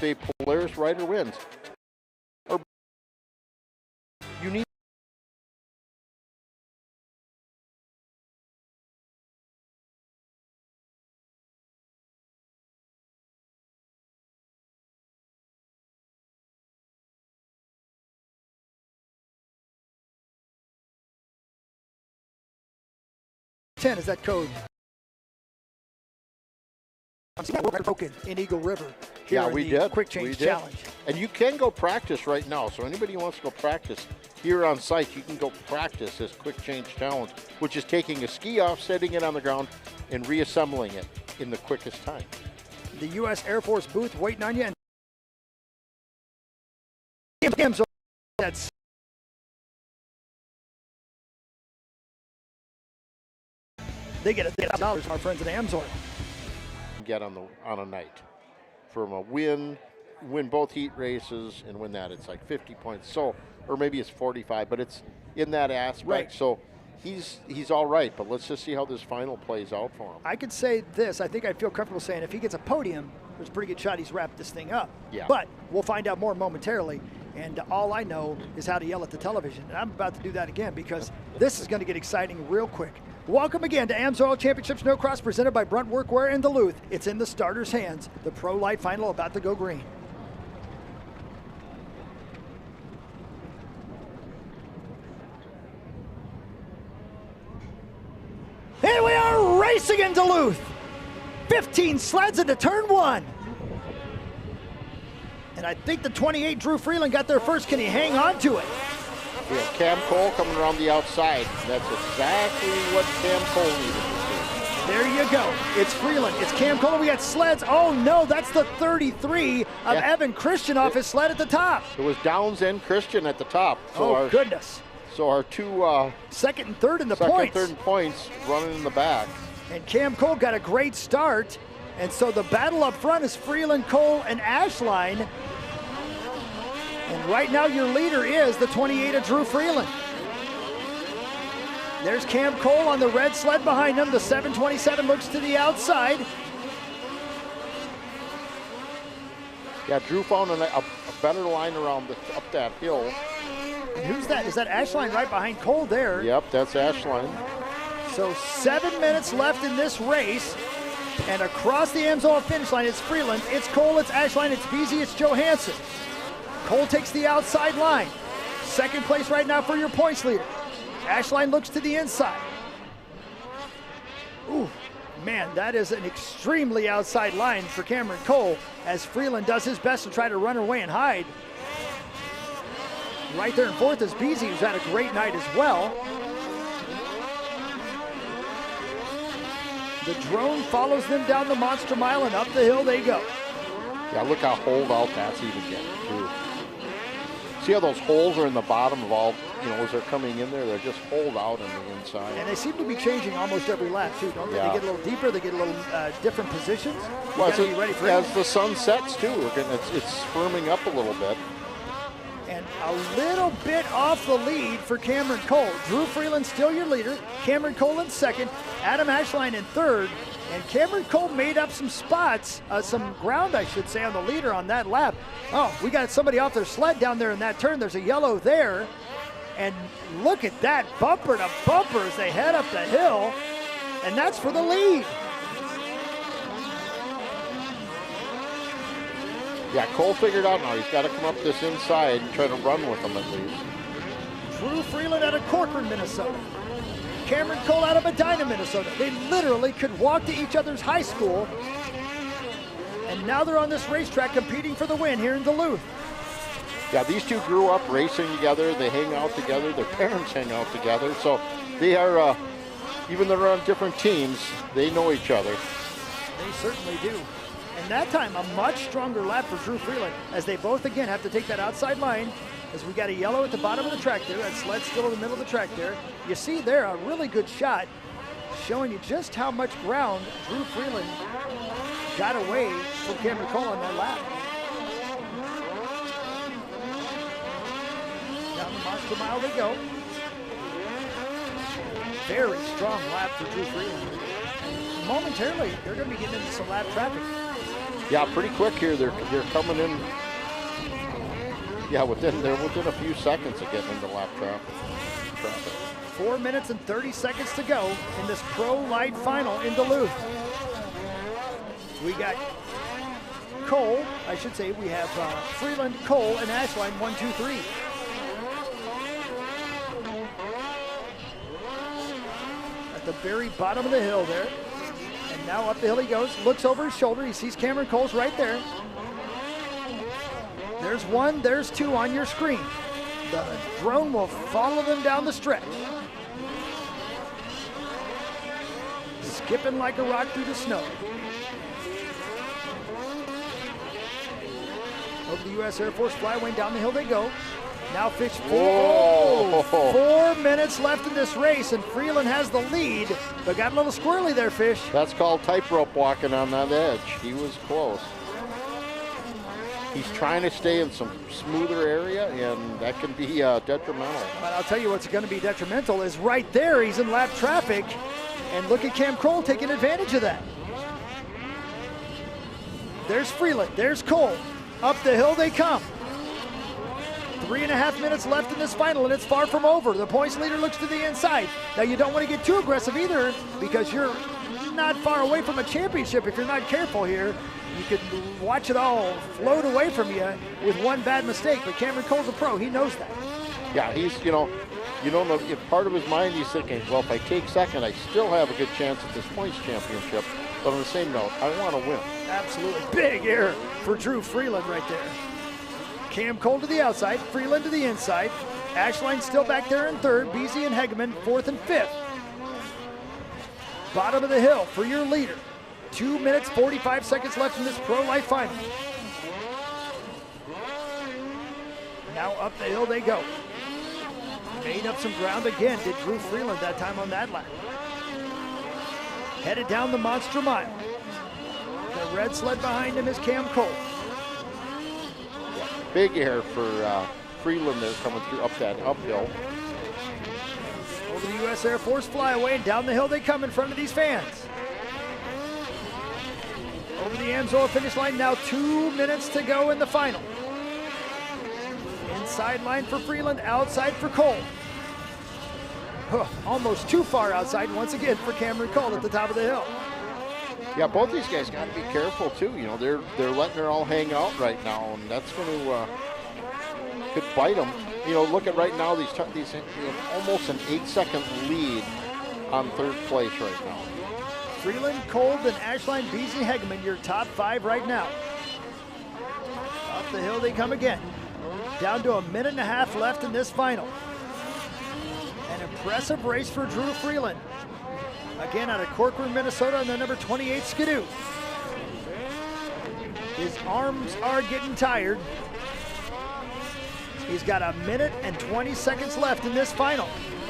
B: A Polaris rider wins. Or you need
A: is that code. Broken in Eagle River.
B: Yeah, we did.
A: Quick Change Challenge.
B: And you can go practice right now. So anybody who wants to go practice here on site, you can go practice this Quick Change Challenge, which is taking a ski off, setting it on the ground, and reassembling it in the quickest time.
A: The U.S. Air Force booth waiting on you. And that's they get $1,000 from our friends at Amzor.
B: Get on a night from a win both heat races and win that, it's like 50 points. So, or maybe it's 45, but it's in that aspect.
A: Right.
B: So he's all right, but let's just see how this final plays out for him.
A: I could say this. I think I'd feel comfortable saying if he gets a podium, there's a pretty good shot he's wrapped this thing up.
B: Yeah.
A: But we'll find out more momentarily. And all I know is how to yell at the television. And I'm about to do that again because this is going to get exciting real quick. Welcome again to AMSOIL World Championship Snocross presented by Brunt Workwear in Duluth. It's in the starters' hands. The Pro Lite final about to go green. And we are racing in Duluth. 15 sleds into turn one. And I think the 28, Drew Freeland, got there first. Can he hang on to it?
B: We have Cam Cole coming around the outside. That's exactly what Cam Cole needed to do.
A: There you go. It's Freeland. It's Cam Cole. We got sleds. Oh, no, that's the 33 of Evan Christian off his sled at the top.
B: It was Downs and Christian at the top. So
A: goodness.
B: So our two
A: second and third in the points.
B: Second and third points running in the back.
A: And Cam Cole got a great start. And so the battle up front is Freeland, Cole, and Ashline. And right now your leader is the 28 of Drew Freeland. There's Cam Cole on the red sled behind him. The 727 looks to the outside.
B: Yeah, Drew found a better line around up that hill.
A: And who's that? Is that Ashline right behind Cole there?
B: Yep, that's Ashline.
A: So 7 minutes left in this race. And across the Amsoil finish line, it's Freeland, it's Cole, it's Ashline, it's Beasy, it's Johansson. Cole takes the outside line. Second place right now for your points leader. Ashline looks to the inside. Ooh, man, that is an extremely outside line for Cameron Cole as Freeland does his best to try to run away and hide. Right there in fourth is Beasy, who's had a great night as well. The drone follows them down the Monster Mile and up the hill they go.
B: Yeah, look how holed out that's even getting too. See how those holes are in the bottom of all, as they're coming in there, they're just holed out on the inside.
A: And they seem to be changing almost every lap too, don't they?
B: Yeah.
A: They get a little deeper, they get a little different positions. You
B: Well,
A: gotta be ready for
B: as
A: it.
B: the sun sets too, it's firming up a little bit.
A: And a little bit off the lead for Cameron Cole. Drew Freeland still your leader. Cameron Cole in second. Adam Ashline in third. And Cameron Cole made up some spots, some ground, I should say, on the leader on that lap. Oh, we got somebody off their sled down there in that turn. There's a yellow there. And look at that, bumper to bumper as they head up the hill. And that's for the lead.
B: Yeah, Cole figured out now he's got to come up this inside and try to run with them at least.
A: Drew Freeland out of Corcoran, Minnesota. Cameron Cole out of Medina, Minnesota. They literally could walk to each other's high school. And now they're on this racetrack competing for the win here in Duluth.
B: Yeah, these two grew up racing together. They hang out together. Their parents hang out together. So they are, even though they're on different teams, they know each other.
A: They certainly do. And that time, a much stronger lap for Drew Freeland as they both, again, have to take that outside line as we got a yellow at the bottom of the track there. That sled still in the middle of the track there. You see there a really good shot showing you just how much ground Drew Freeland got away from Cameron Cole on that lap. Down the Monster Mile they go. Very strong lap for Drew Freeland. And momentarily, they're going to be getting into some lap traffic.
B: Yeah, pretty quick here. They're coming in. Yeah, they're within a few seconds of getting into lap traffic.
A: 4 minutes and 30 seconds to go in this Pro Light final in Duluth. We got Cole, I should say, we have Freeland, Cole, and Ashline, 1, 2, 3. At the very bottom of the hill there. And now up the hill he goes, looks over his shoulder, he sees Cameron Cole's right there. There's one, there's two on your screen. The drone will follow them down the stretch. Skipping like a rock through the snow. Over the U.S. Air Force Flyway, down the hill they go. Now Fish 4 minutes left in this race, and Freeland has the lead, but got a little squirrely there, Fish.
B: That's called tightrope walking on that edge. He was close. He's trying to stay in some smoother area, and that can be detrimental.
A: But I'll tell you what's going to be detrimental is right there. He's in lap traffic, and look at Cam Cole taking advantage of that. There's Freeland, there's Cole. Up the hill they come. 3.5 minutes left in this final, and it's far from over. The points leader looks to the inside. Now, you don't want to get too aggressive either because you're not far away from a championship if you're not careful here. You could watch it all float away from you with one bad mistake, but Cameron Cole's a pro. He knows that.
B: Yeah, he's, you don't know, if part of his mind he's thinking, well, if I take second, I still have a good chance at this points championship. But on the same note, I want to win.
A: Absolutely. Big error for Drew Freeland right there. Cam Cole to the outside, Freeland to the inside. Ashline still back there in third, Beasy and Hegeman fourth and fifth. Bottom of the hill for your leader. 2 minutes, 45 seconds left in this Pro Life final. Now up the hill they go. Made up some ground again, did Drew Freeland that time on that lap. Headed down the Monster Mile. The red sled behind him is Cam Cole.
B: Big air for Freeland there coming through up that uphill.
A: Over the U.S. Air Force flyaway, and down the hill they come in front of these fans. Over the Amsoil finish line, now 2 minutes to go in the final. Inside line for Freeland, outside for Cole. Almost too far outside once again for Cameron Cole at the top of the hill.
B: Yeah, both these guys got to be careful too. You know, they're letting it all hang out right now, and that's going to could bite them. You know, look at right now these almost an 8-second lead on third place right now.
A: Freeland, Cole, and Ashline, Beasy, Hegeman, your top 5 right now. Up the hill they come again. Down to 1.5 minutes left in this final. An impressive race for Drew Freeland. Again out of Corcoran, Minnesota, on the number 28 Skidoo. His arms are getting tired. He's got 1 minute and 20 seconds left in this final.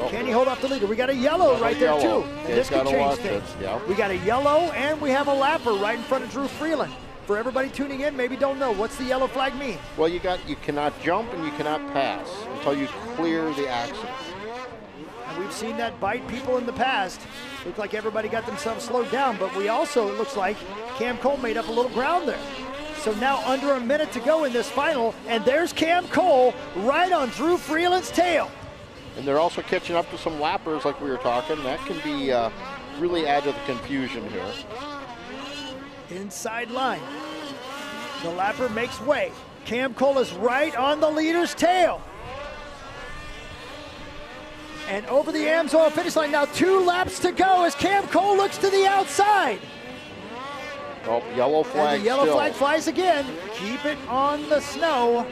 A: Can he hold off the leader? We got a yellow right there too. And this could change things.
B: Yeah.
A: We got a yellow and we have a lapper right in front of Drew Freeland. For everybody tuning in, maybe don't know, what's the yellow flag mean?
B: Well, you cannot jump and you cannot pass until you clear the accident.
A: And we've seen that bite people in the past. Looked like everybody got themselves slowed down, but we also, it looks like, Cam Cole made up a little ground there. So now under 1 minute to go in this final, and there's Cam Cole right on Drew Freeland's tail.
B: And they're also catching up to some lappers like we were talking. That can be really add to the confusion here.
A: Inside line. The lapper makes way. Cam Cole is right on the leader's tail. And over the Amsoil finish line, now 2 laps to go as Cam Cole looks to the outside.
B: Oh, yellow flag.
A: And the yellow flag flies again. Keep it on the snow.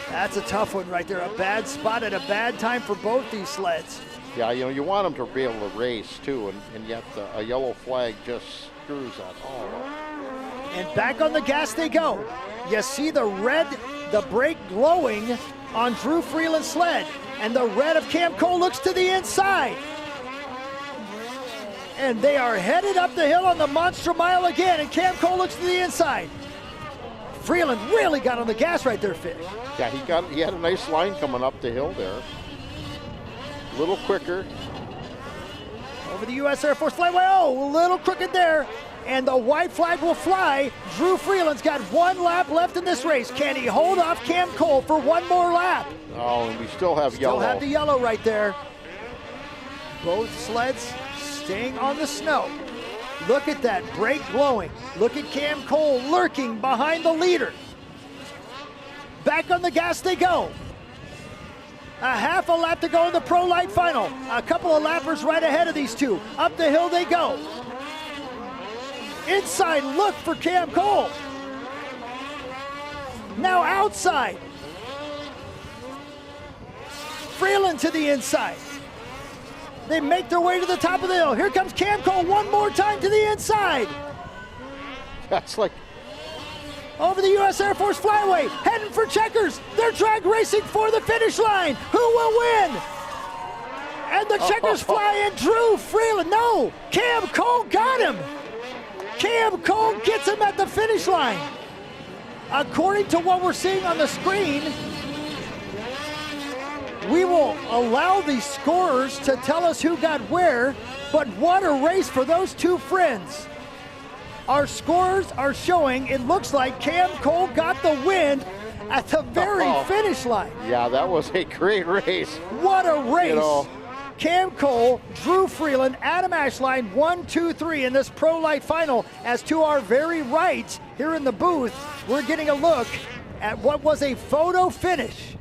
A: That's a tough one right there. A bad spot at a bad time for both these sleds.
B: Yeah, you know, you want them to be able to race too, and yet a yellow flag just screws that all up.
A: And back on the gas they go. You see the red, the brake glowing on Drew Freeland's sled. And the red of Cam Cole looks to the inside. And they are headed up the hill on the Monster Mile again, and Cam Cole looks to the inside. Freeland really got on the gas right there, Fish.
B: Yeah, he had a nice line coming up the hill there. A little quicker.
A: Over the U.S. Air Force flyway, a little crooked there. And the white flag will fly. Drew Freeland's got 1 lap left in this race. Can he hold off Cam Cole for 1 more lap?
B: Oh, and we still have yellow.
A: Still have the yellow right there. Both sleds staying on the snow. Look at that brake glowing. Look at Cam Cole lurking behind the leader. Back on the gas they go. A half a lap to go in the Pro Light final. A couple of lappers right ahead of these two. Up the hill they go. Inside look for Cam Cole. Now outside. Freeland to the inside. They make their way to the top of the hill. Here comes Cam Cole one more time to the inside.
B: That's like...
A: Over the U.S. Air Force flyway, heading for checkers. They're drag racing for the finish line. Who will win? And the checkers fly in. Drew Freeland. No, Cam Cole got him. Cam Cole gets him at the finish line. According to what we're seeing on the screen, we will allow the scorers to tell us who got where, but what a race for those two friends. Our scores are showing it looks like Cam Cole got the win at the very finish line.
B: Yeah, that was a great race.
A: What a race.
B: You know,
A: Cam Cole, Drew Freeland, Adam Ashline, 1, 2, 3 in this Pro Light final. As to our very right here in the booth, we're getting a look at what was a photo finish.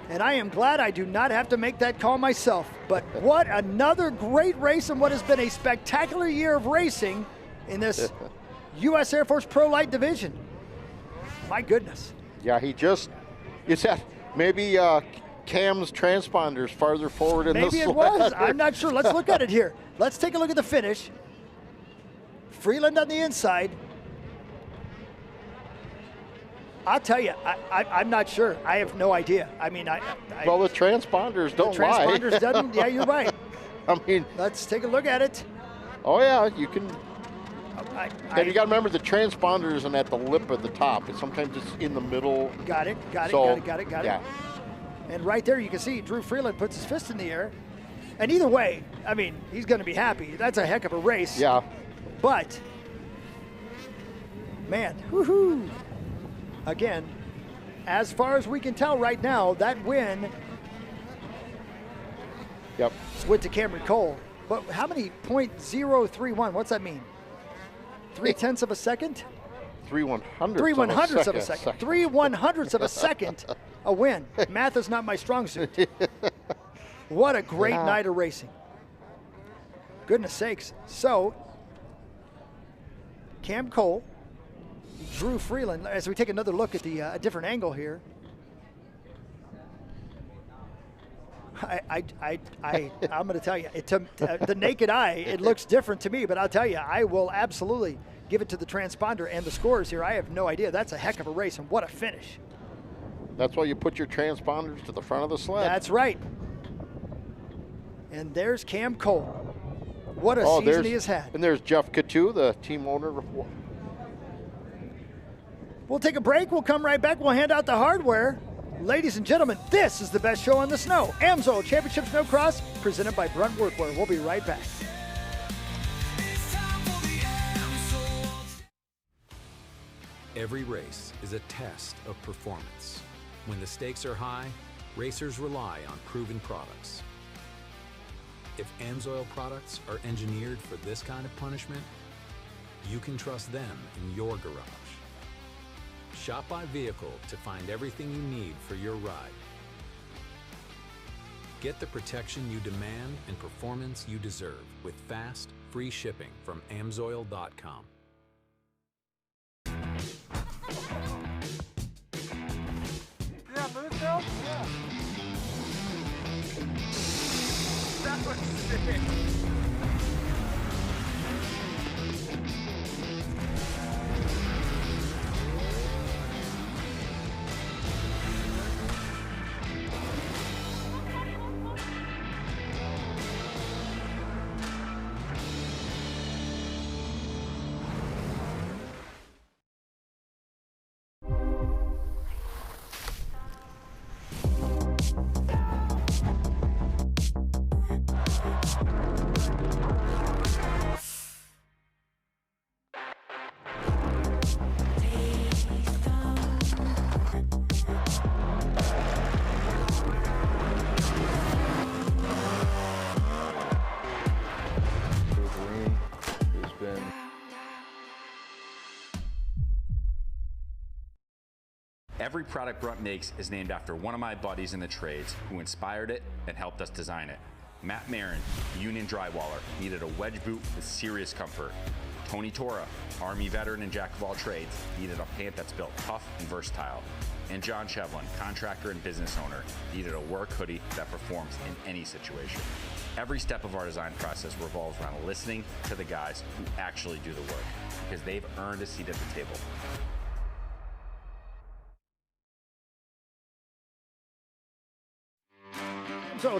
A: And I am glad I do not have to make that call myself. But what another great race and what has been a spectacular year of racing in this U.S. Air Force Pro Light division. My goodness.
B: Yeah, is that maybe Cam's transponders farther forward in the
A: Maybe it was. I'm not sure. Let's look at it here. Let's take a look at the finish. Freeland on the inside. I'll tell you, I'm not sure. I have no idea. I mean,
B: well, the transponders don't lie.
A: The transponders doesn't. Yeah, you're right.
B: I mean,
A: let's take a look at it.
B: Oh yeah, you can. And you got to remember the transponder isn't at the lip of the top. Sometimes it's in the middle.
A: Got it.
B: Yeah.
A: And right there, you can see Drew Freeland puts his fist in the air. And either way, I mean, he's going to be happy. That's a heck of a race.
B: Yeah.
A: But, man, woohoo! Again, as far as we can tell right now, that win went to Cameron Cole. But how many .031? What's that mean? 0.3 of a second?
B: 3/100ths
A: of a second. 3/100ths of a second, a win. Math is not my strong suit. What a great night of racing. Goodness sakes. So, Cam Cole, Drew Freeland, as we take another look at the a different angle here. I'm going to tell you, the naked eye, it looks different to me, but I'll tell you, I will absolutely give it to the transponder and the scores here. I have no idea. That's a heck of a race, and what a finish.
B: That's why you put your transponders to the front of the sled.
A: That's right. And there's Cam Cole. What a season he has had.
B: And there's Jeff Coutu, the team owner.
A: We'll take a break. We'll come right back. We'll hand out the hardware. Ladies and gentlemen, this is the best show on the snow. AMSOIL Championship Snocross, presented by Brunt Workwear. We'll be right back.
P: Every race is a test of performance. When the stakes are high, racers rely on proven products. If AMSOIL products are engineered for this kind of punishment, you can trust them in your garage. Shop by vehicle to find everything you need for your ride. Get the protection you demand and performance you deserve with fast, free shipping from AMSOIL.com.
V: Yeah, move, Bill. Yeah. That was sick.
M: Every product Brunt makes is named after one of my buddies in the trades who inspired it and helped us design it. Matt Marin, union drywaller, needed a wedge boot with serious comfort. Tony Tora, Army veteran and jack of all trades, needed a pant that's built tough and versatile. And John Chevlin, contractor and business owner, needed a work hoodie that performs in any situation. Every step of our design process revolves around listening to the guys who actually do the work, because they've earned a seat at the table.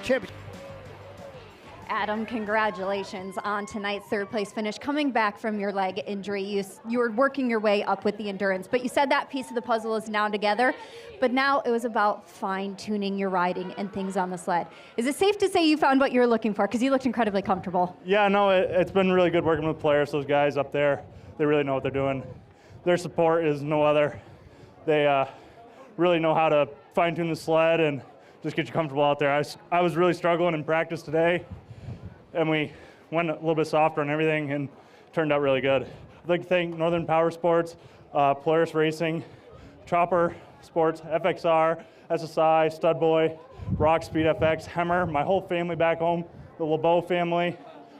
A: Champion.
C: Adam, congratulations on tonight's third place finish. Coming back from your leg injury, you were working your way up with the endurance, but you said that piece of the puzzle is now together, but now it was about fine-tuning your riding and things on the sled. Is it safe to say you found what you were looking for? Because you looked incredibly comfortable.
H: Yeah, no, it's been really good working with players. Those guys up there, they really know what they're doing. Their support is no other. They really know how to fine-tune the sled and just get you comfortable out there. I was really struggling in practice today, and we went a little bit softer on everything and turned out really good. I'd like to thank Northern Power Sports, Polaris Racing, Chopper Sports, FXR, SSI, Studboy, Rock Speed FX, Hemmer, my whole family back home, the LeBeau family.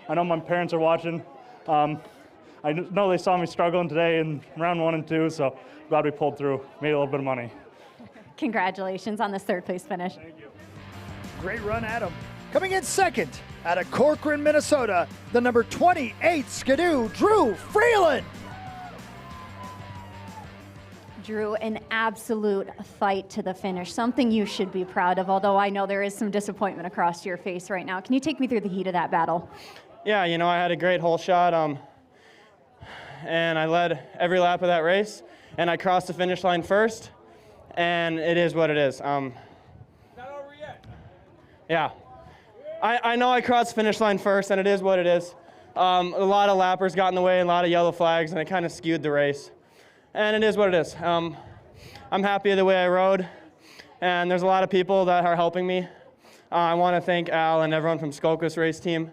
H: I know my parents are watching. I know they saw me struggling today in round 1 and 2, so glad we pulled through, made a little bit of money.
C: Congratulations on this third place finish.
H: Thank you.
A: Great run, Adam. Coming in second out of Corcoran, Minnesota, the number 28 Skidoo, Drew Freeland.
C: Drew, an absolute fight to the finish, something you should be proud of, although I know there is some disappointment across your face right now. Can you take me through the heat of that battle?
N: Yeah, you know, I had a great hole shot, and I led every lap of that race, and I crossed the finish line first, and it is what it is. Yeah, I know I crossed the finish line first, and it is what it is. A lot of lappers got in the way, a lot of yellow flags, and it kind of skewed the race. And it is what it is. I'm happy the way I rode, and there's a lot of people that are helping me. I want to thank Al and everyone from Snocross race team,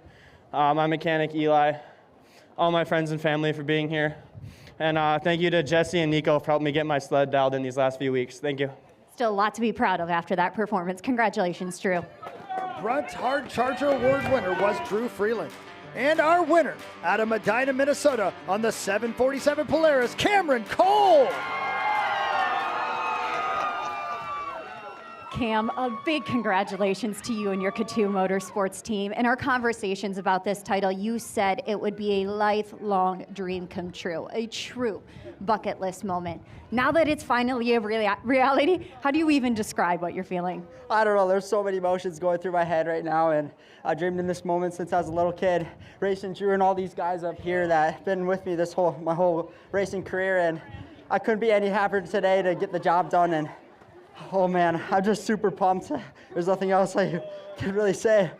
N: my mechanic Eli, all my friends and family for being here. And thank you to Jesse and Nico for helping me get my sled dialed in these last few weeks. Thank you.
C: Still a lot to be proud of after that performance. Congratulations, Drew.
A: Brunt Hard Charger Award winner was Drew Freeland. And our winner out of Medina, Minnesota on the 747 Polaris, Cameron Cole.
C: Cam, a big congratulations to you and your K2 Motorsports team. In our conversations about this title, you said it would be a lifelong dream come true, a true bucket list moment. Now that it's finally a reality, how do you even describe what you're feeling?
O: I don't know, there's so many emotions going through my head right now, and I dreamed in this moment since I was a little kid, racing Drew and all these guys up here that have been with me my whole racing career, and I couldn't be any happier today to get the job done, and oh man, I'm just super pumped. There's nothing else I can really say.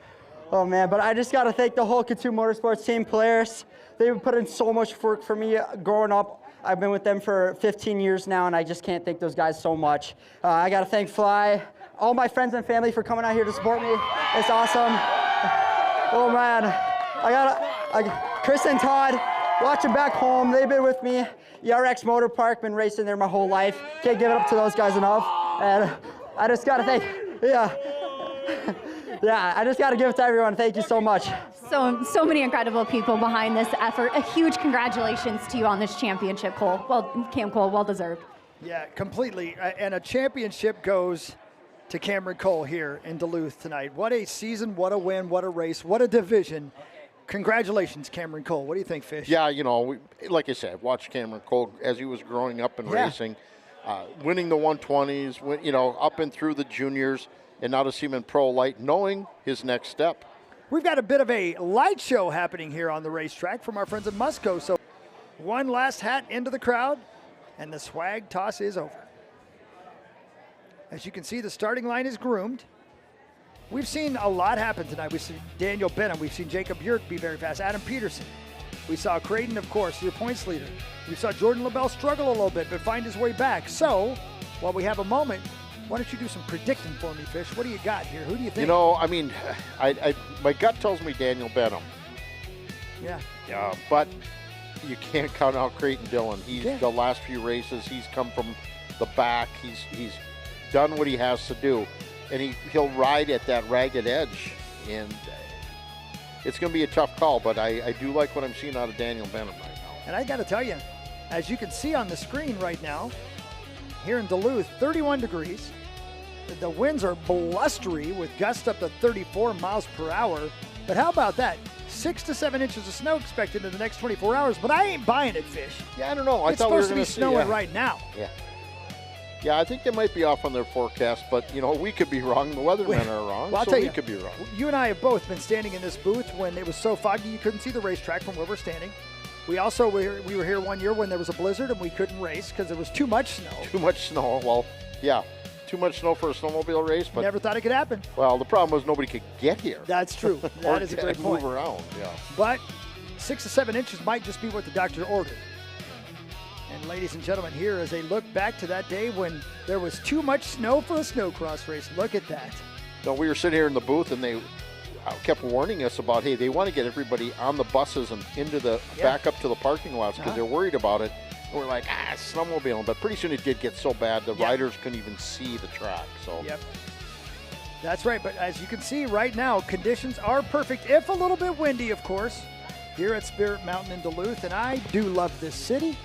O: Oh man, but I just gotta thank the whole K2 Motorsports team, Polaris. They've put in so much work for me growing up. I've been with them for 15 years now, and I just can't thank those guys so much. I gotta thank Fly, all my friends and family for coming out here to support me. It's awesome. Oh man, Chris and Todd, watching back home, they've been with me. ERX Motor Park, been racing there my whole life. Can't give it up to those guys enough. And I just gotta thank, I just gotta give it to everyone. Thank you so much.
C: So many incredible people behind this effort. A huge congratulations to you on this championship, Cole. Well, Cam Cole, well deserved.
A: Yeah, completely. And a championship goes to Cameron Cole here in Duluth tonight. What a season, what a win, what a race, what a division. Congratulations, Cameron Cole. What do you think, Fish?
B: Yeah, you know, like I said, I've watched Cameron Cole as he was growing up and racing, winning the 120s, you know, up and through the juniors, and now to see him in Pro Lite, knowing his next step.
A: We've got a bit of a light show happening here on the racetrack from our friends at Musco. So one last hat into the crowd, and the swag toss is over. As you can see, the starting line is groomed. We've seen a lot happen tonight. We've seen Daniel Benham. We've seen Jacob Bjork be very fast. Adam Peterson. We saw Creighton, of course, your points leader. We saw Jordan LaBelle struggle a little bit, but find his way back. So, while we have a moment, why don't you do some predicting for me, Fish? What do you got here? Who do you think?
B: You know, I mean, my gut tells me Daniel Benham.
A: Yeah.
B: Yeah, but you can't count out Creighton Dillon. The last few races, he's come from the back. He's done what he has to do. And he'll ride at that ragged edge, and it's going to be a tough call, but I do like what I'm seeing out of Daniel Benham right now.
A: And I got to tell you, as you can see on the screen right now, here in Duluth, 31 degrees. The winds are blustery with gusts up to 34 miles per hour. But how about that? 6 to 7 inches of snow expected in the next 24 hours, but I ain't buying it, Fish.
B: Yeah, I don't know.
A: It's supposed to be snowing right now.
B: Yeah, I think they might be off on their forecast, but, you know, we could be wrong. The weathermen are wrong,
A: well, I'll
B: so
A: tell
B: we
A: you,
B: could be wrong.
A: You and I have both been standing in this booth when it was so foggy you couldn't see the racetrack from where we're standing. We also we were here one year when there was a blizzard and we couldn't race because there was too much snow.
B: Too much snow. Well, yeah, too much snow for a snowmobile race. But
A: never thought it could happen.
B: Well, the problem was nobody could get here.
A: That's true. That is a great point.
B: Move around, yeah.
A: But 6 to 7 inches might just be what the doctor ordered. And ladies and gentlemen, here is a look back to that day when there was too much snow for the Snocross race. Look at that.
B: No, we were sitting here in the booth and they kept warning us about, hey, they want to get everybody on the buses and into the back up to the parking lots because they're worried about it. And we're like, snowmobiling. But pretty soon it did get so bad the riders couldn't even see the track. So.
A: Yep. That's right. But as you can see right now, conditions are perfect, if a little bit windy, of course, here at Spirit Mountain in Duluth. And I do love this city.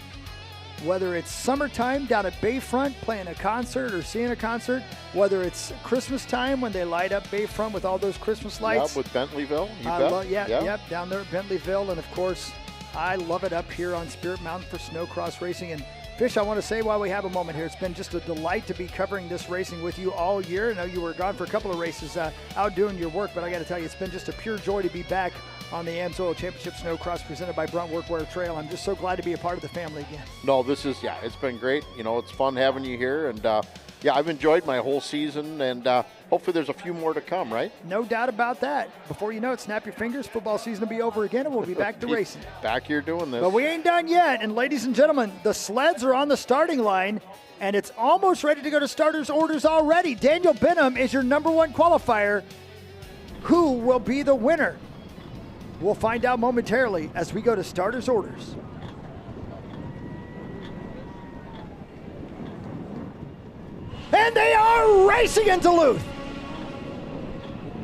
A: Whether it's summertime down at Bayfront playing a concert or seeing a concert, whether it's Christmas time when they light up Bayfront with all those Christmas lights.
B: Yeah, with Bentleyville, you bet.
A: Yep, down there at Bentleyville. And, of course, I love it up here on Spirit Mountain for Snocross Racing. And, Fish, I want to say while we have a moment here, it's been just a delight to be covering this racing with you all year. I know you were gone for a couple of races out doing your work, but I got to tell you, it's been just a pure joy to be back on the AMSOIL Championship Snocross presented by Brunt Workwear Trail. I'm just so glad to be a part of the family again.
B: No, this is, it's been great. You know, it's fun having you here. And, I've enjoyed my whole season, and hopefully there's a few more to come, right?
A: No doubt about that. Before you know it, snap your fingers, football season will be over again, and we'll be back to racing.
B: Back here doing this.
A: But we ain't done yet, and ladies and gentlemen, the sleds are on the starting line, and it's almost ready to go to starters orders already. Daniel Benham is your number one qualifier. Who will be the winner? We'll find out momentarily as we go to starters orders. And they are racing in Duluth.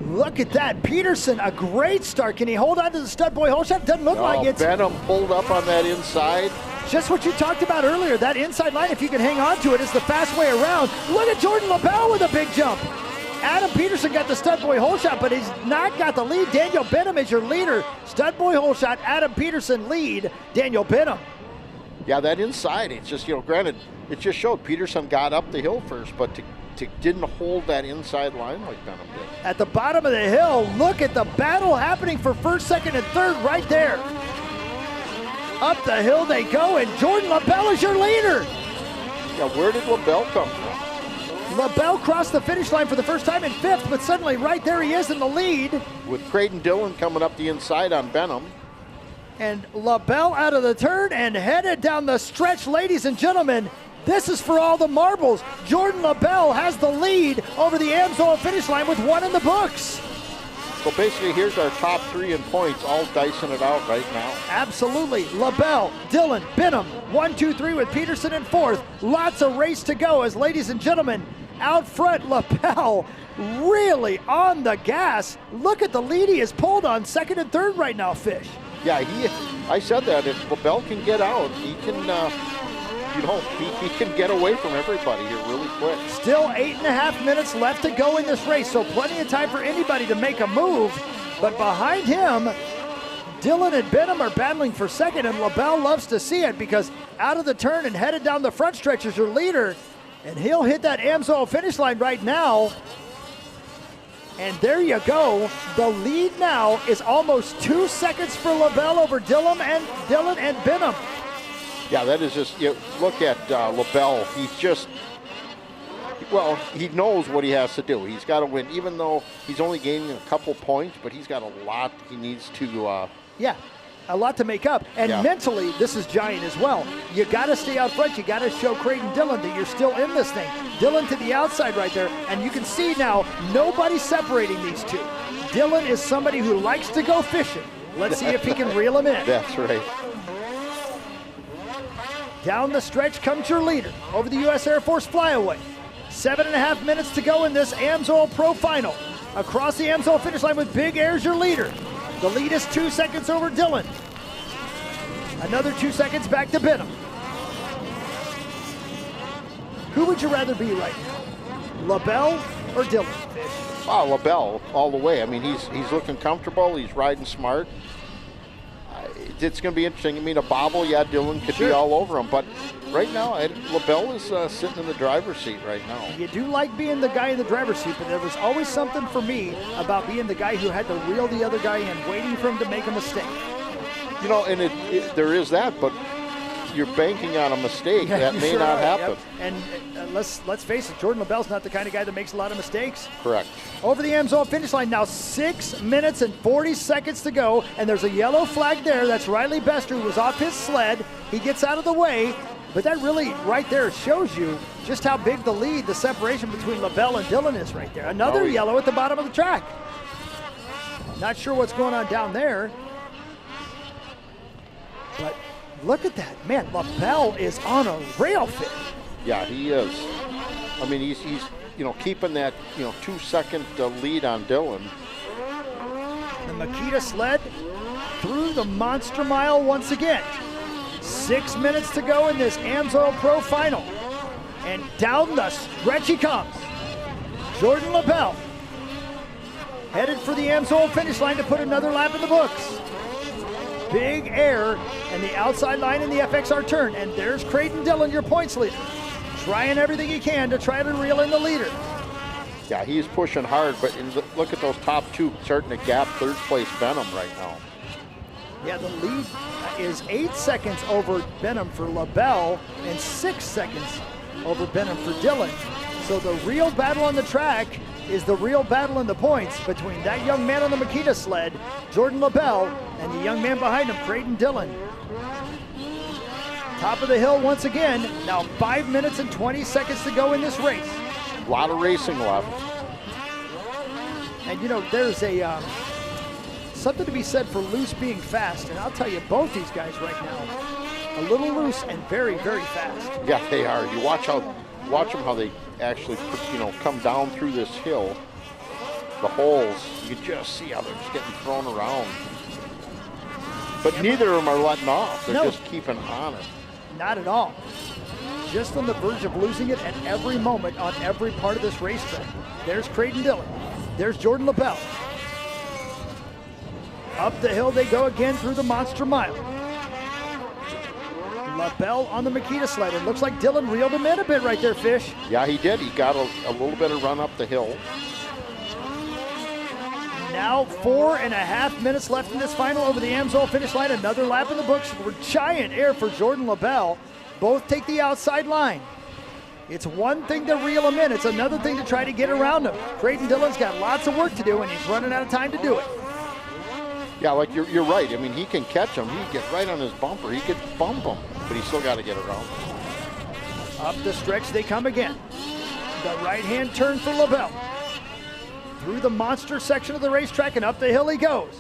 A: Look at that. Peterson, a great start. Can he hold on to the stud boy hole shot? Doesn't look like it.
B: Benham pulled up on that inside.
A: Just what you talked about earlier. That inside line, if you can hang on to it, is the fast way around. Look at Jordan LaBelle with a big jump. Adam Peterson got the stud boy hole shot, but he's not got the lead. Daniel Benham is your leader. Stud boy hole shot, Adam Peterson lead, Daniel Benham.
B: Yeah, that inside, it's just, granted, it just showed Peterson got up the hill first, but didn't hold that inside line like Benham did.
A: At the bottom of the hill, look at the battle happening for first, second, and third right there. Up the hill they go, and Jordan LaBelle is your leader.
B: Yeah, where did LaBelle come from?
A: LaBelle crossed the finish line for the first time in fifth, but suddenly right there he is in the lead.
B: With Creighton Dillon coming up the inside on Benham.
A: And LaBelle out of the turn and headed down the stretch, ladies and gentlemen. This is for all the marbles. Jordan LaBelle has the lead over the AMSOIL finish line with one in the books.
B: So basically, here's our top three in points, all dicing it out right now.
A: Absolutely. LaBelle, Dillon, Benham, 1, 2, 3 with Peterson in fourth. Lots of race to go as, ladies and gentlemen, out front, LaBelle really on the gas. Look at the lead he has pulled on second and third right now, Fish.
B: Yeah, I said that. If LaBelle can get out, he can, he can get away from everybody here really quick.
A: Still 8.5 minutes left to go in this race, so plenty of time for anybody to make a move. But behind him, Dillon and Benham are battling for second, and LaBelle loves to see it because out of the turn and headed down the front stretch is your leader, and he'll hit that AMSOIL finish line right now. And there you go. The lead now is almost 2 seconds for LaBelle over Dillon and Benham.
B: Yeah, that is just, look at LaBelle. He's just, he knows what he has to do. He's got to win, even though he's only gaining a couple points, but he's got a lot he needs to.
A: A lot to make up. And mentally, this is giant as well. You got to stay out front. You got to show Creighton Dillon that you're still in this thing. Dillon to the outside right there. And you can see now, nobody's separating these two. Dillon is somebody who likes to go fishing. Let's see if he can reel him in.
B: That's right.
A: Down the stretch comes your leader over the U.S. Air Force flyaway. 7.5 minutes to go in this AMSOIL Pro Final. Across the AMSOIL finish line with Big Air's your leader. The lead is 2 seconds over Dillon. Another 2 seconds back to Benham. Who would you rather be right now? LaBelle or Dillon?
B: Oh, LaBelle all the way. I mean, he's looking comfortable. He's riding smart. It's going to be interesting. I mean, a bobble, Dillon could be all over him. But right now, LaBelle is sitting in the driver's seat right now.
A: You do like being the guy in the driver's seat, but there was always something for me about being the guy who had to reel the other guy in, waiting for him to make a mistake.
B: And there is that, but you're banking on a mistake. That may not happen.
A: Yep. And let's face it, Jordan LaBelle's not the kind of guy that makes a lot of mistakes.
B: Correct.
A: Over the AMSOIL finish line now, 6 minutes and 40 seconds to go, and there's a yellow flag there. That's Riley Bester, who was off his sled. He gets out of the way, but that really right there shows you just how big the lead, the separation between LaBelle and Dillon is right there. Another yellow at the bottom of the track. Not sure what's going on down there, but look at that. Man, LaBelle is on a rail fit.
B: Yeah, he is. I mean, he's keeping that, 2 second lead on Dillon.
A: The Makita sled through the monster mile once again. 6 minutes to go in this AMSOIL Pro Final. And down the stretch he comes. Jordan LaBelle, headed for the AMSOIL finish line to put another lap in the books. Big air and the outside line in the FXR turn. And there's Creighton Dillon, your points leader, trying everything he can to try to reel in the leader.
B: Yeah, he's pushing hard, but look at those top two starting to gap third place Benham right now.
A: Yeah, the lead is 8 seconds over Benham for LaBelle and 6 seconds over Benham for Dillon. So the real battle on the track is the real battle in the points between that young man on the Makita sled, Jordan LaBelle, and the young man behind him, Creighton Dillon. Top of the hill once again. Now 5 minutes and 20 seconds to go in this race.
B: A lot of racing left.
A: And you know, there's a something to be said for loose being fast. And I'll tell you, both these guys right now, a little loose and very, very fast.
B: Yeah, they are. You watch them how they actually, come down through this hill. The holes, you can just see how they're just getting thrown around. But neither of them are letting off. They're just keeping on it.
A: Not at all. Just on the verge of losing it at every moment on every part of this racetrack. There's Creighton Dillon. There's Jordan LaBelle. Up the hill they go again through the Monster Mile. LaBelle on the Makita sled. It looks like Dillon reeled him in a bit right there, Fish.
B: Yeah, he did. He got a little bit of run up the hill.
A: Now 4.5 minutes left in this final over the AMSOIL finish line. Another lap in the books for giant air for Jordan LaBelle. Both take the outside line. It's one thing to reel him in. It's another thing to try to get around him. Creighton Dillon's got lots of work to do, and he's running out of time to do it.
B: Yeah, like you're right. I mean, he can catch him. He can get right on his bumper. He could bump him, but he's still got to get around.
A: Up the stretch they come again. The right-hand turn for LaBelle. Through the monster section of the racetrack and up the hill he goes.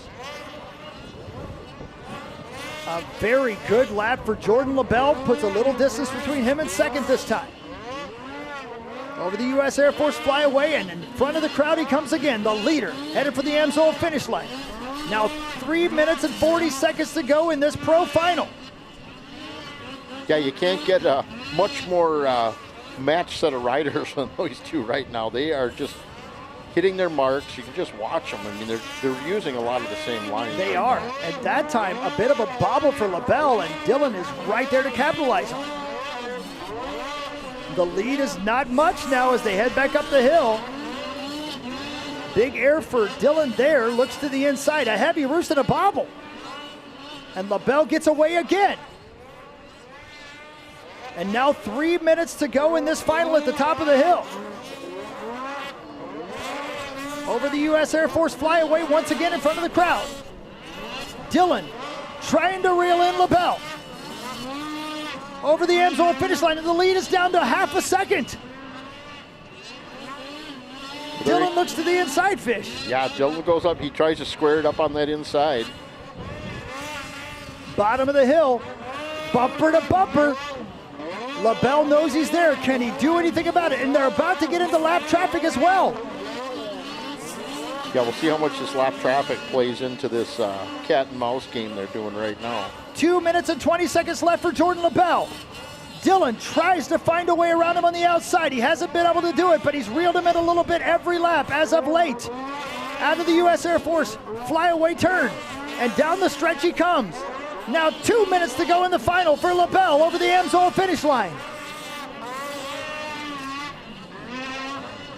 A: A very good lap for Jordan LaBelle. Puts a little distance between him and second this time. Over the U.S. Air Force flyaway, and in front of the crowd he comes again. The leader headed for the AMSOIL finish line. Now 3 minutes and 40 seconds to go in this pro final.
B: Yeah, you can't get a much more matched set of riders than those two right now. They are just hitting their marks. You can just watch them. I mean, they're using a lot of the same lines.
A: They are. At that time, a bit of a bobble for LaBelle, and Dillon is right there to capitalize on it. The lead is not much now as they head back up the hill. Big air for Dillon there. Looks to the inside. A heavy roost and a bobble. And LaBelle gets away again. And now 3 minutes to go in this final at the top of the hill. Over the U.S. Air Force flyaway once again in front of the crowd. Dillon trying to reel in LaBelle. Over the AMSOIL finish line, and the lead is down to half a second. Dillon looks to the inside, Fish.
B: Yeah, Dillon goes up. He tries to square it up on that inside.
A: Bottom of the hill, bumper to bumper. LaBelle knows he's there. Can he do anything about it? And they're about to get into lap traffic as well.
B: Yeah, we'll see how much this lap traffic plays into this cat and mouse game they're doing right now.
A: 2 minutes and 20 seconds left for Jordan LaBelle. Dillon tries to find a way around him on the outside. He hasn't been able to do it, but he's reeled him in a little bit every lap as of late. Out of the U.S. Air Force flyaway turn, and down the stretch he comes. Now 2 minutes to go in the final for LaBelle over the AMSOIL finish line.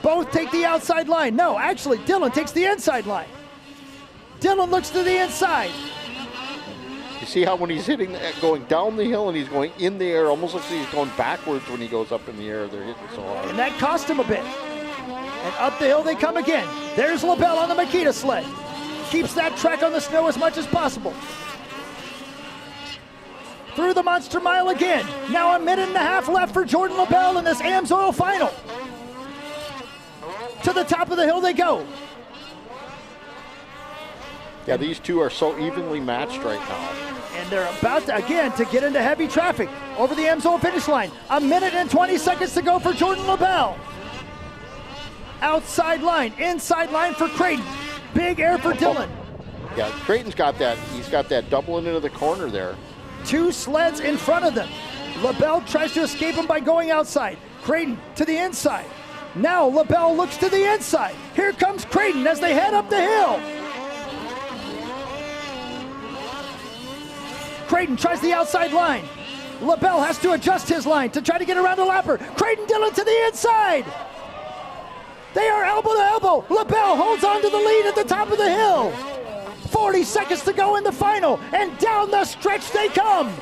A: Both take the outside line. No, actually, Dillon takes the inside line. Dillon looks to the inside.
B: You see how when he's hitting, going down the hill and he's going in the air, almost looks like he's going backwards when he goes up in the air. They're hitting so hard.
A: And that cost him a bit. And up the hill they come again. There's LaBelle on the Makita sled. Keeps that track on the snow as much as possible. Through the Monster Mile again. Now 1.5 minutes left for Jordan LaBelle in this AMSOIL final. To the top of the hill they go.
B: Yeah, these two are so evenly matched right now.
A: And they're about to, again, to get into heavy traffic over the AMSOIL finish line. 1 minute and 20 seconds to go for Jordan LaBelle. Outside line, inside line for Creighton. Big air for Dillon.
B: Yeah, Creighton's got that. He's got that doubling into the corner there.
A: 2 sleds in front of them. LaBelle tries to escape him by going outside. Creighton to the inside. Now LaBelle looks to the inside. Here comes Creighton as they head up the hill. Creighton tries the outside line. LaBelle has to adjust his line to try to get around the lapper. Creighton Dillon to the inside. They are elbow to elbow. LaBelle holds on to the lead at the top of the hill. 40 seconds to go in the final, and down the stretch they come.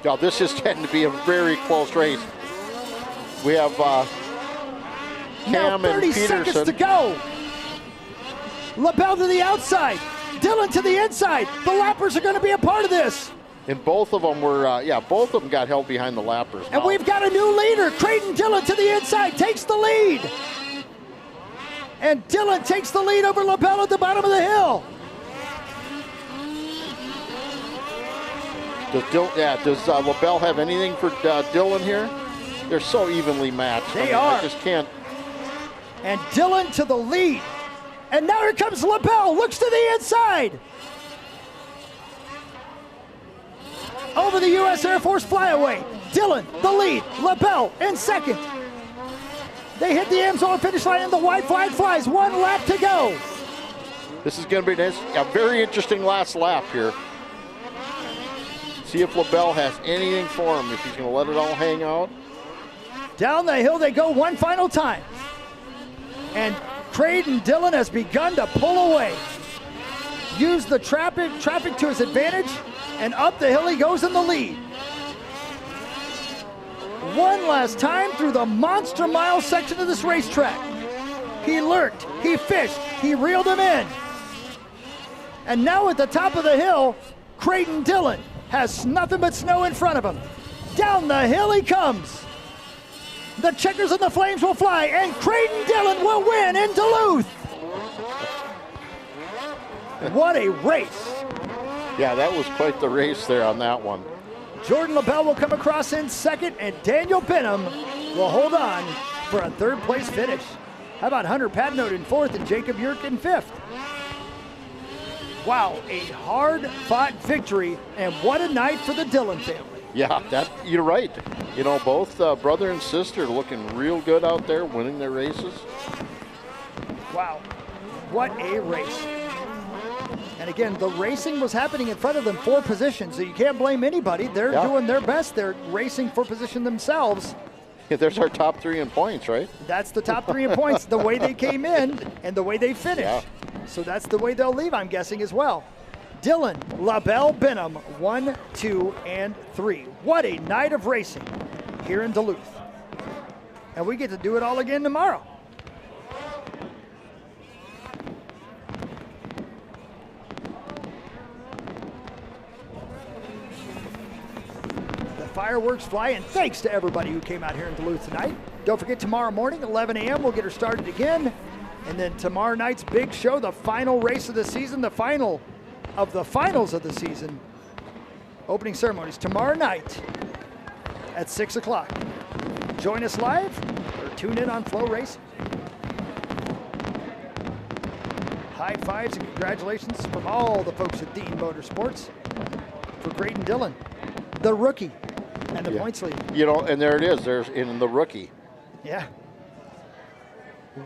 B: Now, this is getting to be a very close race. We have
A: now
B: Cam
A: 30
B: and
A: seconds
B: Peterson.
A: to go. LaBelle to the outside. Dillon to the inside. The lappers are going to be a part of this.
B: And both of them were, both of them got held behind the lappers.
A: And we've got a new leader. Creighton Dillon to the inside, takes the lead. And Dillon takes the lead over LaBelle at the bottom of the hill.
B: Does LaBelle have anything for Dillon here? They're so evenly matched.
A: They are.
B: I just can't.
A: And Dillon to the lead. And now here comes LaBelle, looks to the inside. Over the U.S. Air Force flyaway. Dillon, the lead. LaBelle in second. They hit the Amsoil finish line and the white flag flies. 1 lap to go.
B: This is going to be a very interesting last lap here. See if LaBelle has anything for him, if he's going to let it all hang out.
A: Down the hill they go one final time. And Creighton Dillon has begun to pull away. Use the traffic to his advantage, and up the hill he goes in the lead. One last time through the monster mile section of this racetrack. He lurked, he fished, he reeled him in. And now at the top of the hill, Creighton Dillon has nothing but snow in front of him. Down the hill he comes. The checkers and the flames will fly, and Creighton Dillon will win in Duluth. What a race.
B: Yeah, that was quite the race there on that one.
A: Jordan LaBelle will come across in second, and Daniel Benham will hold on for a 3rd place finish. How about Hunter Padnote in 4th and Jacob Yerk in 5th? Wow, a hard-fought victory, and what a night for the Dillon family.
B: Yeah, you're right. You know, both brother and sister looking real good out there, winning their races.
A: Wow, what a race. And again, the racing was happening in front of them for position, so you can't blame anybody. They're doing their best. They're racing for position themselves.
B: Yeah, there's our top 3 in points, right?
A: That's the top 3 in points, the way they came in and the way they finished.
B: Yeah.
A: So that's the way they'll leave, I'm guessing, as well. Dillon, LaBelle, Benham, 1, 2, and 3. What a night of racing here in Duluth. And we get to do it all again tomorrow. The fireworks fly, and thanks to everybody who came out here in Duluth tonight. Don't forget, tomorrow morning, 11 a.m., we'll get her started again. And then tomorrow night's big show, the final race of the season, the final of the finals of the season. Opening ceremonies tomorrow night at 6 o'clock. Join us live or tune in on FloRacing. High fives and congratulations from all the folks at Dean Motorsports for Creighton Dillon, the rookie, and the points lead.
B: You know, and there it is. There's in the rookie.
A: Yeah.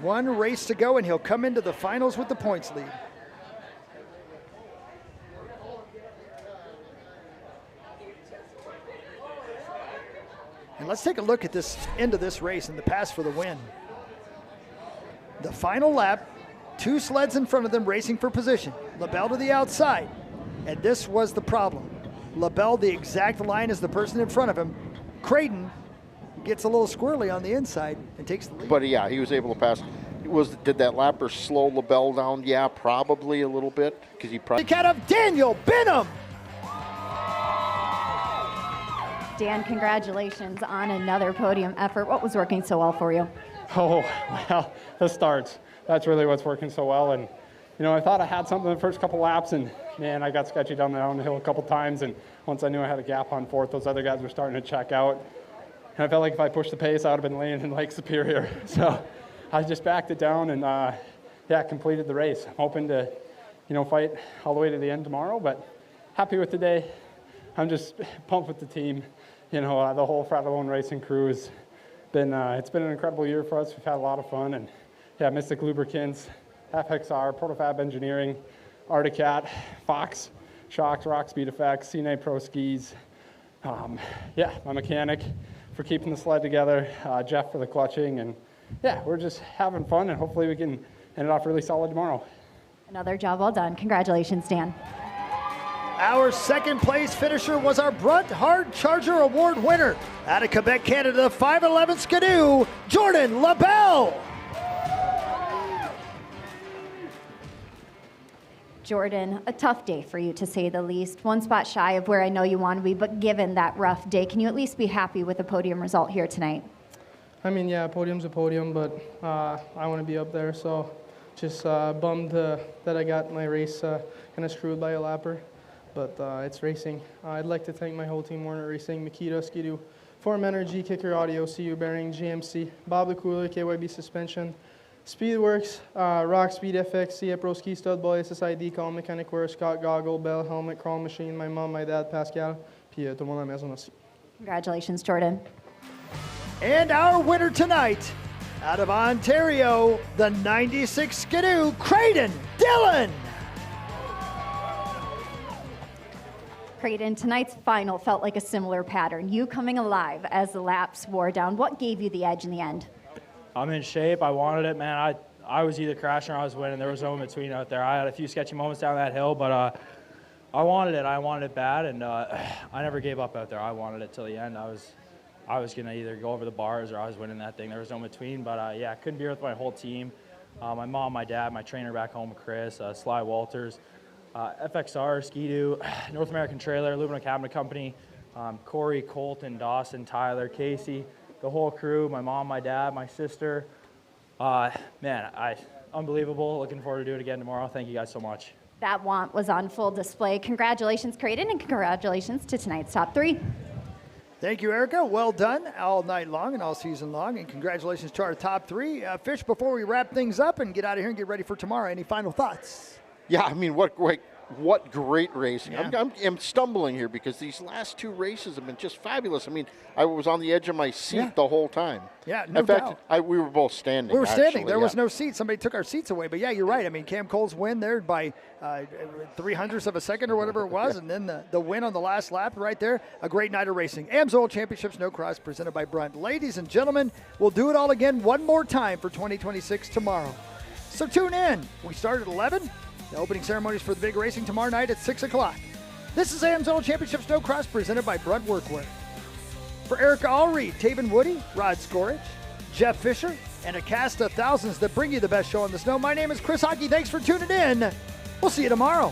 A: 1 race to go, and he'll come into the finals with the points lead. And let's take a look at this end of this race and the pass for the win. The final lap, 2 sleds in front of them racing for position. LaBelle to the outside, and this was the problem. LaBelle, the exact line as the person in front of him. Creighton gets a little squirrely on the inside and takes the lead.
B: But yeah, he was able to pass. Did that lapper slow LaBelle down? Yeah, probably a little bit, because he probably.
A: The cat of Daniel Benham.
C: Dan, congratulations on another podium effort. What was working so well for you?
J: Oh, well, the starts. That's really what's working so well. And, you know, I thought I had something the first couple laps, and, man, I got sketchy down the hill a couple times. And once I knew I had a gap on 4th, those other guys were starting to check out. And I felt like if I pushed the pace, I would have been laying in Lake Superior. So I just backed it down and, completed the race. I'm hoping to, fight all the way to the end tomorrow, but happy with the day. I'm just pumped with the team. You know, the whole Fratellone Racing crew has been, it's been an incredible year for us. We've had a lot of fun, and yeah, Mystic Lubricants, FXR, Protofab Engineering, Articat, Fox, Shocks, Rock Speed Effects, CNA Pro Skis. Yeah, my mechanic for keeping the sled together, Jeff for the clutching, and yeah, we're just having fun, and hopefully we can end it off really solid tomorrow.
C: Another job well done. Congratulations, Dan.
A: Our second place finisher was our Brunt Hard Charger Award winner. Out of Quebec, Canada, the 5'11" Skidoo, Jordan LaBelle.
C: Jordan, a tough day for you to say the least. One spot shy of where I know you want to be, but given that rough day, can you at least be happy with the podium result here tonight?
E: I mean, yeah, podium's a podium, but I want to be up there, so just bummed that I got my race kind of screwed by a lapper, but it's racing. I'd like to thank my whole team, Warner Racing, Makita, Skidoo, Form Energy, Kicker Audio, CU Bearing, GMC, Bob the Cooler, KYB Suspension, Speedworks, Rock Speed FX, CA Pro Ski Stud Boy, SSID, Call Mechanic Wear, Scott Goggle, Bell Helmet, Crawl Machine, my mom, my dad, Pascal, puis tout le monde à la maison aussi.
C: Congratulations, Jordan.
A: And our winner tonight, out of Ontario, the 96 Skidoo, Creighton Dillon.
C: Creighton, tonight's final felt like a similar pattern. You coming alive as the laps wore down. What gave you the edge in the end?
N: I'm in shape. I wanted it, man. I was either crashing or I was winning. There was no in between out there. I had a few sketchy moments down that hill, but I wanted it. I wanted it bad, and I never gave up out there. I wanted it till the end. I was gonna either go over the bars or I was winning that thing. There was no in between, but yeah, couldn't be with my whole team. My mom, my dad, my trainer back home, Chris, Sly Walters, FXR, Skidoo, North American Trailer, Aluminum Cabinet Company, Corey, Colton, Dawson, Tyler, Casey, the whole crew, my mom, my dad, my sister. Man, unbelievable. Looking forward to do it again tomorrow. Thank you guys so much.
C: That want was on full display. Congratulations, Creighton, and congratulations to tonight's top three.
A: Thank you, Erica. Well done all night long and all season long. And congratulations to our top three. Fish, before we wrap things up and get out of here and get ready for tomorrow, any final thoughts?
B: Yeah, I mean, what great racing. Yeah. I'm stumbling here because these last two races have been just fabulous. I mean, I was on the edge of my seat the whole time.
A: Yeah, no
B: In fact, we were both standing.
A: We were standing.
B: Actually,
A: there was no seat. Somebody took our seats away. But yeah, you're right. I mean, Cam Cole's win there by 0.03 of a second or whatever it was, and then the win on the last lap right there. A great night of racing. AMSOIL Championship Snocross presented by Brunt. Ladies and gentlemen, we'll do it all again one more time for 2026 tomorrow. So tune in. We start at 11. The opening ceremonies for the big racing tomorrow night at 6 o'clock. This is AMSOIL Championship Snocross presented by Brunt Workwear. For Erica Allreed, Taven Woody, Rod Skorich, Jeff Fisher, and a cast of thousands that bring you the best show on the snow, my name is Chris Hockey. Thanks for tuning in. We'll see you tomorrow.